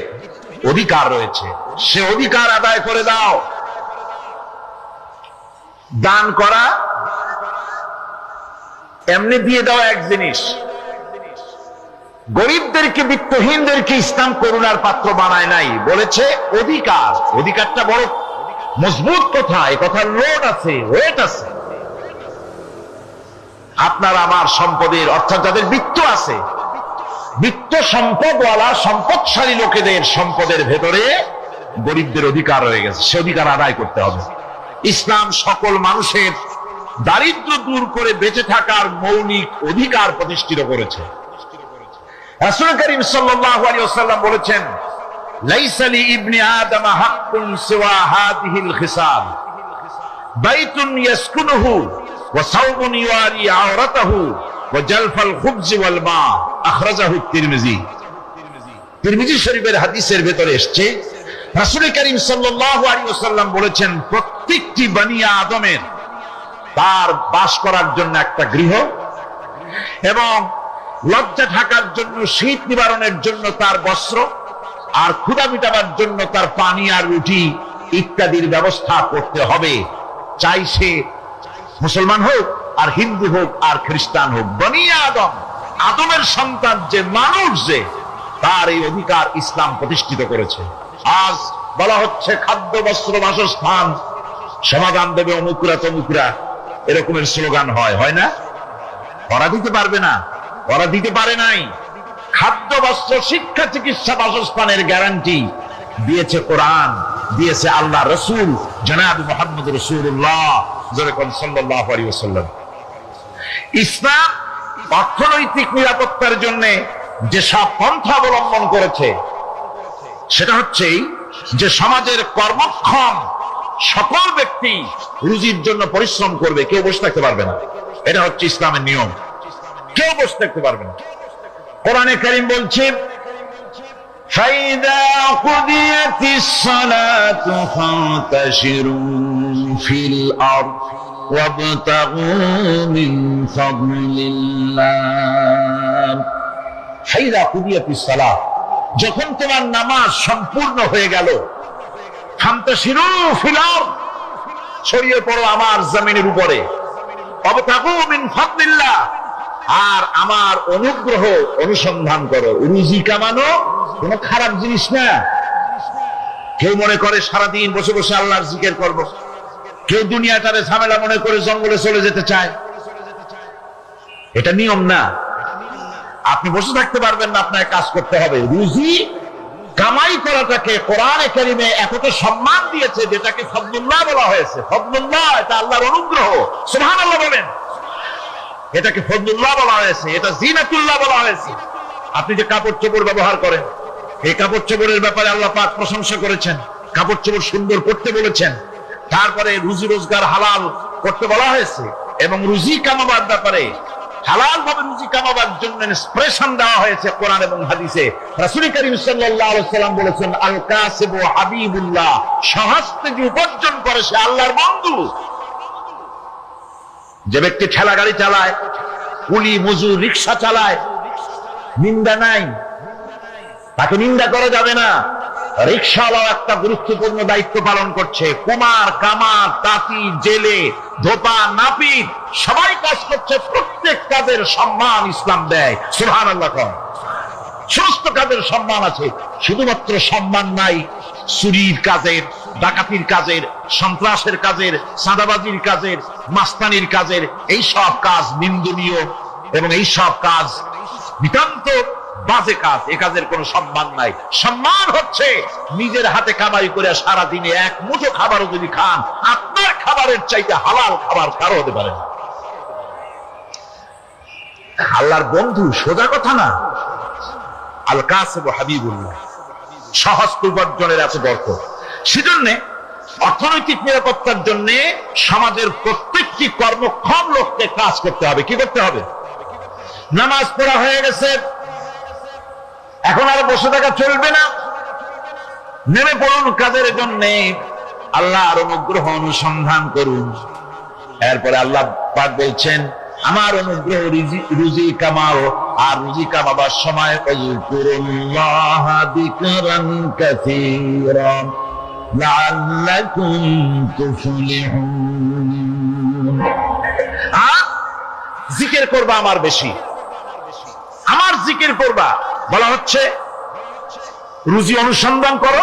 অধিকার রয়েছে। সে অধিকার আদায় করে দাও। দান করা এমনি দিয়ে দাও এক জিনিস, গরিবদেরকে, বিত্তহীনদেরকে ইসলাম করুণার পাত্র বানায় নাই, বলেছে অধিকার। অধিকারটা বড় মজবুত কথা, এই কথার লোড আছে, ওয়েট আছে। আপনার আমার সম্পদের, অর্থাৎ যাদের বিত্ত আছে, বিত্ত সম্পদওয়ালা সম্পদশালী লোকেদের সম্পদের ভেতরে গরিবদের অধিকার রয়ে গেছে। সে অধিকার আদায় করতে হবে। ইসলাম সকল মানুষের দারিদ্র দূর করে বেঁচে থাকার মৌলিক অধিকার প্রতিষ্ঠিত করেছে। রাসূল করিম সাল্লাল্লাহু আলাইহি ওয়াসাল্লাম বলেছেন, লাইসা লি ইবনি আদম হাক্কুন সিওয়া হাযিহিল খিসাল, বাইতুন ইয়াসকুনুহু ওয়া সাওবুন ইওয়ারি আওরাতাহু ওয়া জালফাল খুবজ ওয়াল মা, আখরাজাহু তিরমিজি। তিরমিজি শরীফের হাদিসের ভিতরে এসেছে, রাসূল করিম সাল্লাল্লাহু আলাইহি ওয়াসাল্লাম বলেছেন, প্রত্যেকটি বনি আদমের তার বাস করার জন্য একটা গৃহ এবং লজ্জা ঢাকার জন্য, শীত নিবারণের জন্য তার বস্ত্র, আর ক্ষুধা মিটাবার জন্য তার পানি আর রুটি ইত্যাদির ব্যবস্থা করতে হবে, চাই সে মুসলমান হোক আর হিন্দু হোক আর খ্রিস্টান হোক। বনি আদম, আদমের সন্তান যে মানুষ, যে তার এই অধিকার ইসলাম প্রতিষ্ঠিত করেছে। আজ বলা হচ্ছে খাদ্য, বস্ত্র, বাসস্থান সমাধান দেবে অমুকরা তমুকরা, এরকমের স্লোগান হয় না? ওরা দিতে পারবে না, ওরা দিতে পারে নাই। খাদ্য, বস্ত্র, শিক্ষা, চিকিৎসা, বাসস্থানের গ্যারান্টি দিয়েছে কোরআন, দিয়েছে আল্লাহ রসুল জনাব মুহাম্মদ রাসূলুল্লাহ সাল্লাল্লাহু আলাইহি ওয়াসাল্লাম। ইসলাম অর্থনৈতিক নিরাপত্তার জন্য যে সব পন্থা অবলম্বন করেছে, সেটা হচ্ছে যে সমাজের কর্মক্ষম সকল ব্যক্তি রুজির জন্য পরিশ্রম করবে, কেউ বসে থাকতে পারবে না। এটা হচ্ছে ইসলামের নিয়ম, কেউ বসে থাকতে পারবে না। কোরআনে কারীম বলছে, فَإِذَا قُضِيَتِ الصَّلَاةُ فَانتَشِرُوا فِي الْأَرْضِ وَابْتَغُوا مِنْ فَضْلِ اللَّهِ فَإِذَا قُضِيَتِ الصَّلَاةُ, যখন তোমার নামাজ সম্পূর্ণ হয়ে গেল, ফান্তাশিরু ফিল আরদ, ছড়িয়ে পড়ো আমার জমিনের উপরে, ওয়াবতাগু মিন ফাদলিল্লাহ, আর আমার অনুগ্রহ অনুসন্ধান করো। রুজি কামানো কোনো খারাপ জিনিস না। কেউ মনে করে সারাদিন বসে বসে আল্লাহর জিকির করব, কেউ দুনিয়াটারে ঝামেলা মনে করে জঙ্গলে চলে যেতে চায়। এটা নিয়ম না। আপনি বসে থাকতে পারবেন না, আপনাকে কাজ করতে হবে। রুজি কামাই করাটাকে কোরআনে কারিমে এতটা সম্মান দিয়েছে, যেটাকে ফদলুল্লাহ বলা হয়েছে। ফদলুল্লাহ, এটা আল্লাহর অনুগ্রহ। সুবহানাল্লাহ বলেন। এটাকে ফদলুল্লাহ বলা হয়েছে, এটা জিনাতুল্লাহ বলা হয়েছে। আপনি যে কাপড় চোপড় ব্যবহার করেন, এই কাপড় চোপড়ের ব্যাপারে আল্লাহ পাক প্রশংসা করেছেন, কাপড় চোপড় সুন্দর করতে বলেছেন। তারপরে রুজি রোজগার হালাল করতে বলা হয়েছে, এবং রুজি কামাবার ব্যাপারে হালাল ভাবে রুজি কামাবার জন্য ইন্সপিরেশন দেওয়া হয়েছে কোরআন এবং হাদিসে। রাসূল করিম সাল্লাল্লাহু আলাইহি ওয়াসাল্লাম বলেছেন, আল কাসিবু হাবিবুল্লাহ, সহস্তে যে উপার্জন করে সে আল্লাহর বন্ধু। যে ব্যক্তি ঠেলা গাড়ি চালায়, কুলি মজুর, রিকশা চালায়, নিন্দা নাই, তাকে নিন্দা করা যাবে না। রিকশাওয়ালাও একটা গুরুত্বপূর্ণ দায়িত্ব পালন করছে। কুমার, কামার, তাঁতি, জেলে, ধোপা, নাপিত সবাই কাজ করছে। প্রত্যেক কাজের সম্মান ইসলাম দেয়। সুবহানাল্লাহ। সমস্ত কাজের সম্মান আছে, শুধুমাত্র সম্মান নাই চুরির কাজের, ডাকাতির কাজের, সন্ত্রাসের কাজের, চাঁদাবাজির কাজের, মাস্তানির কাজের। এই সব কাজ নিন্দনীয় এবং এই সব কাজ নিতান্ত বাজে কাজ। এ কাজের কোনো সম্মান নাই। সম্মান হচ্ছে নিজের হাতে কামাই করে সারা দিনে এক মুঠো খাবারও যদি খান, আপনার খাবারের চাইতে হালাল খাবার কারো হতে পারে না। আল্লাহর বন্ধু সোজা কথা না। আল কাসিবু হাবিবুল্লাহ, সহজ উপার্জনের এত বরকত। সেজন্য অর্থনৈতিক নিরাপত্তার জন্য সমাজের প্রত্যেকটি কর্মক্ষম লোককে কাজ করতে হবে। কি করতে হবে? নামাজ পড়া হয়ে গেছে, এখন আর বসে থাকা চলবে না। নেমে পড়ুন কাজের জন্য, আল্লাহর অনুগ্রহ অনুসন্ধান করুন। এরপরে আল্লাহ পাক বলছেন, আমার অনুগ্রহ রুজি কামাও, আর রুজি কামাবার সময় আযকুরুল্লাহ যিকরান কাসীরা লাআল্লাকুম তুফলিহুন। আর জিকির করবা আমার বেশি, আমার জিকির করবা। বলা হচ্ছে রুজি অনুসন্ধান করো,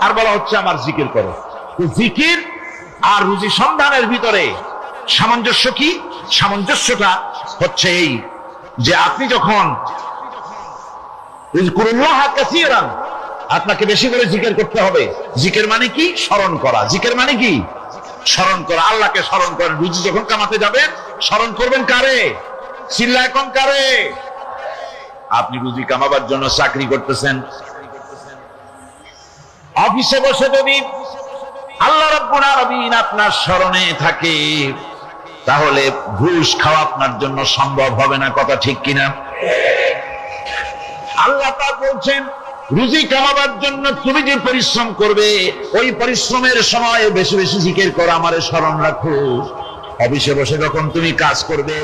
আর বলা হচ্ছে আমার জিকির করো। জিকির আর রুজি সন্ধানের ভিতরে সামঞ্জস্য কি? সামঞ্জস্যটা হচ্ছে এই যে আপনি যখন আপনাকে বেশি করে জিকির করতে হবে। জিকির মানে কি? স্মরণ করা। জিকির মানে কি? স্মরণ করা। আল্লাহকে স্মরণ করেন। রুজি যখন কামাতে যাবেন স্মরণ করবেন কারে? চিল্লায় কোন কারে? আপনি রুজি কামাবার জন্য চাকরি করতেছেন, অফিসে বসে যদি আল্লাহ রাব্বুল আলামিন আপনার স্মরণে থাকে, তাহলে ঘুষ খাওয়া আপনার জন্য সম্ভব হবে না। কথা ঠিক কিনা? আল্লাহ পাক বলছেন, রুজি কামাবার জন্য তুমি যে পরিশ্রম করবে, ওই পরিশ্রমের সময় বেশি বেশি জিকির করো, আমারে স্মরণ রাখো। অফিসে বসে যখন তুমি কাজ করবে,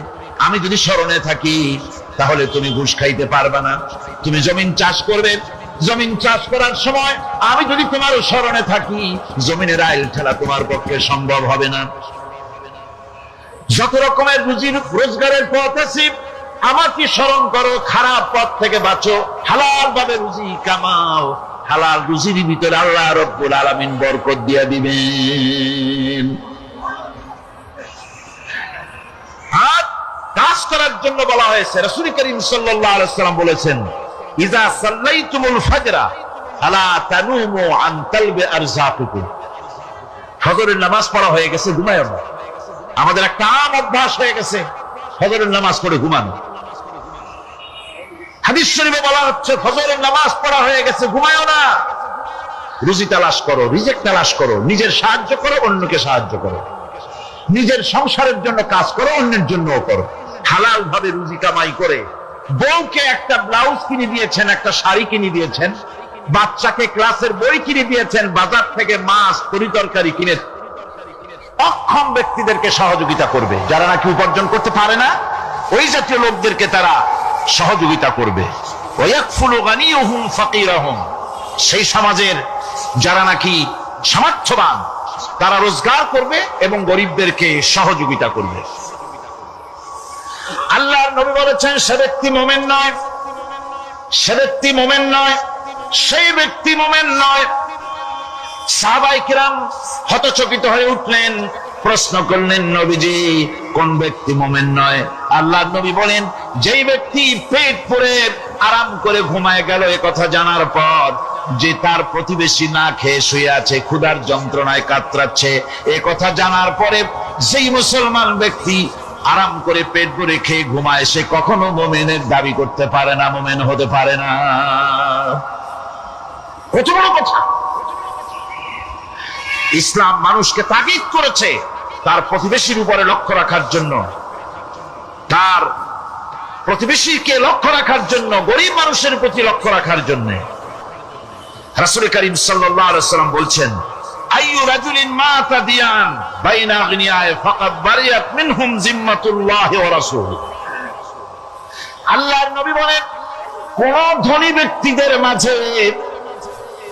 আমি যদি স্মরণে থাকি, তাহলে তুমি ঘুষ খাইতে পারবে না। তুমি জমিন চাষ করবে, জমিন চাষ করার সময় আমি যদি তোমার স্মরণে থাকি, জমিনের আইল ঠেলা তোমার পক্ষে সম্ভব হবে না। যত রকমের রুজি রোজগারের পথ আছে আমাকে স্মরণ করো, খারাপ পথ থেকে বাঁচো, হালাল ভাবে রুজি কামাও, হালাল রুজির ভিতরে আল্লাহ রব্বুল আলামিন বরকত দিয়ে দিবেন। আর কাজ করার জন্য বলা হয়েছে, রাসূল করিম সাল্লাল্লাহু আলাইহি ওয়াসাল্লাম বলেছেন, ইজা সাল্লাইতুমুল ফাজরা আলা তানুমু আন তালবি আরযাকুকুম। ফজরের নামাজ পড়া হয়ে গেছে, ঘুমায়ও না। আমাদের একটা আম অভ্যাস হয়ে গেছে ফজরের নামাজ পড়ে ঘুমানো। হাদিস শরীফে বলা হচ্ছে ফজরের নামাজ পড়া হয়ে গেছে, ঘুমায়ও না। রুজি তালাশ করো, রিজিক তালাশ করো, নিজের সাহায্য করো, অন্যকে সাহায্য করো, নিজের সংসারের জন্য কাজ করো, অন্যের জন্যও করো। হালাল ভাবে রুজি কামাই করে বউকে একটা ব্লাউজ কিনে দিয়েছেন, একটা শাড়ি কিনে দিয়েছেন, বাচ্চাকে ক্লাসের বই কিনে দিয়েছেন, বাজার থেকে মাছ তরিতরকারি কিনে অক্ষম ব্যক্তিদেরকে সহযোগিতা করবে। যারা নাকি উপার্জন করতে পারে না, ওই জাতীয় লোকদেরকে তারা সহযোগিতা করবে। ওয়ায়াকফুলু গানিয়ুহুম ফাকিরাহুম, সেই সমাজের যারা নাকি সামর্থ্যবান তারা রোজগার করবে এবং গরিবদেরকে সহযোগিতা করবে। আল্লাহর নবী বলেছেন, সে ব্যক্তি মুমিন নয়, সে ব্যক্তি মুমিন নয়, সেই ব্যক্তি মুমিন নয়। সাহাবায়ে কিরাম হতচকিত হয়ে উঠলেন, প্রশ্ন করলেন, নবীজি কোন ব্যক্তি মুমিন নয়? আল্লাহর নবী বলেন, যেই ব্যক্তি পেট পুরে আরাম করে ঘুমায় গেল এ কথা জানার পর, যে তার প্রতিবেশী না খেয়ে শুয়ে আছে, ক্ষুধার যন্ত্রণায় কাতরাচ্ছে, এ কথা জানার পরে যেই মুসলমান ব্যক্তি আরাম করে পেট ভরে খেয়ে ঘুমায়, সে কখনো মুমিনের দাবি করতে পারে না, মুমিন হতে পারে না। কত বড় কথা! ইসলাম মানুষকে তাগিদ করেছে তার প্রতিবেশীর উপরে লক্ষ্য রাখার জন্য, তার প্রতিবেশীকে লক্ষ্য রাখার জন্য, গরিব মানুষের প্রতি লক্ষ্য রাখার জন্য। রাসূল করিম সাল্লাল্লাহু আলাইহি ওয়াসাল্লাম বলছেন, আইয়ু রাজুলিন মাতা দিয়ান বাইনা আগনিয়ায়ে ফাকাদ বারিয়াত মিনহুম জিম্মাতুল্লাহি ওয়া রাসূলুহু। আল্লাহর নবী বলেন, কোন ধনী ব্যক্তিদের মাঝে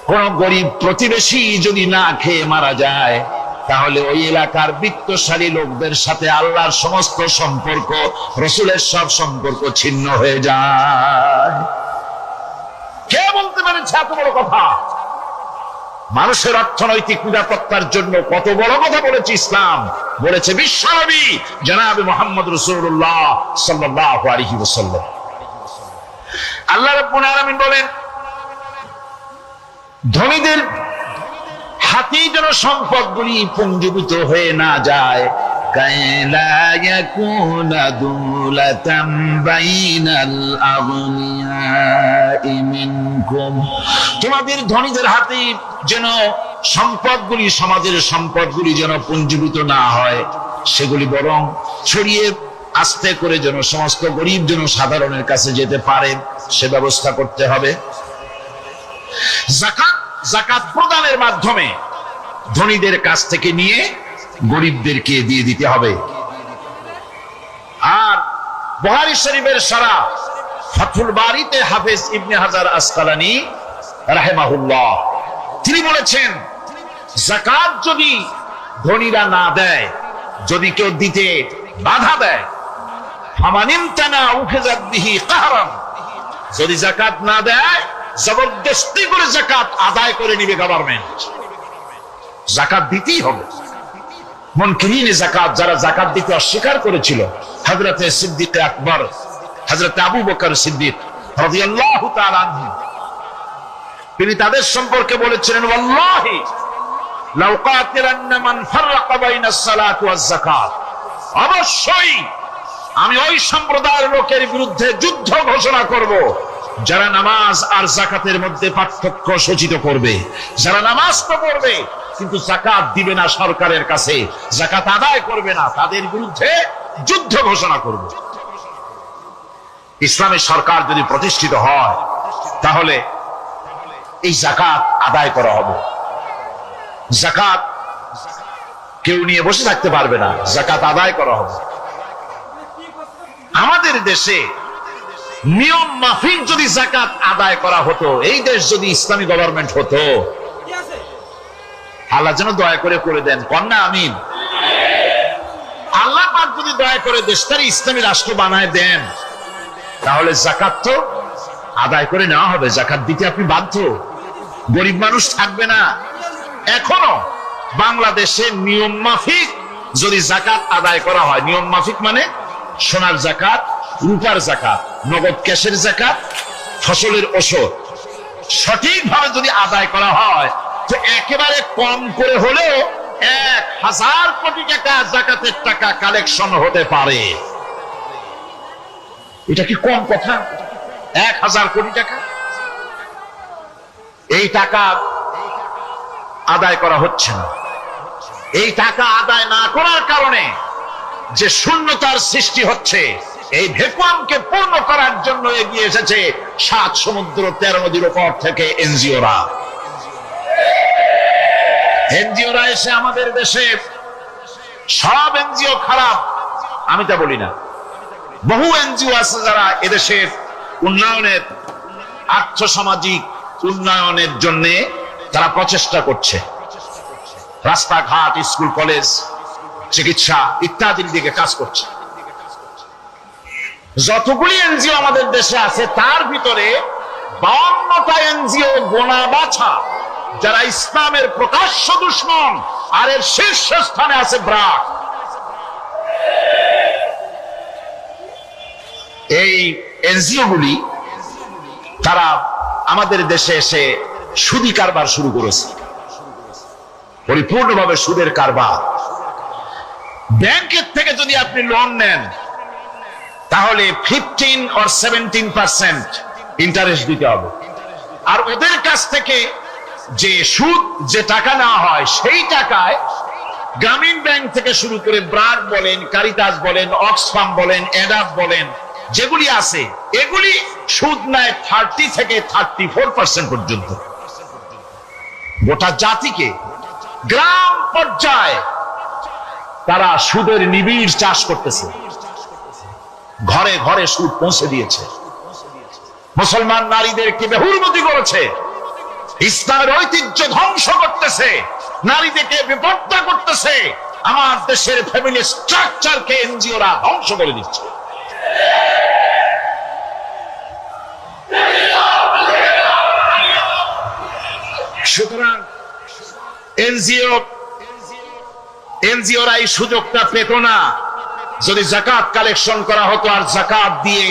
কোন গরিব প্রতিবেশী যদি না খেয়ে মারা যায়, তাহলে ওই এলাকার বিত্তশালী লোকদের সাথে আল্লাহর সমস্ত সম্পর্ক, রাসূলের সব সম্পর্ক ছিন্ন হয়ে যায়। কে বলতে পারেছে এত বড় কথা? মানুষের অর্থনৈতিক নিরাপত্তার জন্য কত বড় কথা বলেছে ইসলাম, বলেছে বিশ্বনবী জনাবে মুহাম্মদ রাসূলুল্লাহ সাল্লাল্লাহু আলাইহি ওয়াসাল্লাম। আল্লাহ রাব্বুল আলামিন বলেন, ধনীদের হাতেই যেন সম্পদগুলি পুঞ্জীভূত হয়ে না যায়, কাইলা ইয়াকুনা দুলাতাম বাইনাল আগনিয়াই মিনকুম। তোমাদের ধনীদের হাতে যেন সম্পদগুলি, সমাজের সম্পদগুলি যেন পুঞ্জীভূত না হয়, সেগুলি বরং ছড়িয়ে আস্তে করে যেন সমস্ত গরিব যেন সাধারণের কাছে যেতে পারে, সে ব্যবস্থা করতে হবে। যাকাত প্রদানের মাধ্যমে ধনীদের কাছ থেকে নিয়ে গরিবদেরকে দিয়ে দিতে হবে। আর বুখারী শরীফের সারা ফাথুল বারীতে হাফেজ ইবনে হাজার আসকালানী রাহিমাহুল্লাহ তিনি বলেছেন, যাকাত যদি ধনীরা না দেয়, যদি কেউ দিতে বাধা দেয়, ফামানিমতানা উখিযাত বিহি কাহরান, যদি যাকাত না দেয় জবরদস্তি করে যাকাত আদায় করে নিবে গভর্নমেন্ট। যাকাত দিতেই হবে। মুনকিরিনে যাকাত, যারা যাকাত দিতে অস্বীকার করেছিল, হযরতে সিদ্দিক আকবর, হযরতে আবু বকর সিদ্দিক রাদিয়াল্লাহু তাআলা আনহু, তিনি তাদের সম্পর্কে বলেছিলেন, ওয়াল্লাহি লাউ কাতিরান্না মান ফাররাকা বাইনাস সালাতি ওয়াজ যাকাত, অবশ্যই আমি ওই সম্প্রদায়ের লোকের বিরুদ্ধে যুদ্ধ ঘোষণা করব যারা নামাজ আর যাকাতের মধ্যে পার্থক্য সূচিত করবে। যারা নামাজ তো পড়বে কিন্তু যাকাত দিবে না সরকারের কাছে, যাকাত আদায় করবে না, তাদের বিরুদ্ধে যুদ্ধ ঘোষণা করব। ইসলামী সরকার যদি প্রতিষ্ঠিত হয়, তাহলে এই যাকাত আদায় করা হবে। যাকাত কেউ নিয়ে বসে থাকতে পারবে না, যাকাত আদায় করা হবে। আমাদের দেশে নিয়ম মাফিক যদি যাকাত আদায় করা হতো, এই দেশ যদি ইসলামী গভর্নমেন্ট হতো, আল্লাহ যেন দয়া করে দেন, কন্যা আমিন। আল্লাহ পাক যদি দয়া করে দেশটারে ইসলামী রাষ্ট্র বানায় দেন, তাহলে যাকাত তো আদায় করে নেওয়া হবে, যাকাত দিতে আপনি বাধ্য, গরিব মানুষ থাকবে না। এখনো বাংলাদেশে নিয়ম মাফিক যদি যাকাত আদায় করা হয়, নিয়ম মাফিক মানে সোনার যাকাত, রূপার যাকাত, নগদ ক্যাশের যাকাত, ফসলের ওষুধ সঠিকভাবে যদি আদায় করা হয়, তো একেবারে কম করে হলেও 1000 কোটি টাকা যাকাতের টাকা কালেকশন হতে পারে। এটা কি কম কথা? 1000 কোটি টাকা, এই টাকা আদায় করা হচ্ছে না। এই টাকা আদায় না করার কারণে যে শূন্যতার সৃষ্টি হচ্ছে, এই ভ্যাকুয়ামকে পূর্ণ করার জন্য এগিয়ে এসেছে 7 সমুদ্র 13 নদীর উপর থেকে এনজিওরা। এনজিওরা এসে আমাদের দেশে, সব এনজিও খারাপ আমি তা বলি না, বহু এনজিও আছে যারা এদেশের উন্নয়নের, আর্থসামাজিক উন্নয়নের জন্য তারা প্রচেষ্টা করছে, রাস্তাঘাট, স্কুল কলেজ, চিকিৎসা ইত্যাদির দিকে কাজ করছে। যতগুলি এনজিও আমাদের দেশে আছে, তার ভিতরে 52টা এনজিও গোনা বাছা যারা ইসলামের প্রকাশ্য দুশমন, আর এর শীর্ষস্থানে আছে ব্রাক। এই এনজিও গুলি তারা আমাদের দেশে এসে সুদি কারবার শুরু করেছে, পরিপূর্ণভাবে সুদের কারবার। ব্যাংকের থেকে যদি আপনি লোন নেন, তাহলে 15 or 17% ইন্টারেস্ট দিতে হবে। আর ওদের কাছ থেকে যে সুদ, যে টাকা নেওয়া হয়, সেই টাকায় গ্রামীণ ব্যাংক থেকে শুরু করে ব্রাক বলেন, কারিতাস বলেন, অক্সফাম বলেন, এডাপ বলেন, যেগুলি আছে, এগুলি সুদ নেয় 30 থেকে 34% পর্যন্ত। গোটা জাতিকে গ্রাম পর্যায়ে তারা সুদের নিবিড় চাষ করতেছে, ঘরে ঘরে সুদ পৌঁছে দিয়েছে, মুসলমান নারীদেরকে বেহুরমতি করেছে, ইসলামের ঐতিহ্য ধ্বংস করতেছে, নারীদেরকে বিপর্যয় করতেছে, আমার দেশের ফ্যামিলি স্ট্রাকচারকে এনজিওরা ধ্বংস করে দিচ্ছে। সুতরাং এনজিওরা এই সুযোগটা পেত না। যদি যাকাত কালেকশন করা হতো, আর যাকাত দিয়ে,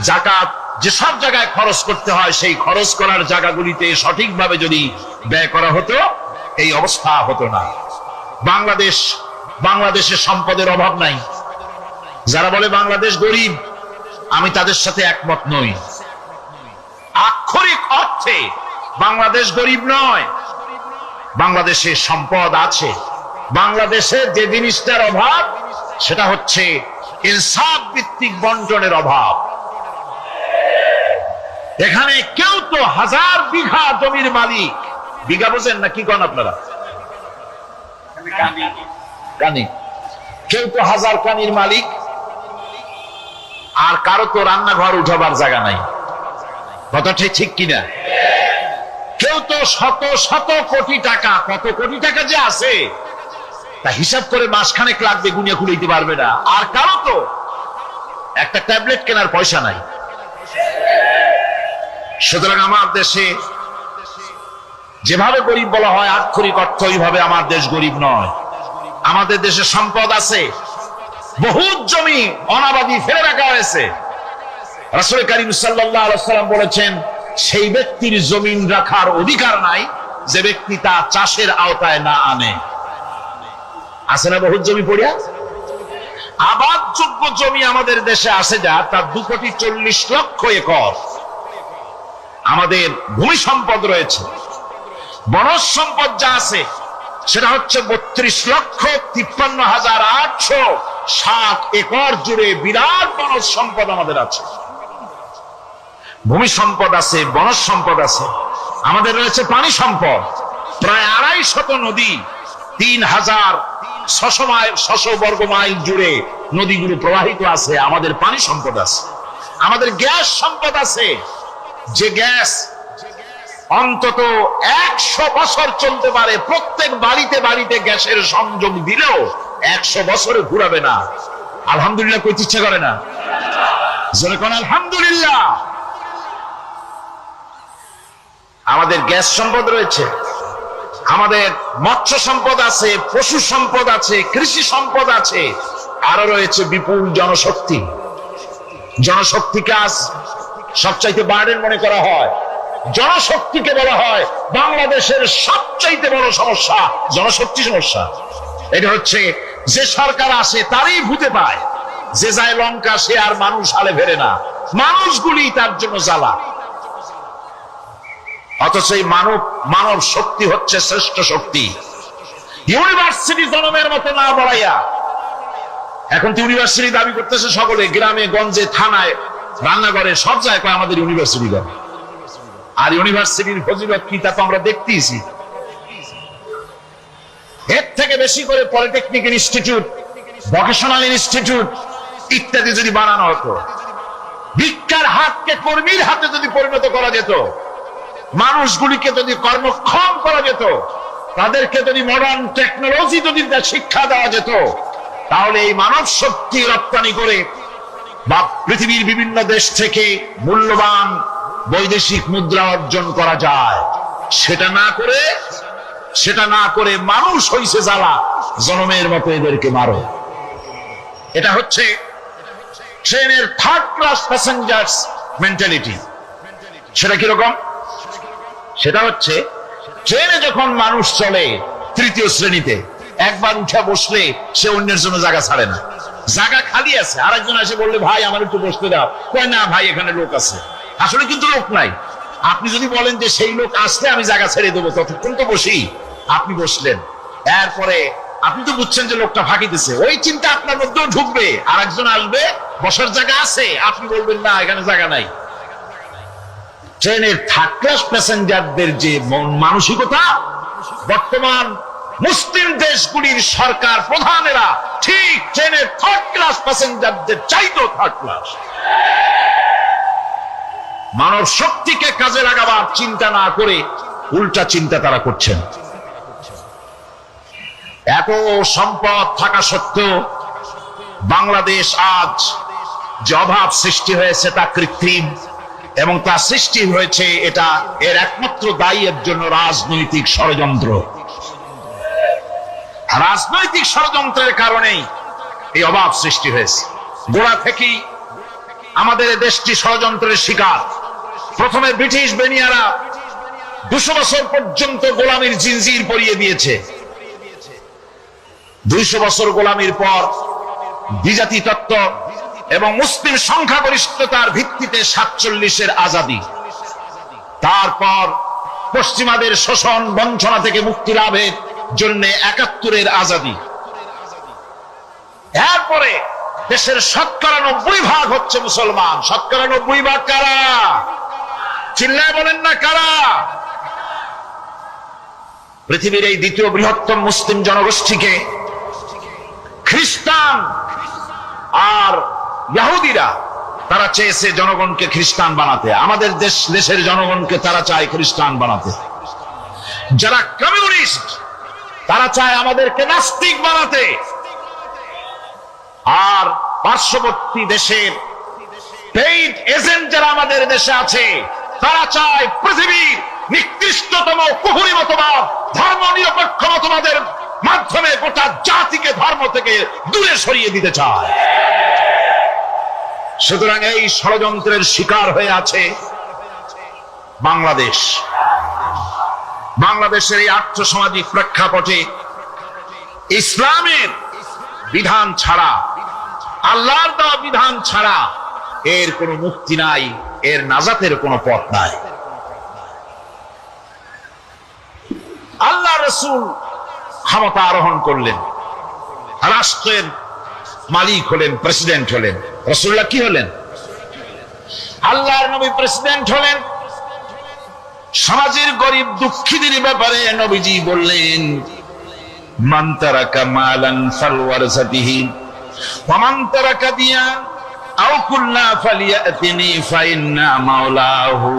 যাকাত যেসব জায়গায় খরচ করতে হয়, সেই খরচ করার জায়গাগুলিতে সঠিকভাবে যদি ব্যয় করা হতো, এই অবস্থা হতো না। বাংলাদেশের সম্পদের অভাব নাই। যারা বলে বাংলাদেশ গরিব, আমি তাদের সাথে একমত নই। আক্ষরিক অর্থে বাংলাদেশ গরিব নয়, বাংলাদেশে সম্পদ আছে। বাংলাদেশে যে জিনিসটার অভাব, সেটা হচ্ছে ইনসাফ ভিত্তিক বন্টনের অভাব। এখানে কেউ তো 1000 বিঘা জমির মালিক, বিঘা বোঝেন না কি কন আপনারা? কানি। কেউ তো 1000 কানির মালিক, আর কারো তো রান্নাঘর উঠাবার জায়গা নাই। কথাটা ঠিক কিনা? কেউ তো শত শত কোটি টাকা, কত কোটি টাকা যে আছে তা হিসাব করে মাসখানেক লাগবে, গুনিয়ে খুলতে পারবে না। আর কারো তো একটা ট্যাবলেট কেনার পয়সা নাই। সুতরাং আমার দেশে যেভাবে গরিব বলা হয়, আক্ষরিক অর্থ ওইভাবে আমার দেশ গরিব নয়। আমাদের দেশে সম্পদ আছে, বহুত জমি অনাবাদি ফেলে রাখা হয়েছে। রাসূল কারীম সাল্লাল্লাহু আলাইহি ওয়াসাল্লাম বলেছেন, সেই ব্যক্তির জমিন রাখার অধিকার নাই যে ব্যক্তি তা চাষের আওতায় না আনে। আছে না বহুত জমি পড়িয়া? আবাদযোগ্য জমি আমাদের দেশে আছে যা, তার 2,40,00,000 একর। আমাদের ভূমি সম্পদ রয়েছে, বনজ সম্পদ যা আছে সেটা হচ্ছে 32,53,807 একর জুড়ে বিরাট বনজ সম্পদ আমাদের আছে। ভূমি সম্পদ আছে, বনজ সম্পদ আছে। আমাদের রয়েছে পানি সম্পদ, প্রায় 250 নদী, 3,600 বর্গ মাইল জুড়ে নদীগুলো প্রবাহিত আছে। আমাদের পানি সম্পদ আছে। আমাদের গ্যাস সম্পদ আছে, যে গ্যাস অন্তত 100 বছর চলতে পারে। প্রত্যেক বাড়িতে বাড়িতে গ্যাসের সংযোগ দিলেও 100 বছরে ঘুরাবে না। আলহামদুলিল্লাহ কইতে ইচ্ছা করে না? জোরে কোন আলহামদুলিল্লাহ। আমাদের গ্যাস সম্পদ রয়েছে, আমাদের মৎস্য সম্পদ আছে, পশু সম্পদ আছে, কৃষি সম্পদ আছে, আরো রয়েছে বিপুল জনশক্তি। জনশক্তিকে আজ সবচাইতে বার্ডেন মনে করা হয়। জনশক্তিকে বলা হয় বাংলাদেশের সবচাইতে বড় সমস্যা, জনশক্তি সমস্যা। এটা হচ্ছে যে সরকার আসে তারই ভূতে পায়, যে যায় লঙ্কা সে আর মানুষ হালে ফেরে না, মানুষগুলি তার জন্য জ্বালা। অথচ এই মানব শক্তি হচ্ছে শ্রেষ্ঠ শক্তি। ইউনিভার্সিটি জনমের মতো না বাড়াইয়া, এখন তো ইউনিভার্সিটি দাবি করতেছে সকলে, গ্রামে গঞ্জে থানায় রান্নাঘরে সব জায়গায় আমাদের ইউনিভার্সিটি করে। আর ইউনিভার্সিটির ফজিলত কি তা তো আমরা দেখতেইছি। এর থেকে বেশি করে পলিটেকনিক ইনস্টিটিউট, ভোকেশনাল ইনস্টিটিউট ইত্যাদি যদি বানানো হতো, ভিক্ষার হাতকে কর্মীর হাতে যদি পরিণত করা যেত, মানুষগুলিকে যদি কর্মক্ষম করা যেত, তাদেরকে যদি মডার্ন টেকনোলজি যদি শিক্ষা দেওয়া যেত, তাহলে এই মানব শক্তি রপ্তানি করে বা পৃথিবীর বিভিন্ন দেশ থেকে মূল্যবান বৈদেশিক মুদ্রা অর্জন করা যায়। সেটা না করে মানুষ হইছে জ্বালা, জনমের মতো এদেরকে মারো। এটা হচ্ছে ট্রেনের থার্ড ক্লাস প্যাসেঞ্জার্স মেন্টালিটি। সেটা কিরকম? সেটা হচ্ছে ট্রেনে যখন মানুষ চলে তৃতীয় শ্রেণীতে, একবার উঠে বসলে সে অন্যের জন্য জায়গা ছাড়ে না। জায়গা খালি আছে, আরেকজন এসে বললে ভাই আমার একটু বসতে দাও, কয় না ভাই এখানে লোক আছে। আসলে কিন্তু লোক নাই। আপনি যদি বলেন যে সেই লোক আসলে আমি জায়গা ছেড়ে দেবো, ততক্ষণ তো বসি। আপনি বসলেন, এরপরে আপনি তো বুঝছেন যে লোকটা ফাঁকি দিছে, ওই চিন্তা আপনার মধ্যেও ঢুকবে, আরেকজন আসবে, বসার জায়গা আছে, আপনি বলবেন না এখানে জায়গা নাই। ট্রেনের থার্ড ক্লাস প্যাসেঞ্জারদের যে মানসিকতা, বর্তমান মুসলিম দেশগুলির সরকার প্রধানেরা ঠিক ট্রেনের থার্ড ক্লাস প্যাসেঞ্জারদের চাইতেও থার্ড ক্লাস। মানব শক্তিকে কাজে লাগাবার চিন্তা না করে উল্টা চিন্তা তারা করছেন। এত সম্পদ থাকা সত্ত্বেও বাংলাদেশ আজ যে অভাব সৃষ্টি হয়েছে তা কৃত্রিম, এবং তা সৃষ্টি হয়েছে এটা এর একমাত্র দায়ী এর জন্য রাজনৈতিক ষড়যন্ত্র। রাজনৈতিক ষড়যন্ত্রের কারণেই এই অভাব সৃষ্টি হয়েছে। গোড়া থেকেই আমাদের দেশটি ষড়যন্ত্রের শিকার। প্রথমে ব্রিটিশ বেনিয়ারা 200 বছর পর্যন্ত গোলামীর জিনজির পরিয়ে দিয়েছে। 200 বছর গোলামীর পর দ্বিজাতি তত্ত্ব এবং মুসলিম সংখ্যাগরিষ্ঠতার ভিত্তিতে 47-এর আজাদি, তারপর পশ্চিমাদের শোষণ বঞ্চনা থেকে মুক্তি লাভের জন্য 71-এর আজাদি, এরপরে দেশের 90% হচ্ছে মুসলমান। 90% কারা? চিল্লায় বলেন না কারা? পৃথিবীর এই দ্বিতীয় বৃহত্তম মুসলিম জনগোষ্ঠীকে খ্রিস্টান আর ইহুদিরা তারা চেয়েছে জনগণকে খ্রিস্টান বানাতে। আমাদের দেশের জনগণকে তারা চায় খ্রিস্টান বানাতে। যারা কমিউনিস্ট তারা চায় আমাদেরকে নাস্তিক বানাতে। আর পার্শ্ববর্তী দেশের পেইড এজেন্ট যারা আমাদের দেশে আছে তারা চায় পৃথিবীর নিকৃষ্টতম কুফরি মতবাদ, ধর্ম নিরপেক্ষ মতবাদের মাধ্যমে গোটা জাতিকে ধর্ম থেকে দূরে সরিয়ে দিতে চায়। সুতরাং এই ষড়যন্ত্রের শিকার হয়ে আছে বাংলাদেশ। বাংলাদেশের এই আর্থসামাজিক প্রেক্ষাপটে ইসলামের বিধান ছাড়া, আল্লাহর দেওয়া বিধান ছাড়া এর কোনো মুক্তি নাই, এর নাজাতের কোনো পথ নাই। আল্লাহ রাসূল ক্ষমতা আরোহণ করলেন, রাষ্ট্রের মালিক হলেন, প্রেসিডেন্ট হলেন। রাসূলুল্লাহ কি হলেন? আল্লাহর নবী প্রেসিডেন্ট হলেন। সমাজের গরিব দুঃখীদের ব্যাপারে নবীজি বললেন, মান তারাকা মালান ফালওয়ারসাতিহি ওয়া মান তারাকা দিয়ান আও কুল্লা ফালিয়াতিনি ফাইন্না মাওলাহু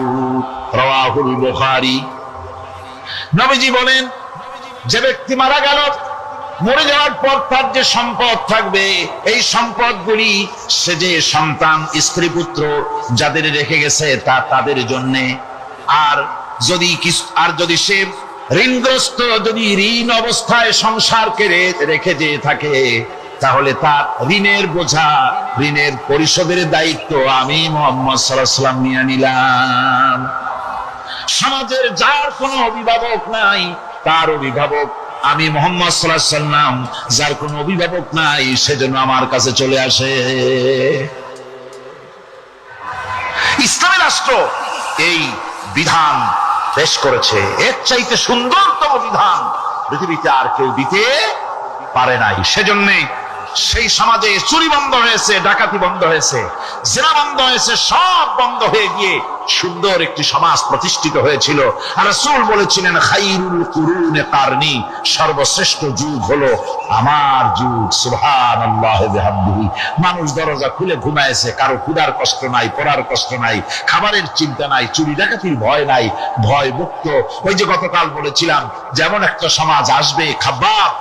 রাওয়াহুল বুখারী। নবীজি বলেন, যে ব্যক্তি মারা গেল, মরে যাওয়ার পর তার যে সম্পদ থাকবে, এই সম্পদগুলি সে যে সন্তান, স্ত্রী, পুত্র যাদের রেখে গেছে তা তাদের জন্য। আর যদি সে ঋণগ্রস্ত, যদি ঋণ অবস্থায় সংসারকে রেখে যে থাকে, তাহলে তার ঋণের বোঝা, ঋণের পরিশোধের দায়িত্ব আমি মুহাম্মদ সাল্লাল্লাহু আলাইহি ওয়াসাল্লাম নিয়ে নিলাম। সমাজের যার কোনো অভিভাবক নাই, তার অভিভাবক আমি মুহাম্মদ সাল্লাল্লাহু আলাইহি ওয়াসাল্লাম। যার কোনো অভিভাবক নাই, সেজন্য আমার কাছে চলে আসে। ইসলামী রাষ্ট্র এই বিধান পেশ করেছে। এর চাইতে সুন্দরতম বিধান পৃথিবীতে আর কেউ দিতে পারে নাই। সেজন্য সেই সমাজে চুরি বন্ধ হয়েছে, ডাকাতি বন্ধ হয়েছে, জিনা বন্ধ হয়েছে, সব বন্ধ হয়ে গিয়ে সুন্দর একটি সমাজ প্রতিষ্ঠিত হয়েছিল। আর রাসূল বলেছিলেন, খায়রুল কুরুনে কারনি, সর্বশ্রেষ্ঠ যুগ হলো আমার যুগ। সুবহানাল্লাহি ওয়া বিহামদিহি। মানুষ দরজা খুলে ঘুমায়েছে, কারো ক্ষুধার কষ্ট নাই, পড়ার কষ্ট নাই, খাবারের চিন্তা নাই, চুরি ডাকাতির ভয় নাই, ভয় মুক্ত। ওই যে গতকাল বলেছিলাম, যেমন একটা সমাজ আসবে, খাবাব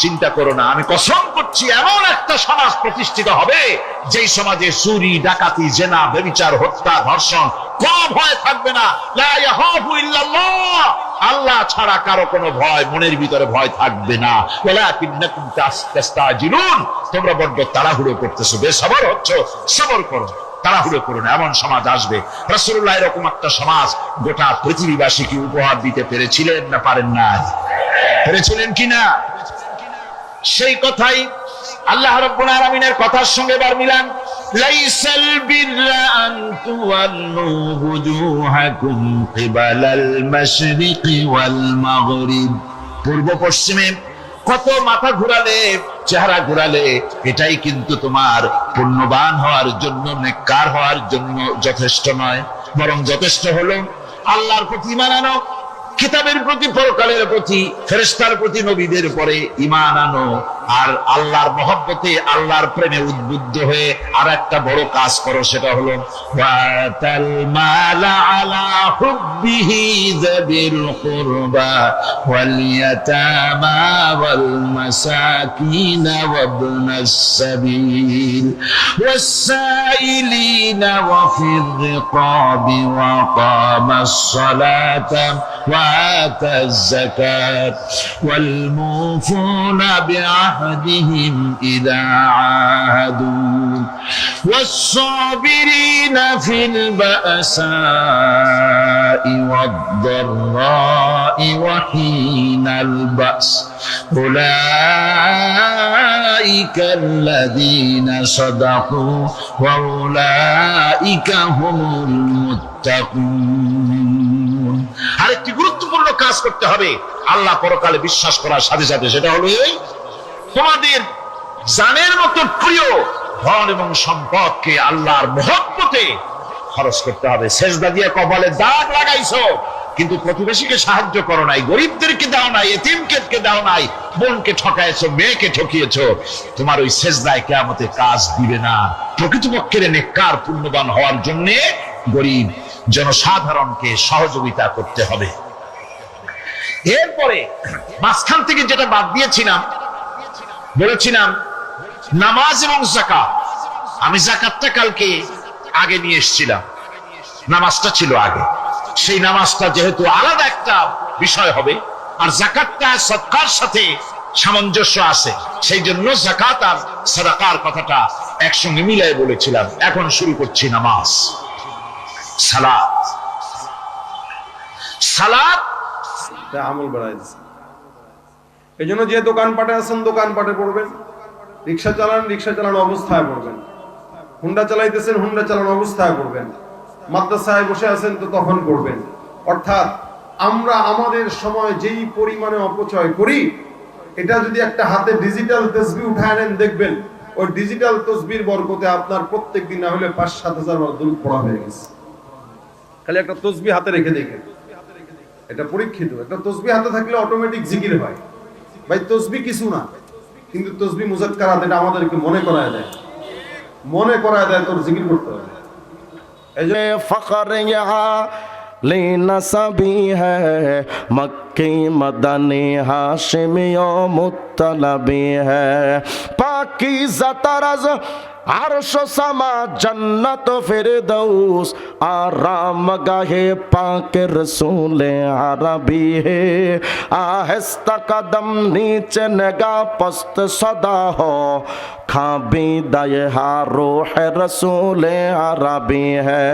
চিন্তা করো না, আমি কসম করছি এমন একটা সমাজ প্রতিষ্ঠিত হবে যেই সমাজে চুরি, ডাকাতি, জেনা, ব্যভিচার, হত্যা, ধর্ষণ কম ভয় থাকবে না। লা ইয়াখাফু ইল্লাল্লাহ, আল্লাহ ছাড়া কারো কোনো ভয়, মনের ভিতরে ভয় থাকবে না। ওয়ালাকিন্নাকুম তাস্তাজিলুন, তোমরা বড্ড তাড়াহুড়ো করতেছো, বেসবর হচ্ছ, সবর করো, তাড়াহুড়ো করো না। এমন সমাজ আসবে। রাসূলুল্লাহ এরকম একটা সমাজ গোটা পৃথিবীবাসীকে উপহার দিতে পেরেছিলেন না পারেন না? পেরেছিলেন কিনা? সেই কথাই আল্লাহ রাব্বুল আলামিনের কথার সঙ্গে এবার মিলান। লাইসাল বিররা আন তুওয়াল্লু বুজুহাকুম কিবালাল মাশরিকি ওয়াল মাগরিব। পূর্ব পশ্চিমে কত মাথা ঘুরালে, চেহারা ঘুরালে, এটাই কিন্তু তোমার পুণ্যবান হওয়ার জন্য, নেককার হওয়ার জন্য যথেষ্ট নয়। বরং যথেষ্ট হলো আল্লাহর প্রতি ঈমান আনো, কিতাবের প্রতি, পরকালের প্রতি, ফেরেশতার প্রতি, নবীদের পরে ঈমান আনো। আর আল্লাহর মহব্বতে, আল্লাহর প্রেমে উদ্বুদ্ধ হয়ে আর একটা বড় কাজ করো, সেটা হলো ওয়াতাল মালা আলা হুব্বিহি যাবিল কুরবা ওয়াল ইয়াতামা ওয়াল মাসাকিন ওয়াবনাস সাবিল ওয়াস-সাইলিনা ওয়া ফির রিকাবি ওয়া কামাস সালাতা ওয়া আতাজ যাকাত ওয়াল মুফুনা بعهدهم إذا عاهدوا والصابرين في البأساء والضراء وحين البأس أولئك الذين صدقوا وأولئك هم المتقون। আরেকটি গুরুত্বপূর্ণ কাজ করতে হবে আল্লাহ পরকালে বিশ্বাস করার সাথে সাথে, সেটা হলো এই, তোমাদের জানের মতো প্রিয় ধন এবং সম্পদকে আল্লাহর মহব্বতে খরচ করতে হবে। সেজদা দিয়ে কপালে দাগ লাগাইছো, কিন্তু প্রতিবেশীকে সাহায্য করো নাই, গরিবদেরকে দাও নাই, এতিমকে দাও নাই, বোনকে ঠকাইছো, মেয়েকে ঠকিয়েছো, তোমার ওই সেজদায় কিয়ামতে কাজ দিবে না। প্রকৃতপক্ষের নেককার পুণ্যবান হওয়ার জন্য গরিব জনসাধারণকে সহযোগিতা করতে হবে। এরপরে মাঝখান থেকে যেটা বাদ দিয়েছিলাম, বলেছিলাম নামাজ এবং যাকাত। আমি যাকাতটা কালকে আগে নিয়ে এসেছিলাম, নামাজটা ছিল আগে। সেই নামাজটা যেহেতু আলাদা একটা বিষয় হবে, আর যাকাতটা সদকার সাথে সামঞ্জস্য আছে, সেই জন্য যাকাত আর সাদাকার কথাটা একসঙ্গে মিলাই বলেছিলাম। এখন শুরু করছি নামাজ। সালাত, সালাত আমল বাড়াই দিচ্ছে। এই জন্য যে দোকানপাটে আছেন দোকানপাটে পড়বেন, রিক্সা চালান রিক্সা চালানো অবস্থায় পড়বেন, হুন্ডা চালাইতেছেন হুন্ডা চালানো অবস্থায় পড়বেন, মাদ্রাসায় বসে আছেন তো তখন পড়বেন। অর্থাৎ আমরা আমাদের সময় যেই পরিমাণে অপচয় করি, এটা যদি একটা হাতে ডিজিটাল তাসবিহ উঠায় নেন, দেখবেন ওই ডিজিটাল তাসবিহর বরকতে আপনার প্রত্যেক দিন না হলে ৫-৭ বার দুরূদ পড়া হয়ে গেছে। খালি একটা তাসবিহ হাতে রেখে দেখেন, এটা পরীক্ষিত। একটা তাসবিহ হাতে থাকলে অটোমেটিক জিকির হয়। ভাই তাসবিহ কিছু না, কিন্তু তাসবিহ মুযাক্কারাত এটা আমাদেরকে মনে করায় দেয়। মনে করায় দেয় তোর জিকির করতে হবে। এই জন্য फखर यहाँ लेना सभी है मक्की मदनी हाशिमी मुत्तलबी है पाकीज़ा तरज़ अर्श समा जन्नत फिरदौस आराम गाहे पाक रसूल अरबी है आहिस्ता कदम नीचे निगाह पस्त सदा हो खाबी दाए हारो है रसूल अरबी है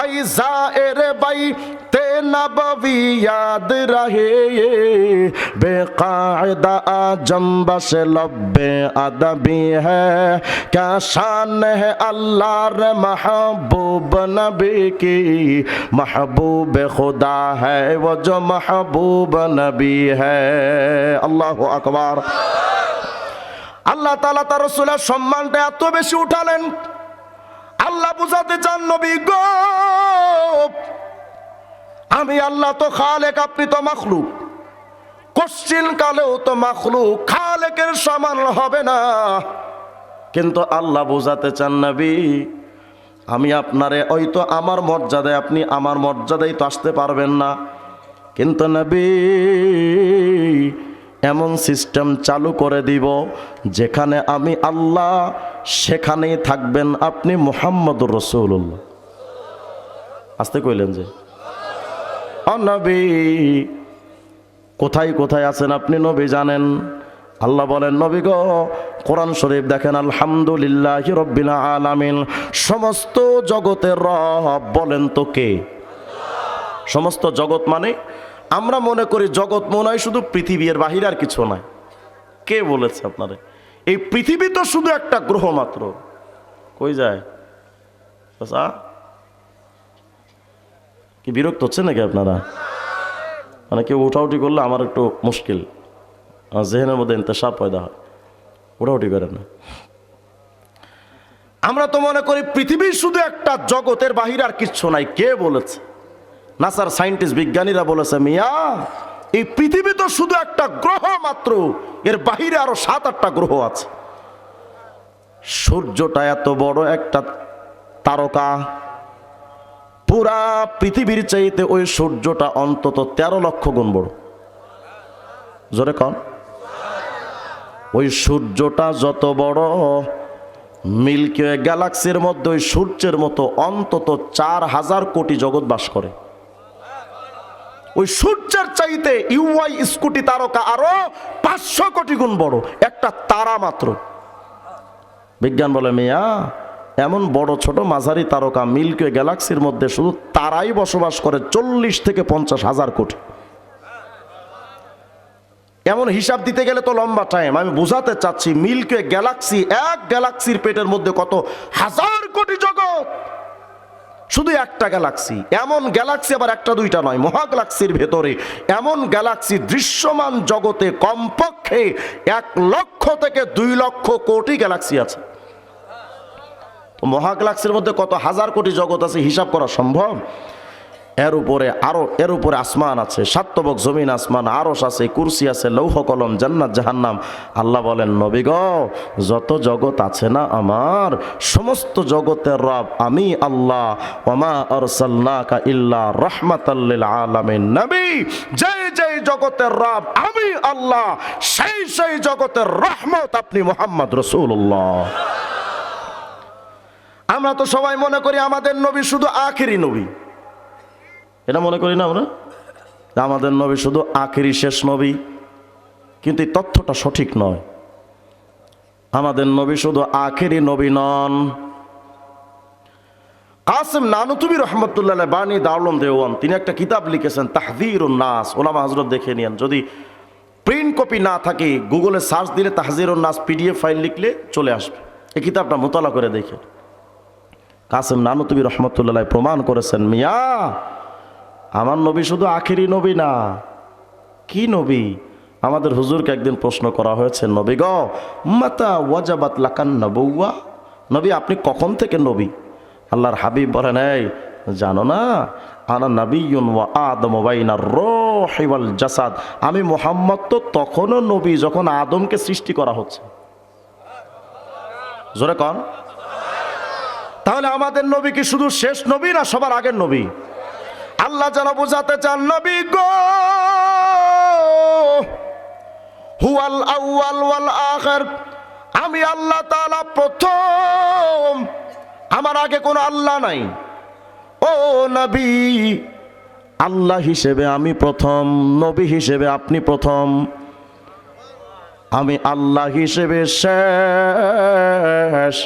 आई जाएर भाई ते नबवी याद रहे बेकायदा आजम बस लब्बे अदबी है क्या शान है अल्लाह रे महबूब नबी की महबूब खुदा है वो जो महबूब नबी है अल्लाह अकबर আল্লাহ তাআলা তার রাসূলের সম্মানটা এত বেশি উঠালেন আল্লাহ বুঝাতে চান নবী গো আমি আল্লাহ তো খালেক আপনি তো মাখলুক কোশ্চিন কালেও তো মাখলুক খালেকের সমান হবে না কিন্তু আল্লাহ বুঝাতে চান নবী আমি আপনারে ওই তো আমার মর্যাদায় আপনি আমার মর্যাদায় তো আসতে পারবেন না কিন্তু নবী এমন সিস্টেম চালু করে দিব যেখানে আমি আল্লাহ সেখানেই থাকবেন আপনি মুহাম্মদুর রাসূলুল্লাহ আসতে কইলেন যে ও নবী কোথায় কোথায় আছেন আপনি নবী জানেন আল্লাহ বলেন নবী গো কোরআন শরীফ দেখেন আলহামদুলিল্লাহি রাব্বিল আলামিন সমস্ত জগতের রব বলেন তো কে সমস্ত জগৎ মানে আমরা মনে করি জগৎ মনে হয় শুধু পৃথিবীর বাহিরে আর কিছু নয় কে বলেছে আপনারে এই পৃথিবী তো শুধু একটা গ্রহ মাত্র কই যায় আচ্ছা কি বিরক্ত হচ্ছে নাকি আপনারা মানে কেউ উঠাউটি করলে আমার একটু মুশকিল জেহেনের মধ্যে ইন্তেশাব পয়দা হয় উঠাউটি করেন না আমরা তো মনে করি পৃথিবী শুধু একটা জগতের বাহিরে আর কিচ্ছু নাই কে বলেছে নাসার সায়েন্টিস্ট বিজ্ঞানীরা বলেছে মিয়া এই পৃথিবী তো শুধু একটা গ্রহ মাত্র এর বাহিরে আরো 7-8টা গ্রহ আছে সূর্যটা এত বড় একটা তারকা পুরা পৃথিবীর চাইতে ওই সূর্যটা অন্তত 13 লক্ষ গুণ বড় জোরে কন ওই সূর্যটা যত বড় মিল্কি ওয়ে গ্যালাক্সির মধ্যে ওই সূর্যের মতো অন্তত 4000 কোটি জগৎ বাস করে ওই সূর্যের চাইতে ইউআই স্কুটি তারকা আরো 500 কোটি গুণ বড় একটা তারা মাত্র বিজ্ঞান বলে মিয়া এমন বড় ছোট মাঝারি তারকা মিল্কি ওয়ে গ্যালাক্সির মধ্যে শুধু তারাই বসবাস করে 40 থেকে 50 হাজার কোটি এমন হিসাব দিতে গেলে তো লম্বা টাইম আমি বুঝাতে চাচ্ছি মিল্কি ওয়ে গ্যালাক্সি এক গ্যালাক্সির পেটের মধ্যে কত হাজার কোটি জগৎ শুধু একটা গ্যালাক্সি এমন গ্যালাক্সি আবার একটা দুইটা নয় মহাগ্যালাক্সির ভেতরে এমন গ্যালাক্সি দৃশ্যমান জগতে কমপক্ষে 1 লক্ষ থেকে 2 লক্ষ কোটি গ্যালাক্সি আছে তো মহাগ্যালাক্সির মধ্যে কত হাজার কোটি জগৎ আছে হিসাব করা সম্ভব এর উপরে আসমান আছে সাতবক জমিন আসমান আরশ আছে কুরসি আছে লৌহ কলম জান্নাত জাহান্নাম আল্লাহ বলেন নবী গো যত জগৎ আছে না আমার সমস্ত জগতের রব আমি আল্লাহ ওমা আরসালনাকা ইল্লা রাহমাতাল লিল আলামিন নবী যেই জগতের রব আমি আল্লাহ সেই জগতের রহমত আপনি মুহাম্মদ রাসূলুল্লাহ আমরা তো সবাই মনে করি আমাদের নবী শুধু আখেরি নবী এটা মনে করি না আমরা আমাদের নবী শুধু আখেরি শেষ নবী কিন্তু এই তথ্যটা সঠিক নয় আমাদের নবী শুধু আখেরি নবী নন কাসেম নানুতুবি রহমতুল্লাহ বানী দারুল উলুম দেওয়ান তিনি একটা কিতাব লিখেছেন তাহযীরুন নাস ওলামা হযরত দেখে নিয়েন যদি প্রিন্ট কপি না থাকে গুগলে সার্চ দিলে তাহযীরুন নাস পিডিএফ ফাইল লিখলে চলে আসবে এই কিতাবটা মোতালা করে দেখে কাসেম নানুতুবি রহমতুল্লাহ প্রমাণ করেছেন মিয়া আমার নবী শুধু আখেরি নবী না কি নবী আমাদের হুজুরকে একদিন প্রশ্ন করা হয়েছে নবী গো মাতা ওয়াজাবাত লাকান নবুওয়া নবী আপনি কখন থেকে নবী আল্লাহর হাবিব বলেন এই জানো না আনা নবিয়্যুন ওয়া আদম বাইনার রূহি ওয়াল জাসাদ আমি মুহাম্মদ তো তখনও নবী যখন আদমকে সৃষ্টি করা হচ্ছে জোরে কোন তাহলে আমাদের নবী কি শুধু শেষ নবী না সবার আগের নবী? আল্লাহ যেন বোঝাতে চান, নবী গো হুয়াল আউয়াল ওয়াল আখির, আমি আল্লাহ তাআলা প্রথম, আমার আগে কোনো আল্লাহ নাই। ও নবী, আল্লাহ হিসেবে আমি প্রথম, নবী হিসেবে আপনি প্রথম, আমি আল্লাহ হিসেবে শেষ।